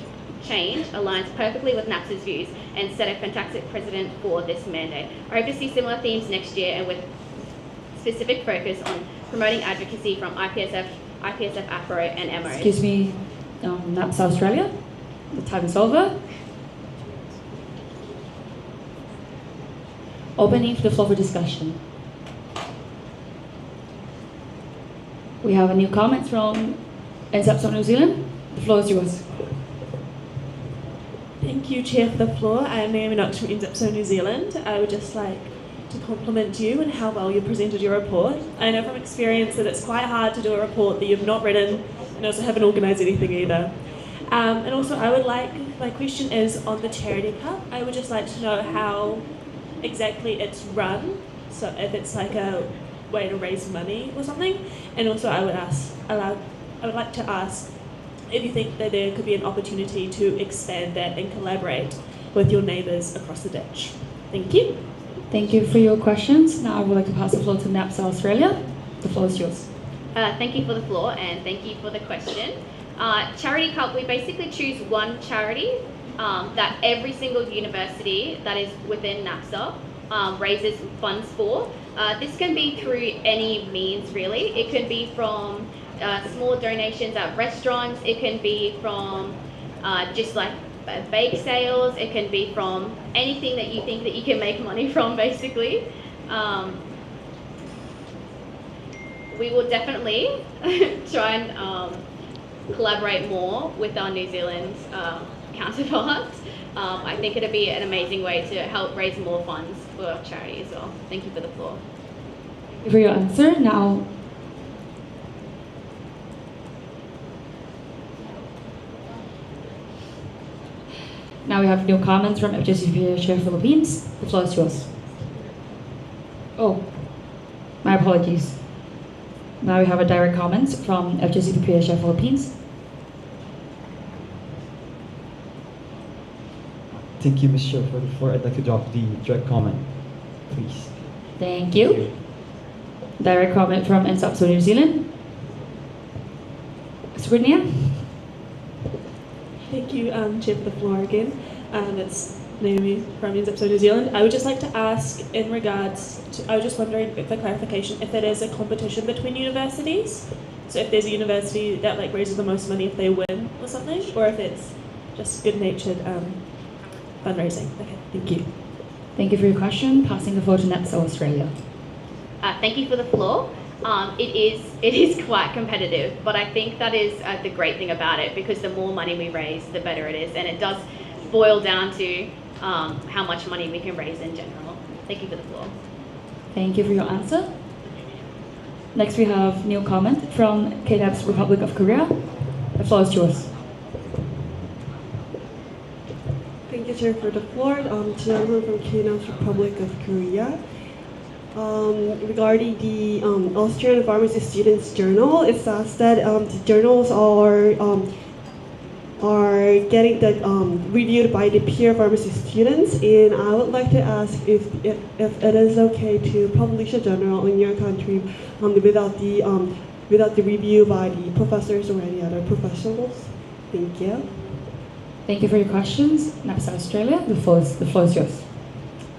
change aligns perfectly with NAPSA's views and set a fantastic precedent for this mandate. I hope to see similar themes next year and with specific focus on promoting advocacy from IPSF APRO, and MOs. Excuse me, NAPSA Australia. The time is over. Opening the floor for discussion. We have a new comment from NSAPSO New Zealand. The floor is yours. Thank you, Chair, for the floor. I am Naomi Knox from NSAPSO New Zealand. I would just like to compliment you and how well you presented your report. I know from experience that it's quite hard to do a report that you've not written and also haven't organised anything either. And also, my question is on the charity cup. I would just like to know how exactly it's run. So if it's like a way to raise money or something. And also, I would like to ask if you think that there could be an opportunity to expand that and collaborate with your neighbours across the ditch. Thank you. Thank you for your questions. Now I would like to pass the floor to NAPSA Australia. The floor is yours. Thank you for the floor and thank you for the question. Charity Cup, we basically choose one charity that every single university that is within NAPSA raises funds for. This can be through any means really. It can be from small donations at restaurants, it can be from just like bake sales, it can be from anything that you think that you can make money from basically. We will definitely try and collaborate more with our New Zealand counterparts. I think it'll be an amazing way to help raise more funds for charity as well. Thank you for the floor. Thank you for your answer. Now we have new comments from FGCP Chair Philippines. The floor is yours. Oh, my apologies. Now we have a direct comment from FGCP Chair Philippines. Thank you, Ms. Chair, for the floor. I'd like to drop the direct comment, please. Thank you. Direct comment from NSAPSO New Zealand. Scrinia. Thank you, Chair, for the floor again. It's Naomi from NSAPSO New Zealand. I would just like to ask in regards to, I was just wondering for clarification, if it is a competition between universities, so if there's a university that like raises the most money if they win or something, or if it's just good-natured fundraising. Okay, thank you. Thank you for your question. Passing the floor to NAPSA Australia. Thank you for the floor. It is quite competitive, but I think that is the great thing about it, because the more money we raise, the better it is, and it does boil down to how much money we can raise in general. Thank you for the floor. Thank you for your answer. Next we have new comment from KNAP's Republic of Korea. The floor is yours. Thank you, Chair, for the floor. Jianhan from KNAP's Republic of Korea. Regarding the Austrian Pharmacy Students Journal, it says that the journals are getting reviewed by the peer pharmacy students, and I would like to ask if it is okay to publish a journal in your country without the review by the professors or any other professionals. Thank you. Thank you for your questions. NAPSA Australia, the floor is yours.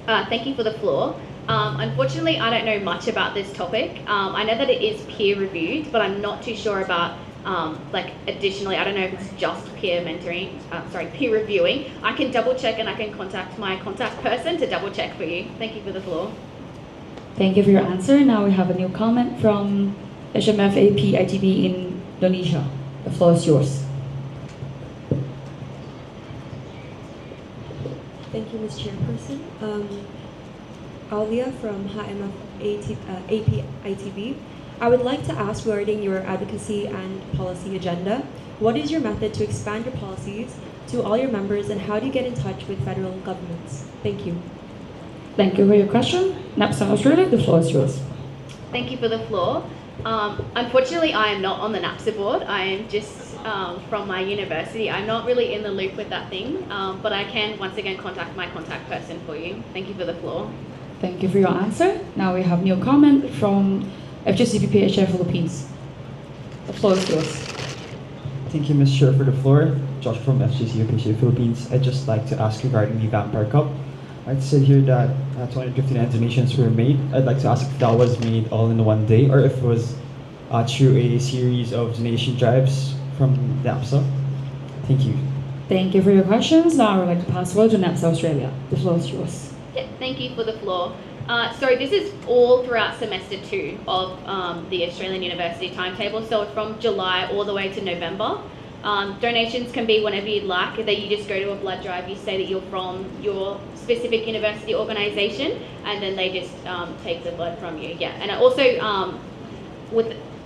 Thank you for the floor. Unfortunately, I don't know much about this topic. I know that it is peer reviewed, but I'm not too sure about additionally, I don't know if it's just peer reviewing. I can double check and I can contact my contact person to double check for you. Thank you for the floor. Thank you for your answer. Now we have a new comment from IPSF APRO in Indonesia. The floor is yours. Thank you, Ms. Chairperson. Alia from HMF APITB. I would like to ask regarding your advocacy and policy agenda. What is your method to expand your policies to all your members, and how do you get in touch with federal governments? Thank you. Thank you for your question. NAPSA Australia, the floor is yours. Thank you for the floor. Unfortunately, I am not on the NAPSA board. I am just from my university. I'm not really in the loop with that thing, but I can once again contact my contact person for you. Thank you for the floor. Thank you for your answer. Now we have new comment from FGCP Chair Philippines. The floor is yours. Thank you, Ms. Chair, for the floor. Josh from FGCP Philippines. I'd just like to ask regarding the Vampire Cup. I'd said here that 259 donations were made. I'd like to ask if that was made all in one day, or if it was through a series of donation drives from NAPSA. Thank you. Thank you for your questions. Now I would like to pass the floor to NAPSA Australia. The floor is yours. Yeah, thank you for the floor. So this is all throughout semester 2 of the Australian University timetable, so from July all the way to November. Donations can be whenever you'd like, that you just go to a blood drive, you say that you're from your specific university organisation, and then they just take the blood from you. Yeah, and also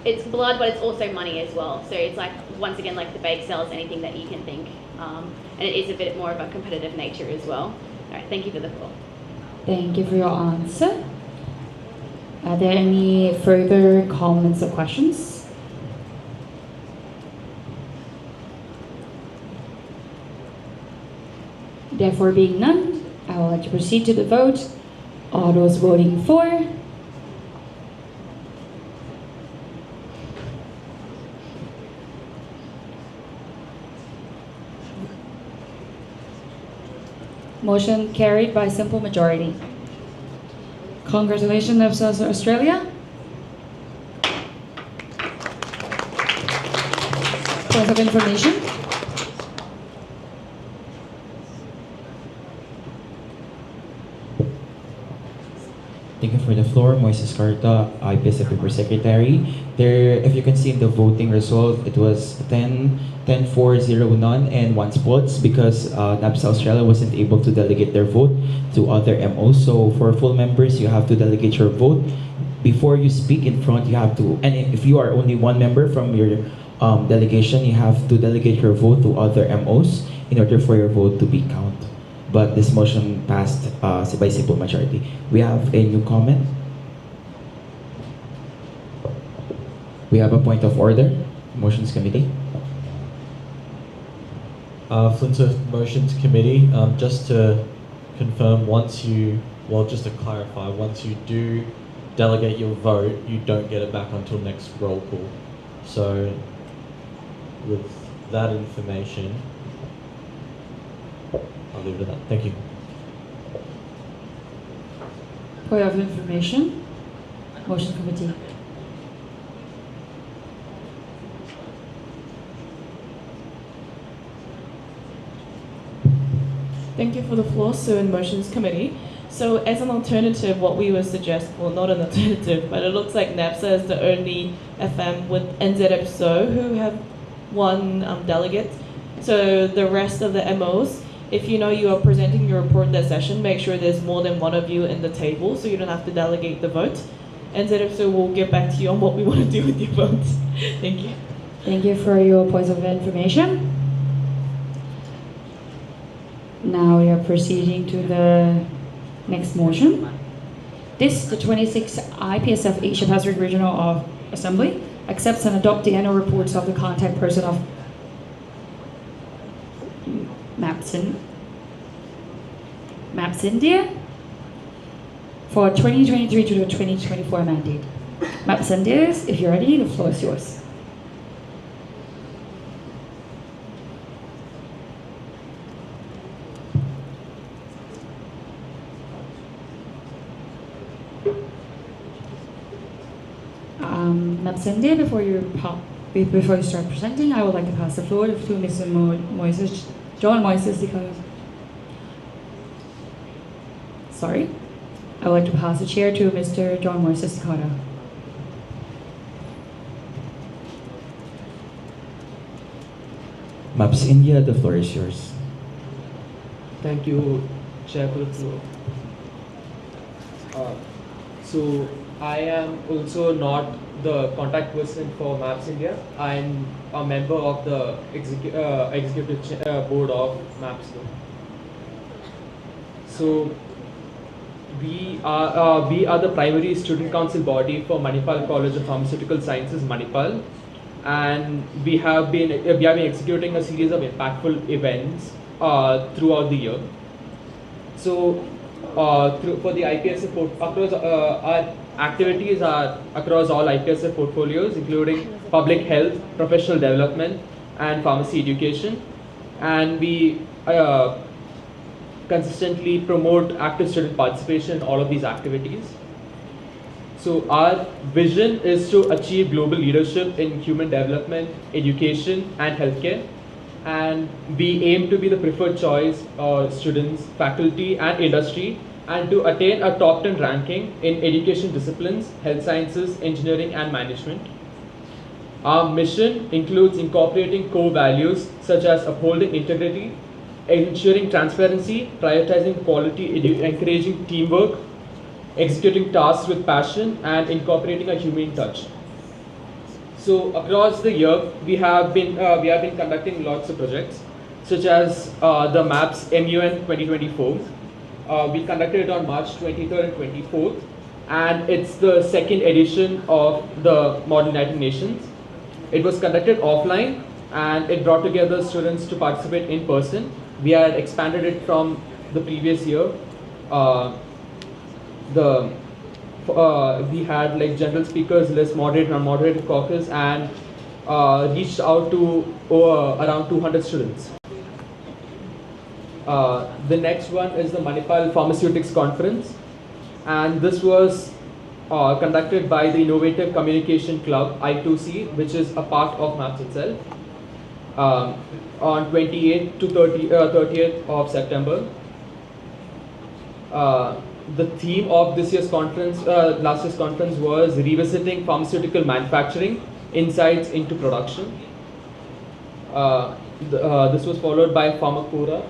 it's blood, but it's also money as well. So it's like, once again, like the bake sales, anything that you can think. And it is a bit more of a competitive nature as well. All right, thank you for the floor. Thank you for your answer. Are there any further comments or questions? Therefore, being none, I will like to proceed to the vote. All those voting for? Motion carried by simple majority. Congratulations, NAPSA Australia. Point of information. Thank you for the floor, Moises Carta, IPSF APRO Secretary. There, if you can see in the voting result, it was 10-4-0 none and 1 spots because NAPSA Australia wasn't able to delegate their vote to other MOs. So for full members, you have to delegate your vote. Before you speak in front, you have to, and if you are only one member from your delegation, you have to delegate your vote to other MOs in order for your vote to be counted. But this motion passed by simple majority. We have a new comment. We have a point of order. Motions Committee. Flintworth Motions Committee, just to confirm, just to clarify, once you do delegate your vote, you don't get it back until next roll call. So with that information, I'll leave it at that. Thank you. Point of information. Motion Committee. Thank you for the floor, Sue and Motions Committee. So as an alternative, what we would suggest, well, not an alternative, but it looks like NAPSA is the only FM with NZFSO who have one delegate. So the rest of the MOs, if you know you are presenting your report that session, make sure there's more than one of you in the table so you don't have to delegate the vote. NZFSO will get back to you on what we want to do with your votes. Thank you. Thank you for your points of information. Now we are proceeding to the next motion. This, the 26th IPSF Asia Pacific Regional Assembly, accepts and adopts the annual reports of the contact person of Maps India for 2023 to the 2024 mandate. Maps India, if you're ready, the floor is yours. Maps India, before you start presenting, I would like to pass the floor to Mr. John Moises Dakota. Sorry. I would like to pass the chair to Mr. John Moises Dakota. Maps India, the floor is yours. Thank you, Chair, for the floor. So I am also not the contact person for Maps India. I'm a member of the executive board of Maps. So we are the primary student council body for Manipal College of Pharmaceutical Sciences, Manipal, and we have been executing a series of impactful events throughout the year. So for the IPSF across our activities are across all IPSF portfolios, including public health, professional development, and pharmacy education, and we consistently promote active student participation in all of these activities. So our vision is to achieve global leadership in human development, education, and healthcare, and we aim to be the preferred choice students, faculty, and industry, and to attain a top 10 ranking in education disciplines, health sciences, engineering, and management. Our mission includes incorporating core values such as upholding integrity, ensuring transparency, prioritizing quality, encouraging teamwork, executing tasks with passion, and incorporating a human touch. So across the year, we have been conducting lots of projects, such as the MAPS MUN 2024. We conducted it on March 23rd and 24th, and it's the second edition of the Model United Nations. It was conducted offline, and it brought together students to participate in person. We had expanded it from the previous year. We had like general speakers list, moderated and unmoderated caucus, and reached out to around 200 students. The next one is the Manipal Pharmaceutics Conference, and this was conducted by the Innovative Communication Club, I2C, which is a part of MAPS itself, on 28th to 30th of September. The theme of this year's conference, last year's conference, was revisiting pharmaceutical manufacturing, insights into production. This was followed by Pharmacora,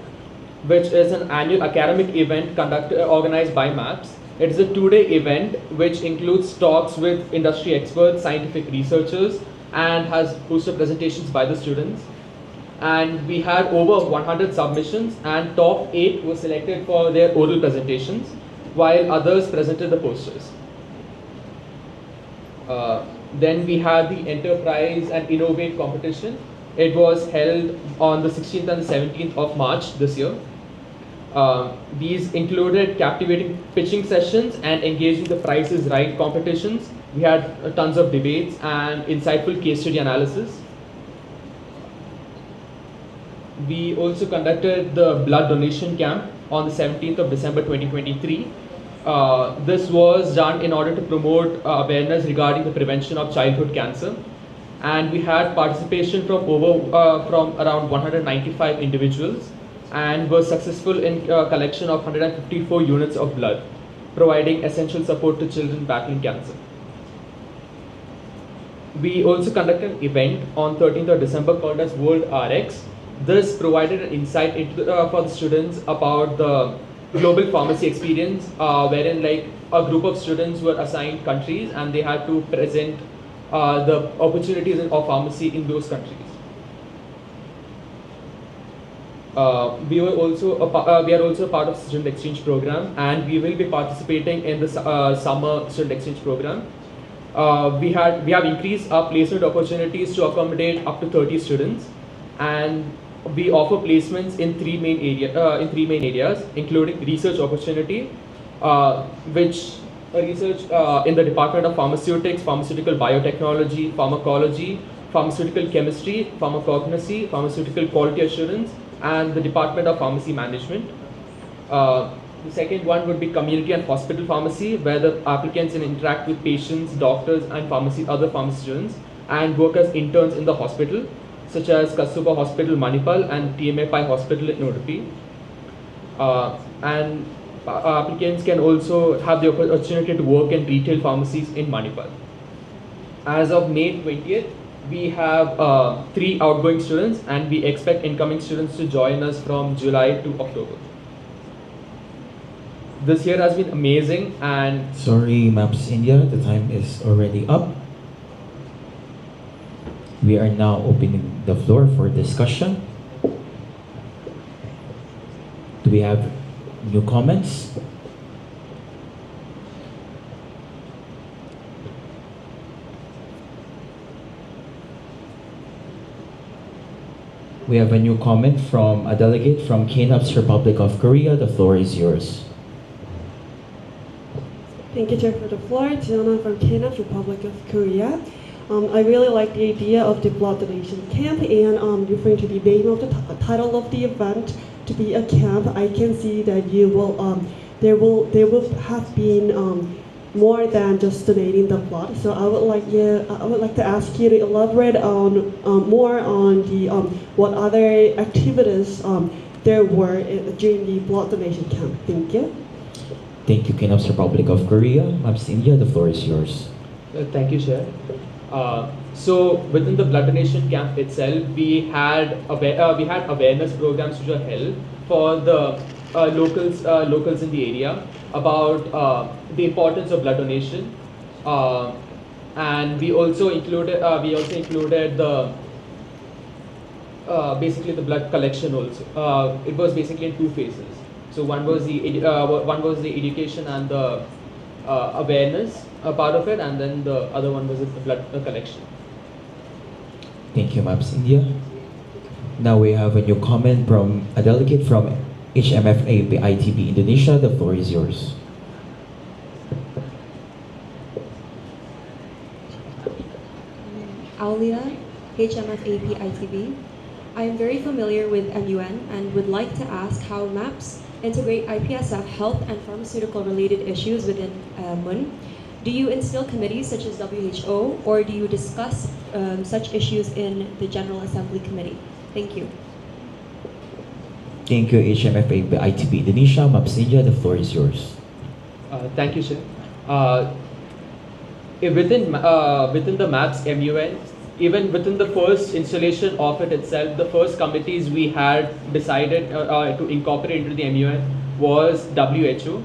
which is an annual academic event organized by MAPS. It is a 2-day event which includes talks with industry experts, scientific researchers, and has poster presentations by the students. And we had over 100 submissions, and top 8 were selected for their oral presentations, while others presented the posters. Then we had the Enterprise and Innovate competition. It was held on the 16th and the 17th of March this year. These included captivating pitching sessions and engaging the Price is Right competitions. We had tons of debates and insightful case study analysis. We also conducted the blood donation camp on the 17th of December 2023. This was done in order to promote awareness regarding the prevention of childhood cancer. And we had participation from around 195 individuals, and were successful in collection of 154 units of blood, providing essential support to children battling cancer. We also conducted an event on 13th of December called as World RX. This provided an insight into for the students about the global pharmacy experience, wherein like a group of students were assigned countries and they had to present the opportunities of pharmacy in those countries. We are also a part of student exchange program, and we will be participating in the summer student exchange program. We have increased our placement opportunities to accommodate up to 30 students, and we offer placements in three main areas, including research opportunity, which research in the Department of Pharmaceutics, Pharmaceutical Biotechnology, Pharmacology, Pharmaceutical Chemistry, Pharmacognosy, Pharmaceutical Quality Assurance, and the Department of Pharmacy Management. The second one would be community and hospital pharmacy, where the applicants can interact with patients, doctors, and other pharmacy students, and work as interns in the hospital, such as Kasturba Hospital, Manipal, and TMA Pai Hospital in Udupi. And applicants can also have the opportunity to work in retail pharmacies in Manipal. As of May 20th, we have 3 outgoing students, and we expect incoming students to join us from July to October. This year has been amazing, and sorry, Maps India, the time is already up. We are now opening the floor for discussion. Do we have new comments? We have a new comment from a delegate from KNUP's Republic of Korea. The floor is yours. Thank you, Chair, for the floor. Jiana from KNUP's Republic of Korea. I really like the idea of the blood donation camp, and referring to the name of the title of the event to be a camp, I can see that you will there will have been more than just donating the blood. So I would like to ask you to elaborate on more on the what other activities there were during the blood donation camp. Thank you. Thank you, KNUP's Republic of Korea. Maps India, the floor is yours. Thank you, Chair. So within the blood donation camp itself, we had awareness programs which were held for the locals in the area about the importance of blood donation, and we also included the basically the blood collection also. It was basically in two phases. So one was the education and the awareness part of it, and then the other one was the blood collection. Thank you, Maps India. Now we have a new comment from a delegate from HMFA ITB Indonesia. The floor is yours. Aulia, HMFAP ITB. I am very familiar with MUN and would like to ask how MAPS integrate IPSF health and pharmaceutical related issues within MUN. Do you instill committees such as WHO, or do you discuss such issues in the General Assembly Committee? Thank you. Thank you, HMFA ITB Indonesia. Maps India, the floor is yours. Thank you, Chair. Within the MAPS MUN, even within the first installation of it itself, the first committees we had decided to incorporate into the MUN was WHO.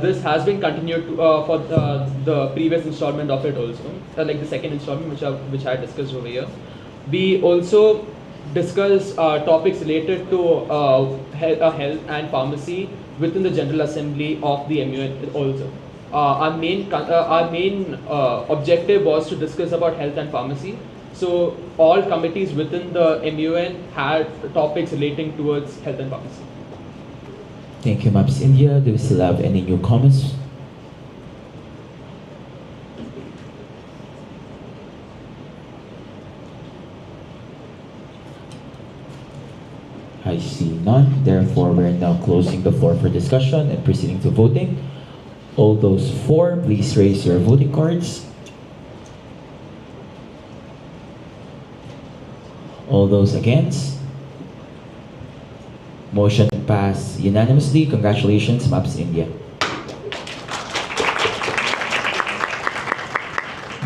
This has been continued for the previous installment of it also, like the second installment which I discussed over here. We also discuss topics related to health and pharmacy within the General Assembly of the MUN also. Our main objective was to discuss about health and pharmacy. So all committees within the MUN had topics relating towards health and pharmacy. Thank you, Maps India. Do we still have any new comments? I see none. Therefore, we're now closing the floor for discussion and proceeding to voting. All those for, please raise your voting cards. All those against? Motion passed unanimously. Congratulations, MAPS India.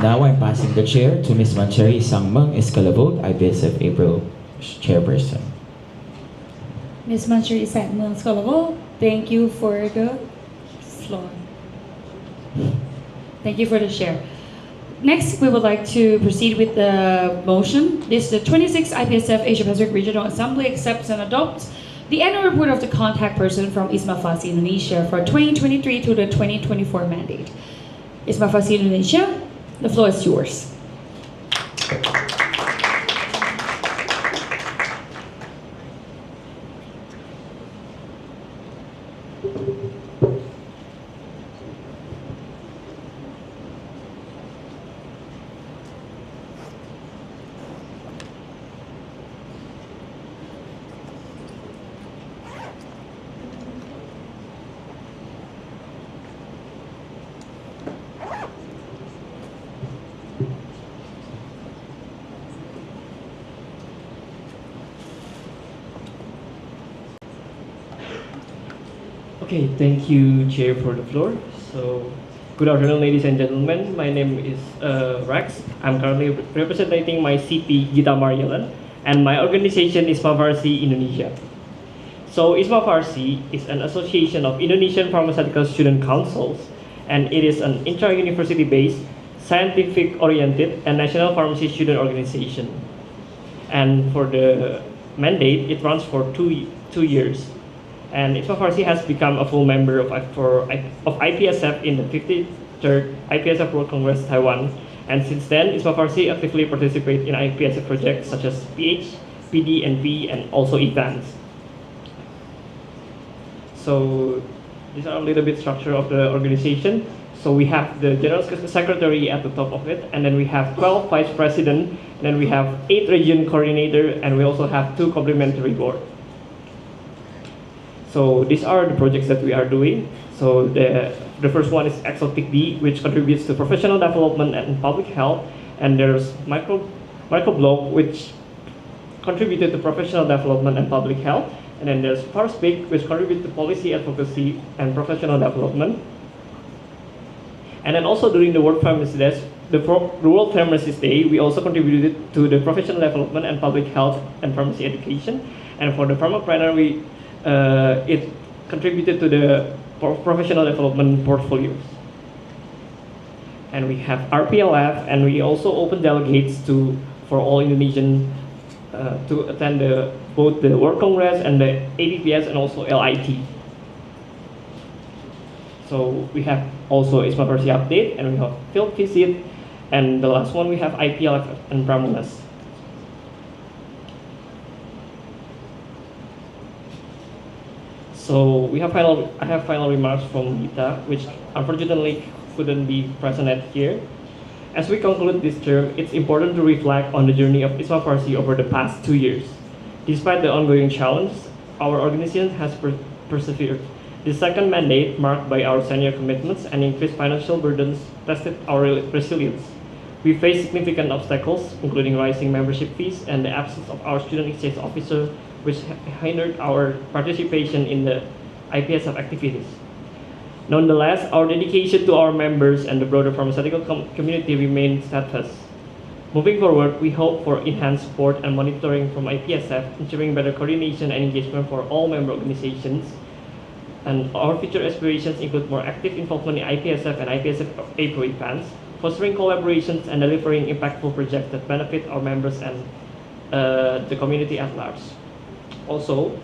Now I'm passing the chair to Ms. Mancheri Sangmang Escalabot, IPSF APRO Chairperson. Ms. Mancheri Sangmang Escalabot, thank you for the floor. Thank you for the share. Next, we would like to proceed with the motion. This is the 26th IPSF Asia Pacific Regional Assembly accepts and adopts the annual report of the contact person from ISMA FASI Indonesia for 2023 to the 2024 mandate. ISMA FASI Indonesia, the floor is yours. Okay, thank you, Chair, for the floor. So, good afternoon, ladies and gentlemen. My name is Rex. I'm currently representing my CP, Gita Marjalan, and my organization is ISMA FASI Indonesia. So, ISMA FASI is an association of Indonesian pharmaceutical student councils, and it is an intra-university based, scientific-oriented, and national pharmacy student organization. And for the mandate, it runs for two years. And ISMA FASI has become a full member of IPSF in the 53rd IPSF World Congress Taiwan. And since then, ISMA FASI actively participates in IPSF projects such as PH, PD, and P, and also events. So these are a little bit structure of the organization. So we have the General Secretary at the top of it, and then we have 12 Vice President, and then we have 8 Region Coordinator, and we also have 2 Complementary Board. So these are the projects that we are doing. So the first one is Exotic D, which contributes to professional development and public health. And there's Microblog, which contributed to professional development and public health. And then there's Farspeak, which contributes to policy advocacy and professional development. And then also during the World Pharmacy Day, the World Pharmacist Day, we also contributed to the professional development and public health and pharmacy education. And for the Pharmapreneur, it contributed to the professional development portfolios. and we have RPLF, and we also open delegates for all Indonesian to attend both the World Congress and the APPS and also LIT. So we have also ISMA Versi update, and we have field visit, and the last one we have IPLF and Pramunas. So I have final remarks from Gita, which unfortunately couldn't be present at here. As we conclude this term, it's important to reflect on the journey of ISMA Farsi over the past 2 years. Despite the ongoing challenges, our organization has persevered. The second mandate, marked by our senior commitments and increased financial burdens, tested our resilience. We faced significant obstacles, including rising membership fees and the absence of our student exchange officer, which hindered our participation in the IPSF activities. Nonetheless, our dedication to our members and the broader pharmaceutical community remains steadfast. Moving forward, we hope for enhanced support and monitoring from IPSF, ensuring better coordination and engagement for all member organizations. And our future aspirations include more active involvement in IPSF and IPSF APRO events, fostering collaborations and delivering impactful projects that benefit our members and the community at large. Also,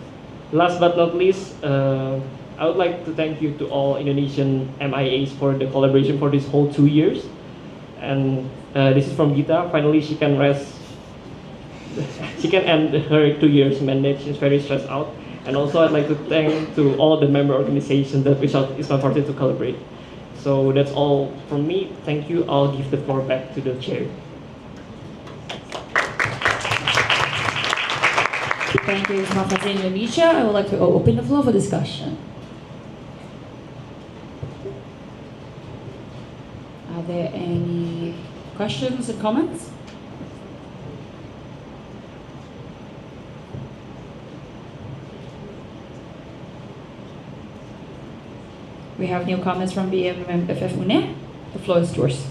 last but not least, I would like to thank you to all Indonesian MIAs for the collaboration for this whole 2 years. And this is from Gita. Finally, she can rest. She can end her 2 years mandate. She's very stressed out. And also, I'd like to thank to all the member organizations that reached out ISMA Farsi to collaborate. So that's all from me. Thank you. I'll give the floor back to the chair. Thank you, ISMA Farsi Indonesia. I would like to open the floor for discussion. Are there any questions and comments? We have new comments from BMFF UNE. The floor is yours.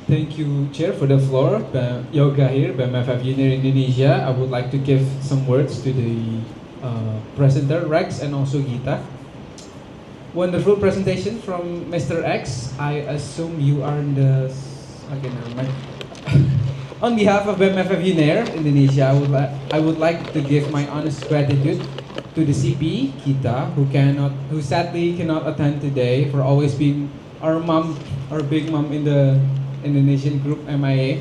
Thank you, Chair, for the floor. Yoga here, BMFF UNE Indonesia. I would like to give some words to the presenter, Rex, and also Gita. Wonderful presentation from Mr. X. I assume you are in the... Okay, never mind. On behalf of BMFF UNE Indonesia, I would like to give my honest gratitude to the CP, Gita, who sadly cannot attend today, for always being our mom, our big mom in the Indonesian group MIA.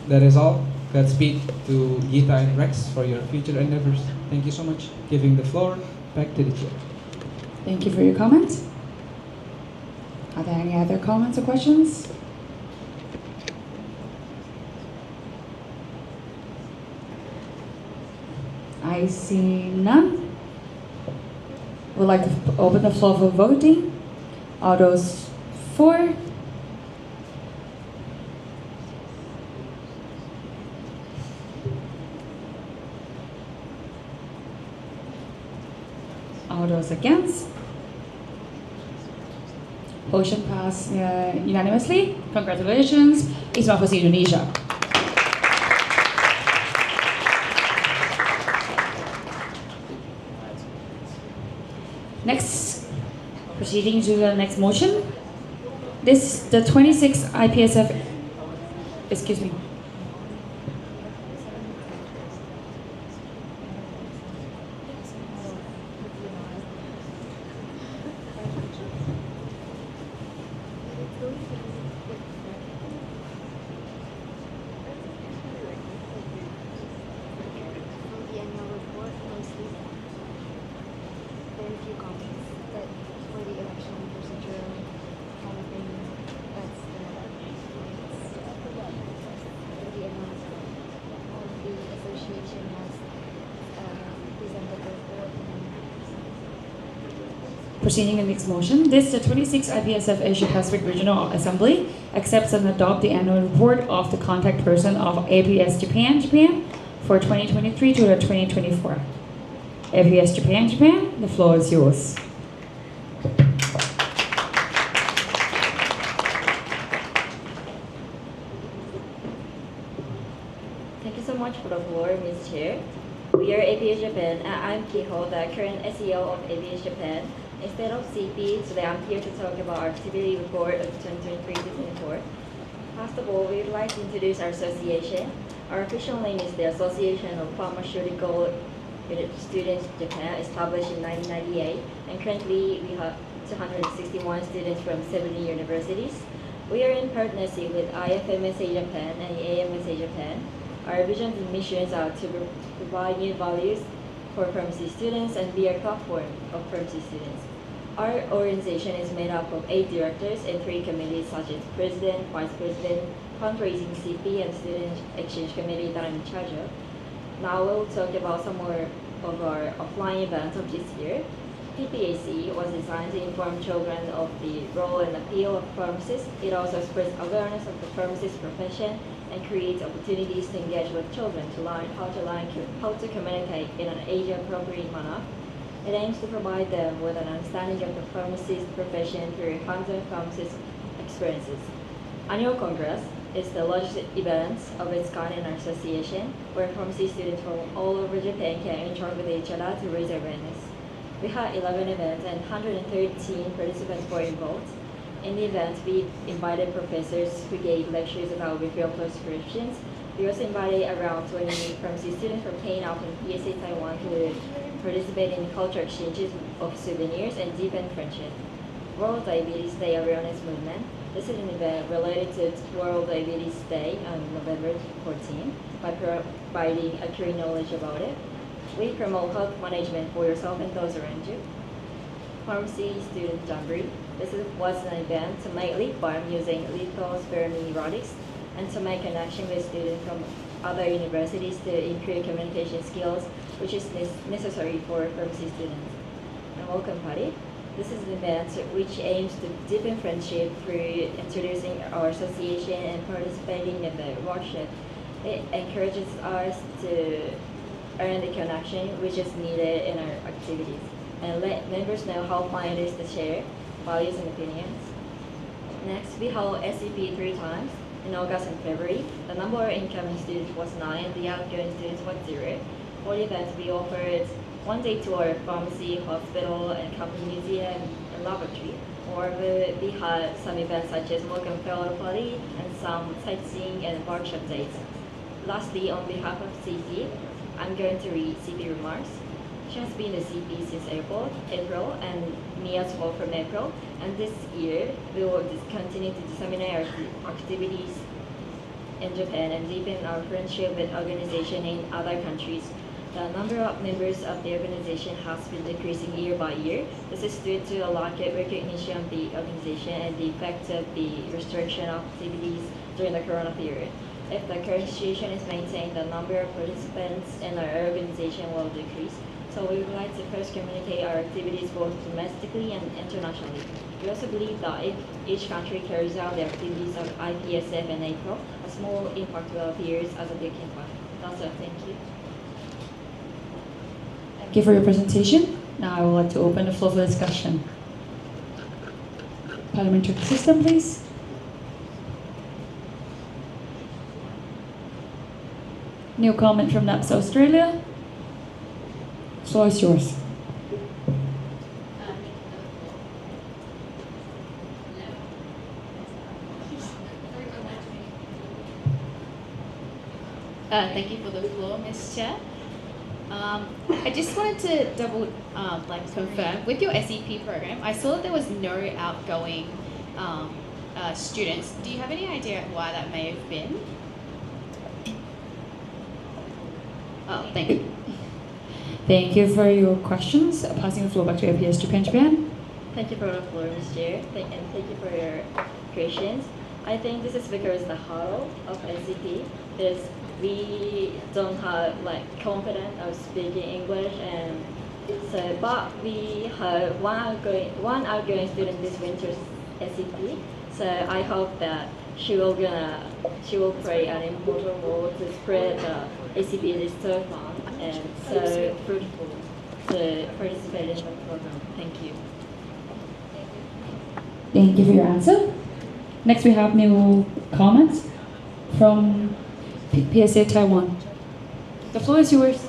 That is all. Godspeed to Gita and Rex for your future endeavors. Thank you so much. Giving the floor back to the chair. Thank you for your comments. Are there any other comments or questions? I see none. Would like to open the floor for voting. All those for? All those against? Motion passed unanimously. Congratulations, ISMA Farsi Indonesia. Next, proceeding to the next motion. The 26th IPSF, excuse me. Proceeding the next motion. The 26th IPSF Asia Pacific Regional Assembly accepts and adopts the annual report of the contact person of APS Japan for 2023 to 2024. APS Japan, the floor is yours. Thank you so much for the floor, Ms. Chair. We are APS Japan, and I'm Kiho, the current SEO of APS Japan. Instead of CP, today I'm here to talk about our activity report of 2023-2024. First of all, we would like to introduce our association. Our official name is the Association of Pharmaceutical Students Japan, established in 1998, and currently we have 261 students from 70 universities. We are in partnership with IFMSA Japan and AMSA Japan. Our vision and missions are to provide new values for pharmacy students and be a platform of pharmacy students. Our organization is made up of 8 directors and 3 committees such as President, Vice President, Fundraising CP, and Student Exchange Committee that I'm in charge of. Now we'll talk about some more of our offline events of this year. PPAC was designed to inform children of the role and appeal of pharmacists. It also spreads awareness of the pharmacist profession and creates opportunities to engage with children to learn how to communicate in an age-appropriate manner. It aims to provide them with an understanding of the pharmacist profession through hands-on pharmacist experiences. Annual Congress is the largest event of its kind in our association, where pharmacy students from all over Japan can interact with each other to raise awareness. We had 11 events and 113 participants were involved. In the event, we invited professors who gave lectures about refill prescriptions. We also invited around 20 pharmacy students from K-9 and PSA Taiwan who participate in cultural exchanges of souvenirs and deepen friendship. World Diabetes Day Awareness Movement. This is an event related to World Diabetes Day on November 14 by providing accurate knowledge about it. We promote health management for yourself and those around you. Pharmacy Student Jamboree. This was an event to make lip balm using leptospiromyrotics and to make connection with students from other universities to improve communication skills, which is necessary for pharmacy students. And Welcome Party. This is an event which aims to deepen friendship through introducing our association and participating in the workshop. It encourages us to earn the connection which is needed in our activities and let members know how fun it is to share values and opinions. Next, we held SCP 3 times in August and February. The number of incoming students was 9 and the outgoing students was 0. For the events, we offered one-day tour of pharmacy, hospital, and company museum and laboratory. Or we had some events such as welcome fellow party and some sightseeing and workshop dates. Lastly, on behalf of CP, I'm going to read CP remarks. She has been a CP since April, and me as well from April. And this year, we will continue to disseminate our activities in Japan and deepen our friendship with organizations in other countries. The number of members of the organization has been decreasing year by year. This is due to a lack of recognition of the organization and the effect of the restriction of activities during the Corona period. If the current situation is maintained, the number of participants in our organization will decrease. So we would like to first communicate our activities both domestically and internationally. We also believe that if each country carries out the activities of IPSF and APRO, a small impact will appear as a big impact. That's all. Thank you. Thank you for your presentation. Now I would like to open the floor for discussion. Parliamentary system, please. New comment from NAPS Australia. The floor is yours. Thank you for the floor, Ms. Chair. I just wanted to confirm with your SEP program. I saw that there was no outgoing students. Do you have any idea why that may have been? Oh, thank you. Thank you for your questions. Passing the floor back to APS Japan. Thank you for the floor, Ms. Chair, and thank you for your questions. I think this is because the huddle of SCP is we don't have confidence of speaking English, and so but we have one outgoing student this winter's SCP. So I hope that she will play an important role to spread the ACP is so fun and so fruitful to participate in the program. Thank you. Thank you for your answer. Next, we have new comments from PSA Taiwan. The floor is yours.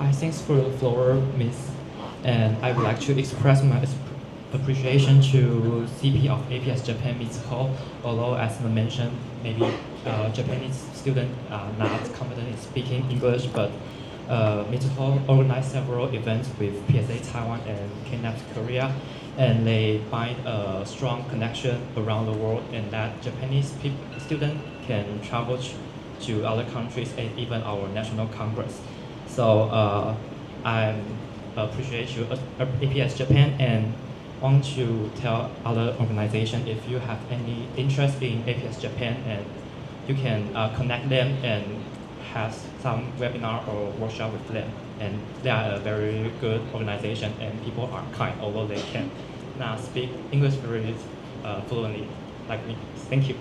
Hi, thanks for the floor, Miss. And I would like to express my appreciation to CP of APS Japan Meets Hall. Although, as I mentioned, maybe Japanese students are not confident in speaking English, but Meets Hall organized several events with PSA Taiwan and KNAPS Korea, and they bind a strong connection around the world, and that Japanese students can travel to other countries and even our national congress. So I appreciate you, APS Japan, and want to tell other organizations if you have any interest in APS Japan, and you can connect them and have some webinar or workshop with them. And they are a very good organization, and people are kind, although they can not speak English very fluently like me. Thank you.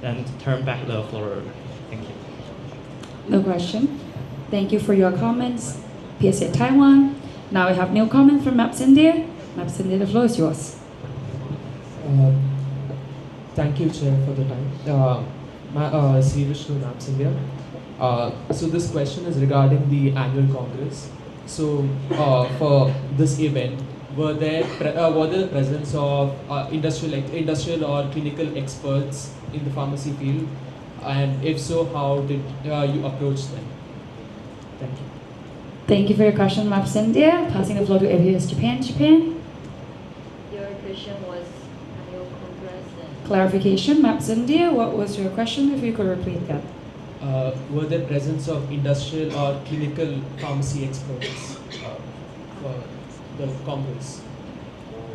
And turn back the floor. Thank you. No question. Thank you for your comments, PSA Taiwan. Now we have new comment from Maps India. Maps India, the floor is yours. Thank you, Chair, for the time. Sri Vishnu, Maps India. So this question is regarding the annual congress. So for this event, were there the presence of industrial or clinical experts in the pharmacy field? And if so, how did you approach them? Thank you. Thank you for your question, Maps India. Passing the floor to APS Japan. Your question was annual congress and Clarification, Maps India. What was your question? If you could repeat that. Were there presence of industrial or clinical pharmacy experts for the congress?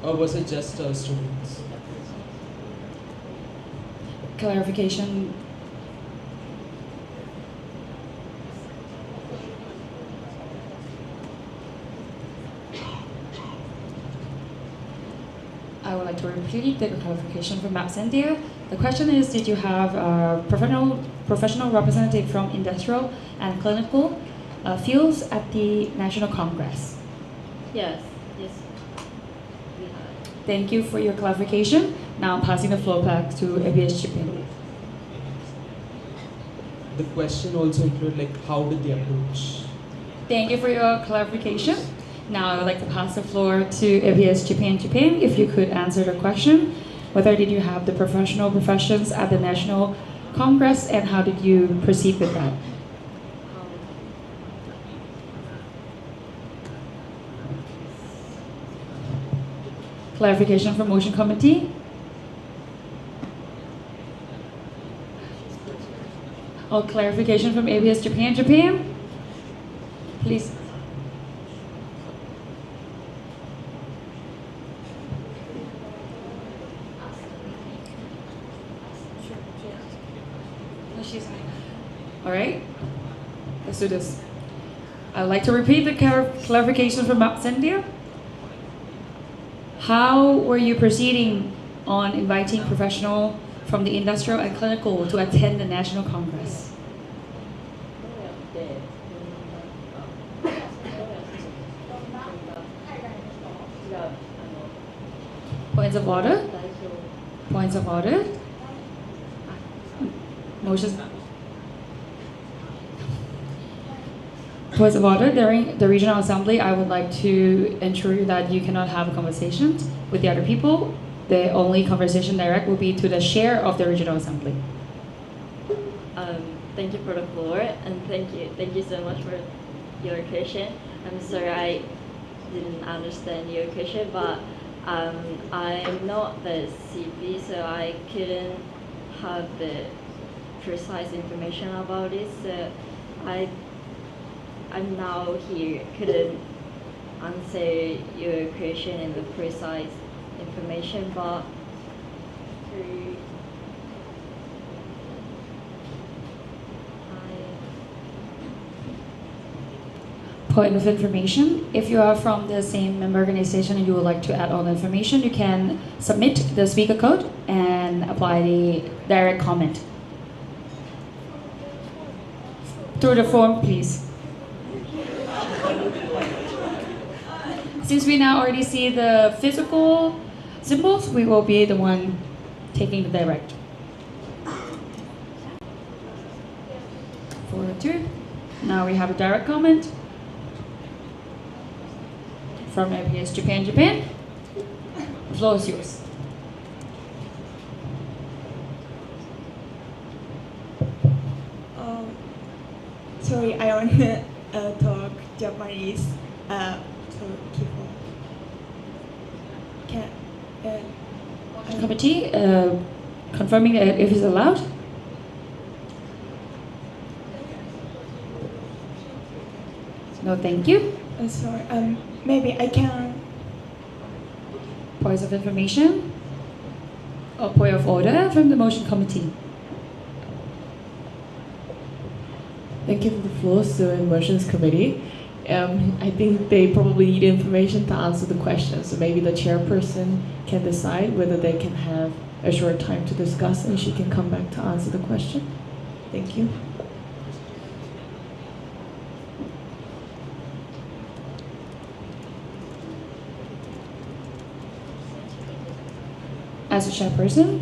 Or was it just students? Clarification. I would like to repeat the clarification from Maps India. The question is, did you have a professional representative from industrial and clinical fields at the National Congress? yes, we had. Thank you for your clarification. Now I'm passing the floor back to APS Japan. The question also included how did they approach? Thank you for your clarification. Now I would like to pass the floor to APS Japan. If you could answer the question, whether did you have the professions at the National Congress, and how did you proceed with that? Clarification from Motion Committee. Or clarification from APS Japan. Please. All right, let's do this. I'd like to repeat the clarification from Maps India. How were you proceeding on inviting professional from the industrial and clinical to attend the National Congress? Points of order? Points of order? Motions? Points of order. During the regional assembly, I would like to ensure you that you cannot have conversations with the other people. The only conversation direct will be to the chair of the regional assembly. Thank you for the floor, and thank you so much for your question. I'm sorry I didn't understand your question, but I'm not the CP, so I couldn't have the precise information about it. So I'm now here, couldn't answer your question in the precise information, but through Point of information. If you are from the same member organization and you would like to add on information, you can submit the speaker code and apply the direct comment. Through the form, please. Since we now already see the physical symbols, we will be the one taking the direct. 4-2. Now we have a direct comment. from APS Japan. The floor is yours. Sorry, I want to talk Japanese to people. Can Committee, confirming that if it's allowed. No, thank you. sorry, maybe I can. Points of information or point of order from the motion committee. Thank you for the floor, Student Motions Committee. I think they probably need information to answer the question, so maybe the chairperson can decide whether they can have a short time to discuss and she can come back to answer the question. Thank you. As a chairperson,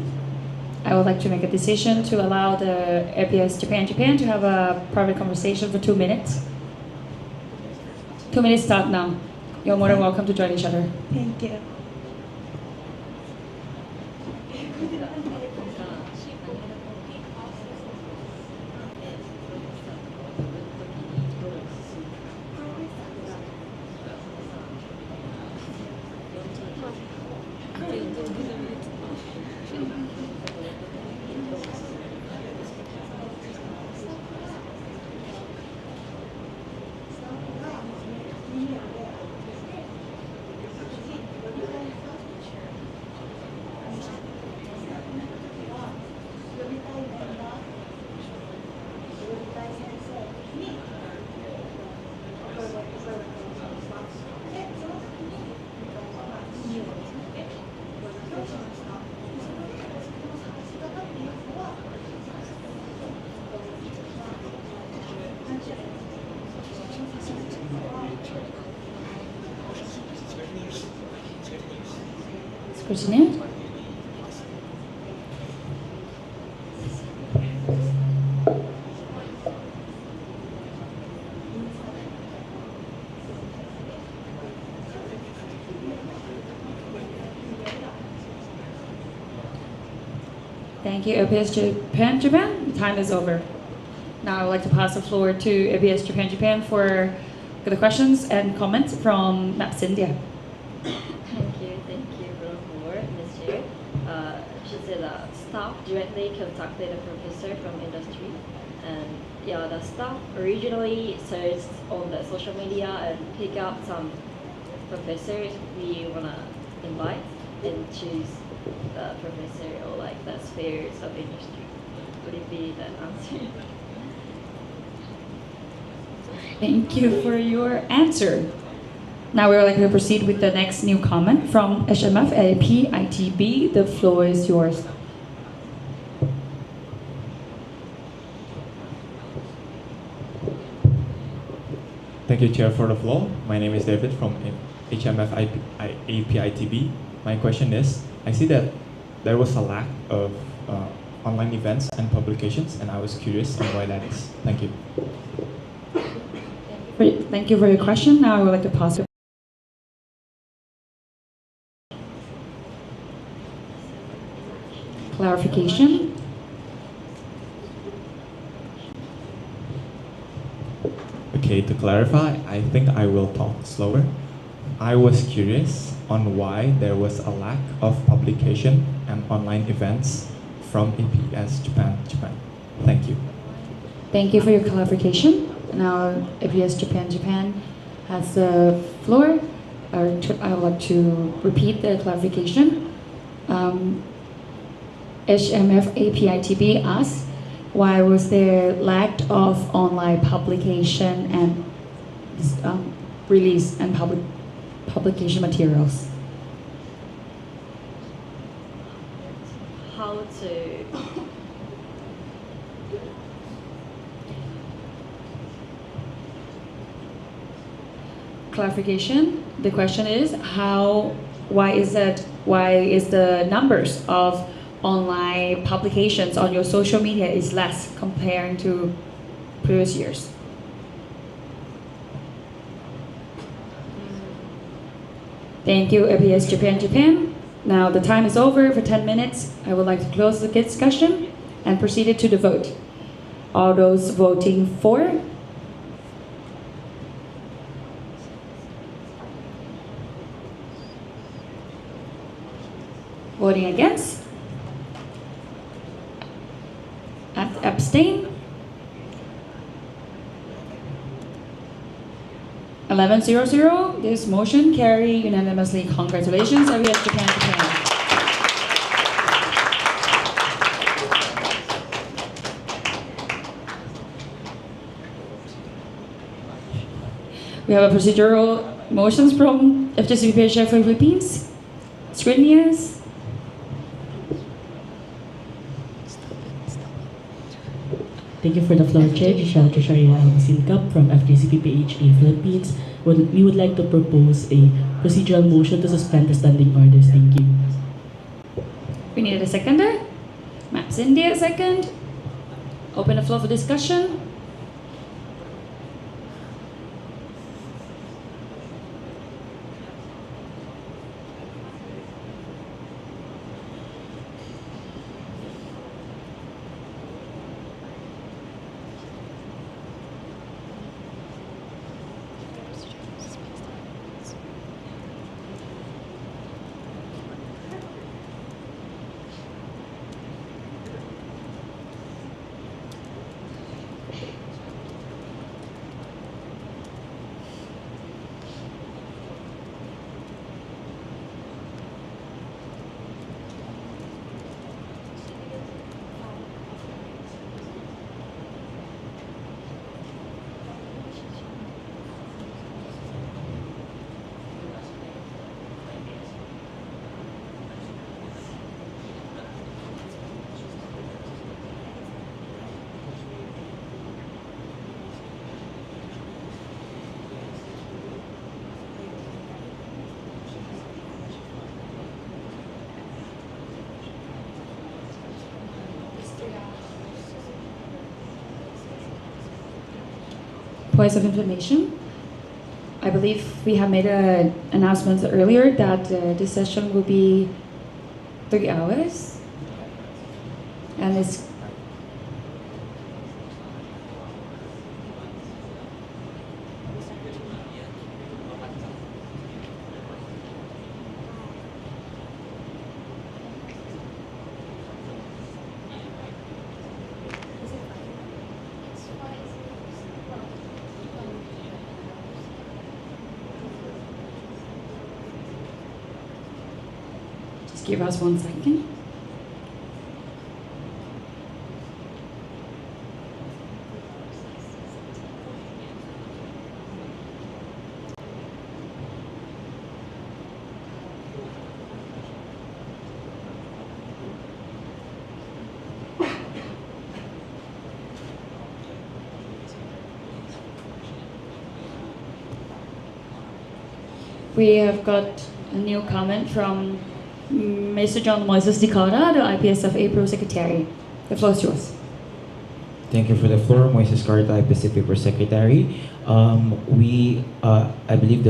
I would like to make a decision to allow the APS Japan to have a private conversation for 2 minutes. 2 minutes start now. You're more than welcome to join each other. Thank you. Scrutineer. Thank you, APS Japan. The time is over. Now I would like to pass the floor to APS Japan for the questions and comments from MAPS India. Thank you for the floor, Ms. Chair. She said staff directly contacted a professor from industry, and yeah, the staff originally searched on the social media and pick up some professors we wanna invite and choose the professor or like the spheres of industry. Would it be that answer? Thank you for your answer. Now we would like to proceed with the next new comment from HMF APITB. The floor is yours. Thank you, Chair, for the floor. My name is David from HMF APITB. My question is, I see that there was a lack of online events and publications, and I was curious on why that is. Thank you. Thank you for your question. Now I would like to pass it. Clarification. Okay, to clarify, I think I will talk slower. I was curious on why there was a lack of publication and online events from APS Japan. Thank you. Thank you for your clarification. Now APS Japan has the floor. I would like to repeat the clarification. HMF APITB asks, why was there lack of online publication and release and publication materials? How to clarification. The question is why is the numbers of online publications on your social media is less compared to previous years? Thank you, APS Japan. Now the time is over for 10 minutes. I would like to close the discussion and proceed to the vote. All those voting for? Voting against? Abstain? 11-0-0. This motion carry unanimously. Congratulations, APS Japan. We have a procedural motions from FGC APS Philippines. Scrutineers. Thank you for the floor, Chair. Judicial Treasurer Silkap from FGCPPHA Philippines. We would like to propose a procedural motion to suspend the standing orders. Thank you. We needed a seconder. Ma'am Cindy, a second. Open the floor for discussion. Points of information. I believe we have made an announcement earlier that this session will be 3 hours. And it's give us 1 second. We have got a new comment from Mr. John Moises Dicada, the IPSF APRO Secretary. The floor is yours. Thank you for the floor, Moises Carta, IPSF APRO Secretary. I believe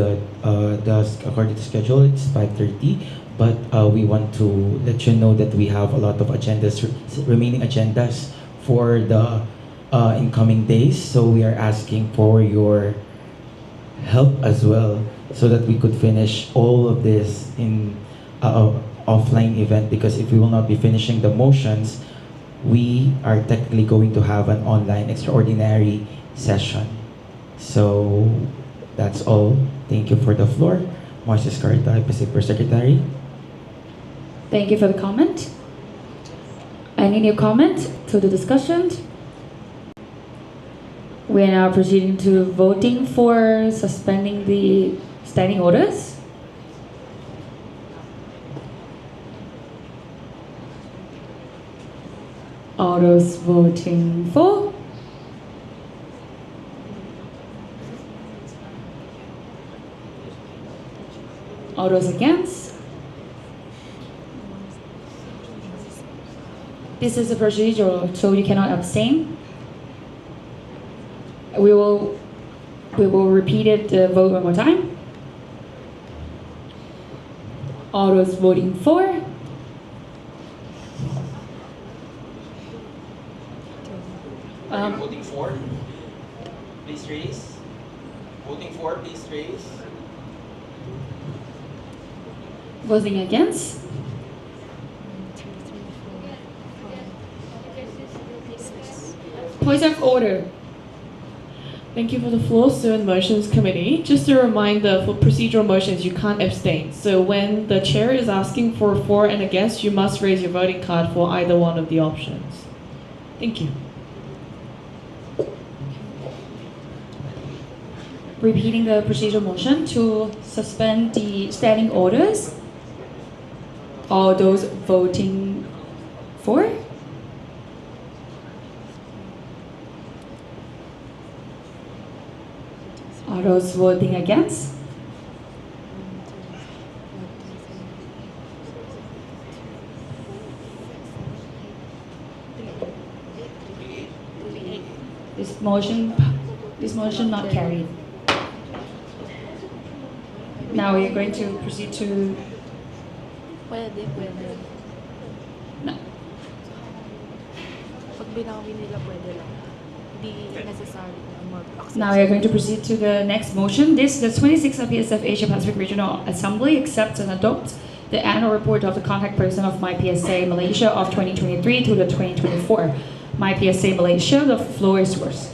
according to schedule, it's 5:30, but we want to let you know that we have a lot of remaining agendas for the incoming days. So we are asking for your help as well, so that we could finish all of this in offline event, because if we will not be finishing the motions, we are technically going to have an online extraordinary session. So that's all. Thank you for the floor. Moises Carta, IPSF Secretary. Thank you for the comment. Any new comment to the discussion? We are now proceeding to voting for suspending the standing orders. All those voting for? All those against? This is a procedural, so you cannot abstain. We will repeat it, vote one more time. All those voting for? Voting for? Please raise. Voting for, please raise. Voting against? Point of order. Thank you for the floor, so in Motions Committee. Just a reminder, for procedural motions, you can't abstain. So when the chair is asking for and against, you must raise your voting card for either one of the options. Thank you. Repeating the procedural motion to suspend the standing orders. All those voting for? All those voting against? This motion not carried. Now we are going to proceed to. Pwede. No. Pag binawi nila, pwede lang. Di necessary na mag-accept. Now we are going to proceed to the next motion. This, the 26th IPSF Asia Pacific Regional Assembly accepts and adopts the annual report of the contact person of MyPSA Malaysia of 2023 to the 2024. MyPSA Malaysia, the floor is yours.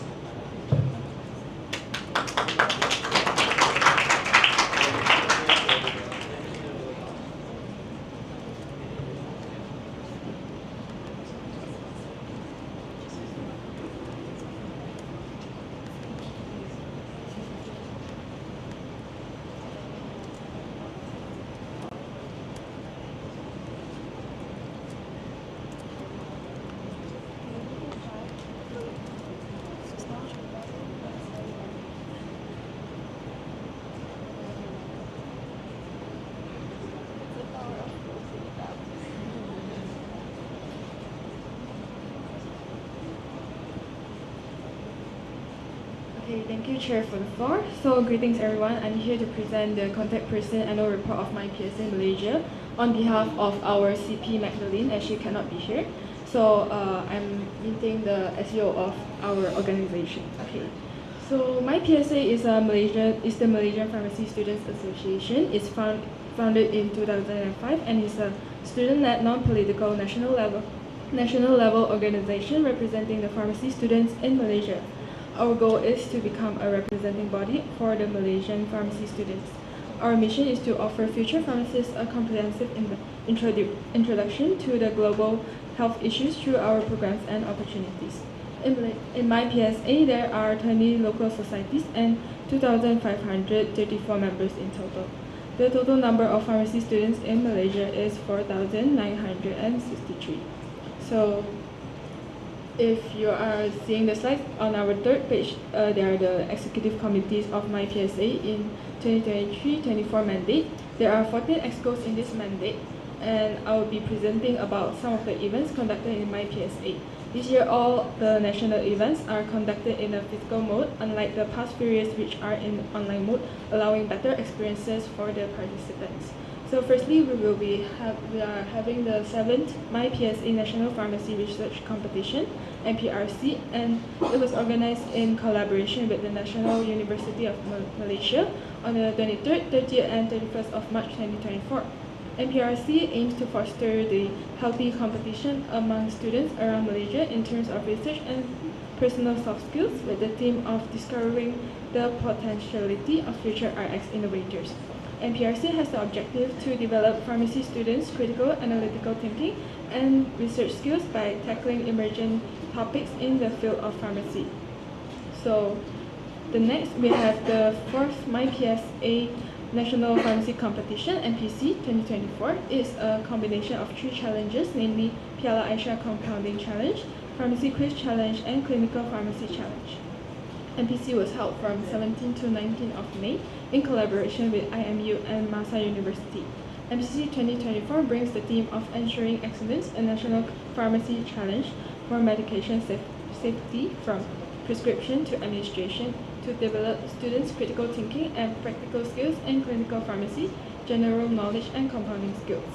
Okay, thank you, Chair, for the floor. So, greetings, everyone. I'm here to present the contact person annual report of MyPSA Malaysia on behalf of our CP Magdalene, as she cannot be here. So, I'm meeting the SEO of our organization. Okay. So, MyPSA is the Malaysian Pharmacy Students Association. It's founded in 2005 and is a student-led, non-political national level organization representing the pharmacy students in Malaysia. Our goal is to become a representing body for the Malaysian pharmacy students. Our mission is to offer future pharmacists a comprehensive introduction to the global health issues through our programs and opportunities. In MyPSA, there are 20 local societies and 2,534 members in total. The total number of pharmacy students in Malaysia is 4,963. So, if you are seeing the slides on our third page, there are the executive committees of MyPSA in 2023-24 mandate. There are 14 excos in this mandate, and I will be presenting about some of the events conducted in MyPSA. This year, all the national events are conducted in a physical mode, unlike the past periods which are in online mode, allowing better experiences for the participants. So firstly, we are having the 7th MyPSA National Pharmacy Research Competition, NPRC, and it was organized in collaboration with the National University of Malaysia on the 23rd, 30th, and 31st of March 2024. NPRC aims to foster the healthy competition among students around Malaysia in terms of research and personal soft skills with the theme of discovering the potentiality of future RX innovators. NPRC has the objective to develop pharmacy students' critical analytical thinking and research skills by tackling emerging topics in the field of pharmacy. So, the next we have the 4th MyPSA National Pharmacy Competition, NPC 2024. It's a combination of 3 challenges, namely Piala Aisyah Compounding Challenge, Pharmacy Quiz Challenge, and Clinical Pharmacy Challenge. NPC was held from 17 to 19 of May in collaboration with IMU and Masa University. NPC 2024 brings the theme of ensuring excellence, a national pharmacy challenge for medication safety from prescription to administration to develop students' critical thinking and practical skills in clinical pharmacy general knowledge, and compounding skills.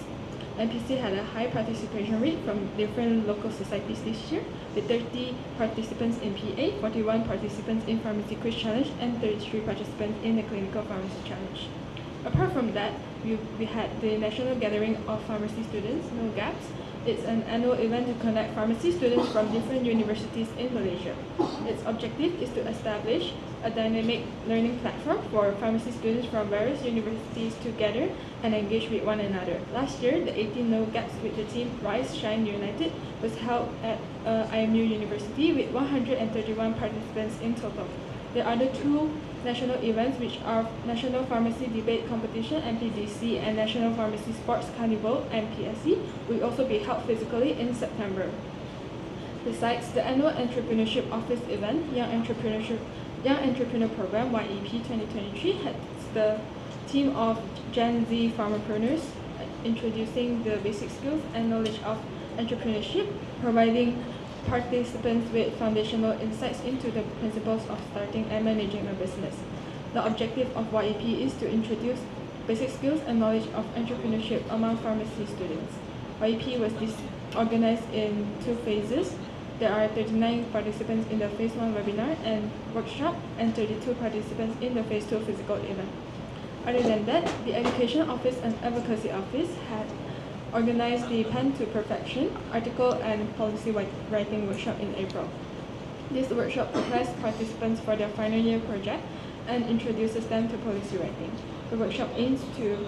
NPC had a high participation rate from different local societies this year, with 30 participants in PA, 41 participants in Pharmacy Quiz Challenge, and 33 participants in the Clinical Pharmacy Challenge. Apart from that, we had the National Gathering of Pharmacy Students, No Gaps. It's an annual event to connect pharmacy students from different universities in Malaysia. Its objective is to establish a dynamic learning platform for pharmacy students from various universities to gather and engage with one another. Last year, the 18 No Gaps with the team Rise Shine United was held at IMU University with 131 participants in total. There are the two national events, which are National Pharmacy Debate Competition (NPDC) and National Pharmacy Sports Carnival (NPSC), will also be held physically in September. Besides, the annual Entrepreneurship Office event, Young Entrepreneur Program (YEP 2023), has the team of Gen Z pharmapreneurs introducing the basic skills and knowledge of entrepreneurship, providing participants with foundational insights into the principles of starting and managing a business. The objective of YEP is to introduce basic skills and knowledge of entrepreneurship among pharmacy students. YEP was organized in 2 phases. There are 39 participants in the Phase 1 webinar and workshop, and 32 participants in the Phase 2 physical event. Other than that, the Education Office and Advocacy Office had organized the Pen to Perfection article and policy writing workshop in April. This workshop prepares participants for their final year project and introduces them to policy writing. The workshop aims to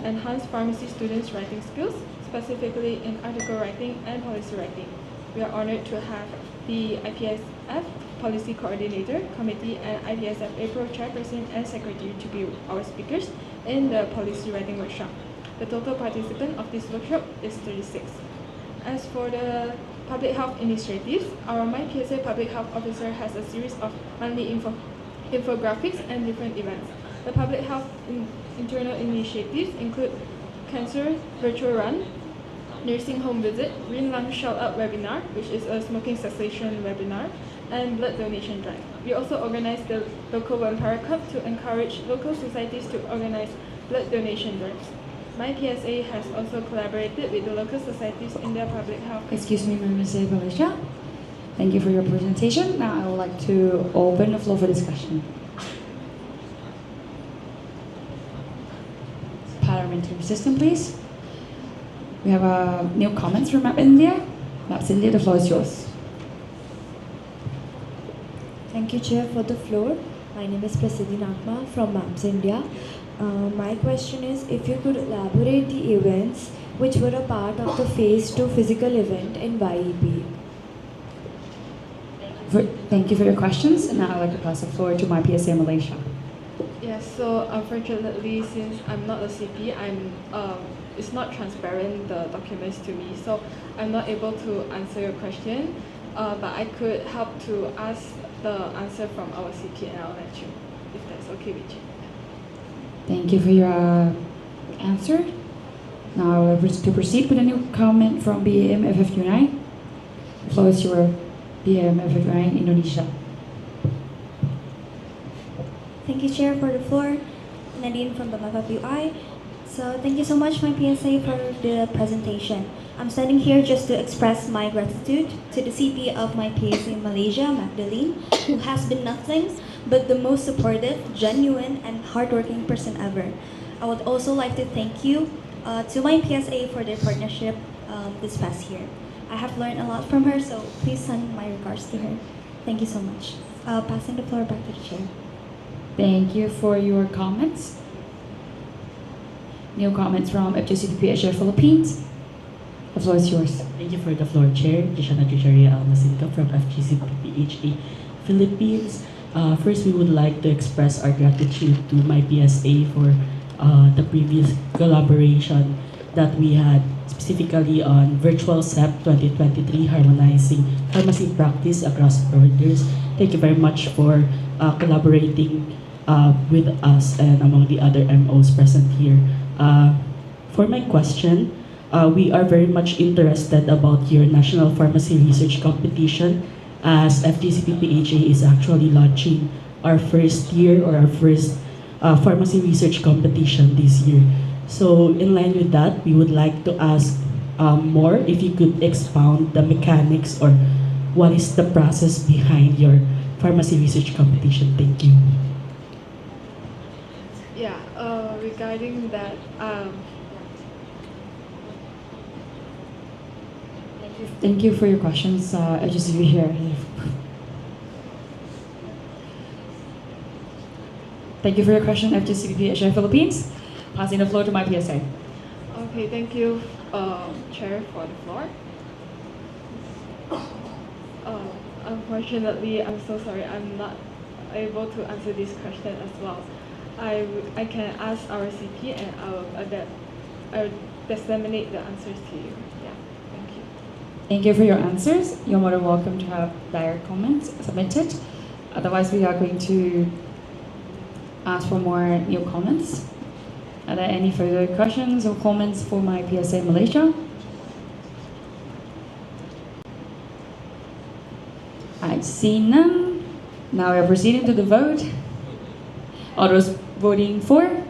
enhance pharmacy students' writing skills, specifically in article writing and policy writing. We are honored to have the IPSF Policy Coordinator Committee and IPSF APRO Chairperson and Secretary to be our speakers in the policy writing workshop. The total participant of this workshop is 36. As for the public health initiatives, our MyPSA Public Health Officer has a series of monthly infographics and different events. The public health internal initiatives include Cancer Virtual Run, Nursing Home Visit, Green Lung Shout Out Webinar, which is a smoking cessation webinar, and Blood Donation Drive. We also organized the Local Vampire Cup to encourage local societies to organize blood donation drives. MyPSA has also collaborated with the local societies in their public health. Excuse me, Ms. Malaysia. Thank you for your presentation. Now I would like to open the floor for discussion. Parliamentary system, please. We have new comments from Map India. Map India, the floor is yours. Thank you, Chair, for the floor. My name is Prasiddhi Nagma from MAPS India. My question is, if you could elaborate the events which were a part of the Phase 2 physical event in YEP. Thank you for your questions. And now I'd like to pass the floor to MyPSA Malaysia. Yes, so unfortunately, since I'm not a CP, it's not transparent, the documents to me, so I'm not able to answer your question, but I could help to ask the answer from our CP and I'll let you, if that's okay with you. Thank you for your answer. Now to proceed with a new comment from BAM FF9. The floor is your BAM FF9 Indonesia. Thank you, Chair, for the floor. Nadine from the MFFUI. So thank you so much, my PSA, for the presentation. I'm standing here just to express my gratitude to the CP of my PSA in Malaysia, Magdalene, who has been nothing but the most supportive, genuine, and hardworking person ever. I would also like to thank you to my PSA for their partnership this past year. I have learned a lot from her, so please send my regards to her. Thank you so much. Passing the floor back to the Chair. Thank you for your comments. New comments from FGCPH Philippines. The floor is yours. Thank you for the floor, Chair. Jishana Trisharia Almasinka from FGCPHA Philippines. First, we would like to express our gratitude to my PSA for the previous collaboration that we had, specifically on Virtual SEP 2023, Harmonizing Pharmacy Practice Across Borders. Thank you very much for collaborating with us and among the other MOs present here. For my question, we are very much interested about your National Pharmacy Research Competition, as FGCPPHA is actually launching our first year or our first pharmacy research competition this year. So in line with that, we would like to ask more if you could expound the mechanics or what is the process behind your pharmacy research competition. Thank you. Yeah, regarding that, Thank you for your questions. I just be here. Thank you for your question, FGCPP Asia Philippines. Passing the floor to my PSA. okay, thank you, Chair, for the floor. Unfortunately, I'm so sorry, I'm not able to answer this question as well. I can ask our CP and I'll disseminate the answers to you. Yeah, thank you. Thank you for your answers. You're more than welcome to have direct comments submitted. Otherwise, we are going to ask for more new comments. Are there any further questions or comments for my PSA Malaysia? I see none. Now we are proceeding to the vote. All those voting for?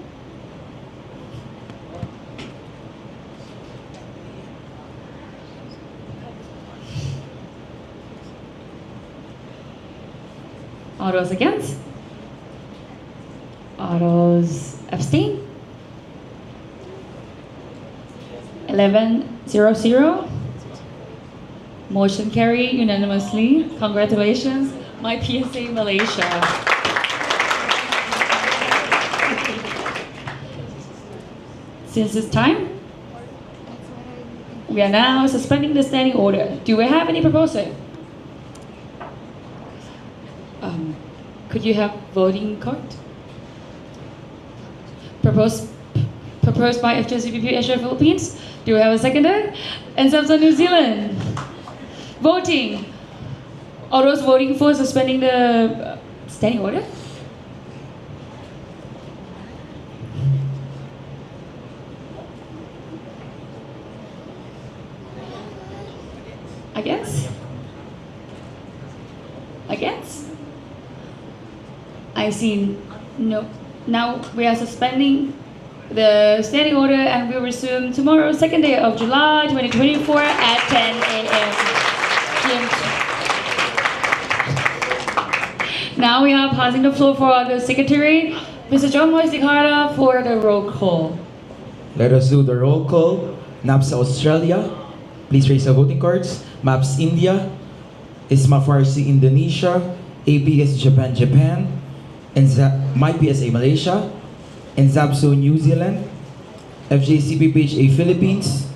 All those against? All those abstain? 11-0-0. Motion carried unanimously. Congratulations, my PSA Malaysia. Since it's time, we are now suspending the standing order. Do we have any proposal? Could you have voting card? Proposed by FGCPP Asia Philippines. Do we have a seconder? And Samsung New Zealand. Voting. All those voting for suspending the standing order? Against? Against? I see no. Now we are suspending the standing order and we resume tomorrow, 2nd day of July 2024 at 10 a.m. Now we are passing the floor for the Secretary, Mr. John Moistikara, for the roll call. Let us do the roll call. NAPS Australia, please raise the voting cards. MAPS India, ISMA Farsi Indonesia, APS Japan, and my PSA Malaysia, and ZAPSO New Zealand, FJCPPHA Philippines,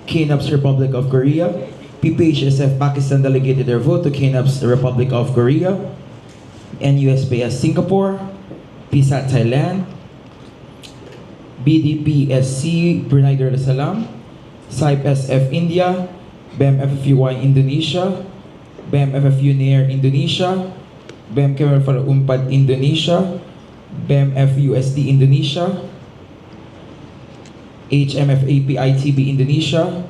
KNAPS Republic of Korea, PPHSF Pakistan delegated their vote to KNAPS Republic of Korea, NUSPS Singapore, PSAT Thailand, BDPSC Brunei Darussalam, SIPE-SF India, BEM-FFUY Indonesia, BEM-FFU Nair Indonesia, BEM Kemal Fara Unpad Indonesia, BEM-FUSD Indonesia, HMF-API-TB Indonesia,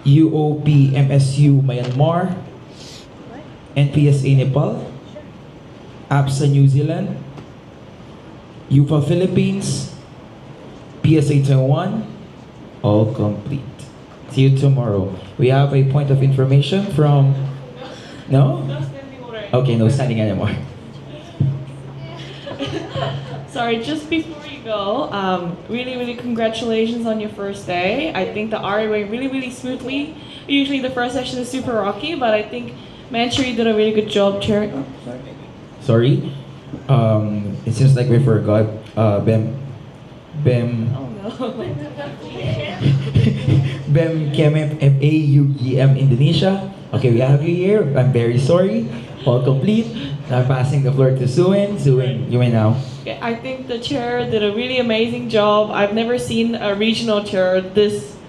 UOP-MSU Myanmar, NPSA Nepal, APSA New Zealand, UFA Philippines, PSA Taiwan, all complete. See you tomorrow. We have a point of information from... No? Okay, no standing anymore. Sorry, just before you go, really congratulations on your first day. I think the RA went really smoothly. Usually the first session is super rocky, but I think Manchuri did a really good job, Chair. Sorry. It seems like we forgot BEM. Oh no. BEM KMF FAUGM Indonesia. Okay, we have you here. I'm very sorry. All complete. Now passing the floor to Suin. Suin, you may now. I think the chair did a really amazing job. I've never seen a regional chair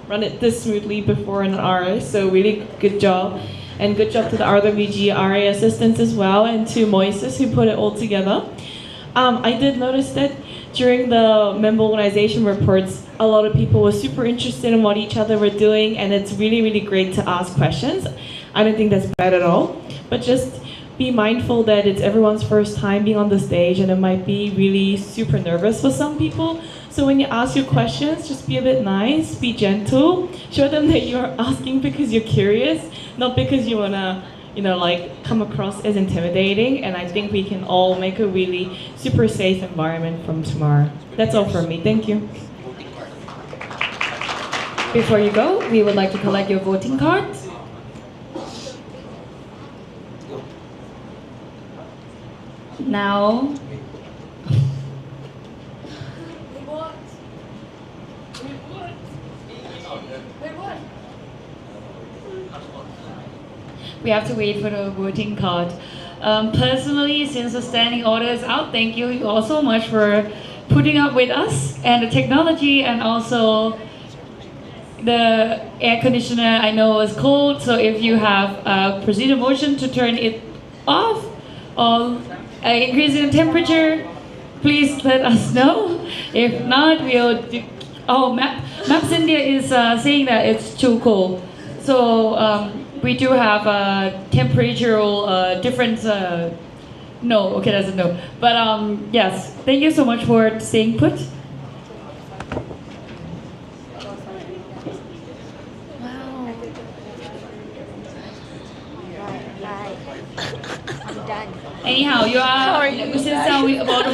run it this smoothly before in an RA, so really good job. And good job to the RWG RA assistants as well, and to Moises who put it all together. I did notice that during the member organization reports, a lot of people were super interested in what each other were doing, and it's really great to ask questions. I don't think that's bad at all, but just be mindful that it's everyone's first time being on the stage and it might be really super nervous for some people. So when you ask your questions, just be a bit nice, be gentle, show them that you're asking because you're curious, not because you wanna, like come across as intimidating. And I think we can all make a really super safe environment from tomorrow. That's all from me. Thank you. Before you go, we would like to collect your voting cards. Now, we have to wait for the voting card. Personally, since the standing order is out, thank you all so much for putting up with us and the technology, and also the air conditioner. I know it's cold, so if you have a procedure motion to turn it off or increase in temperature, please let us know. If not, we'll do. Oh, Maps India is saying that it's too cold. So we do have a temperatural difference. No, okay, that's a no. But yes, thank you so much for staying put. Anyhow, you are since we about to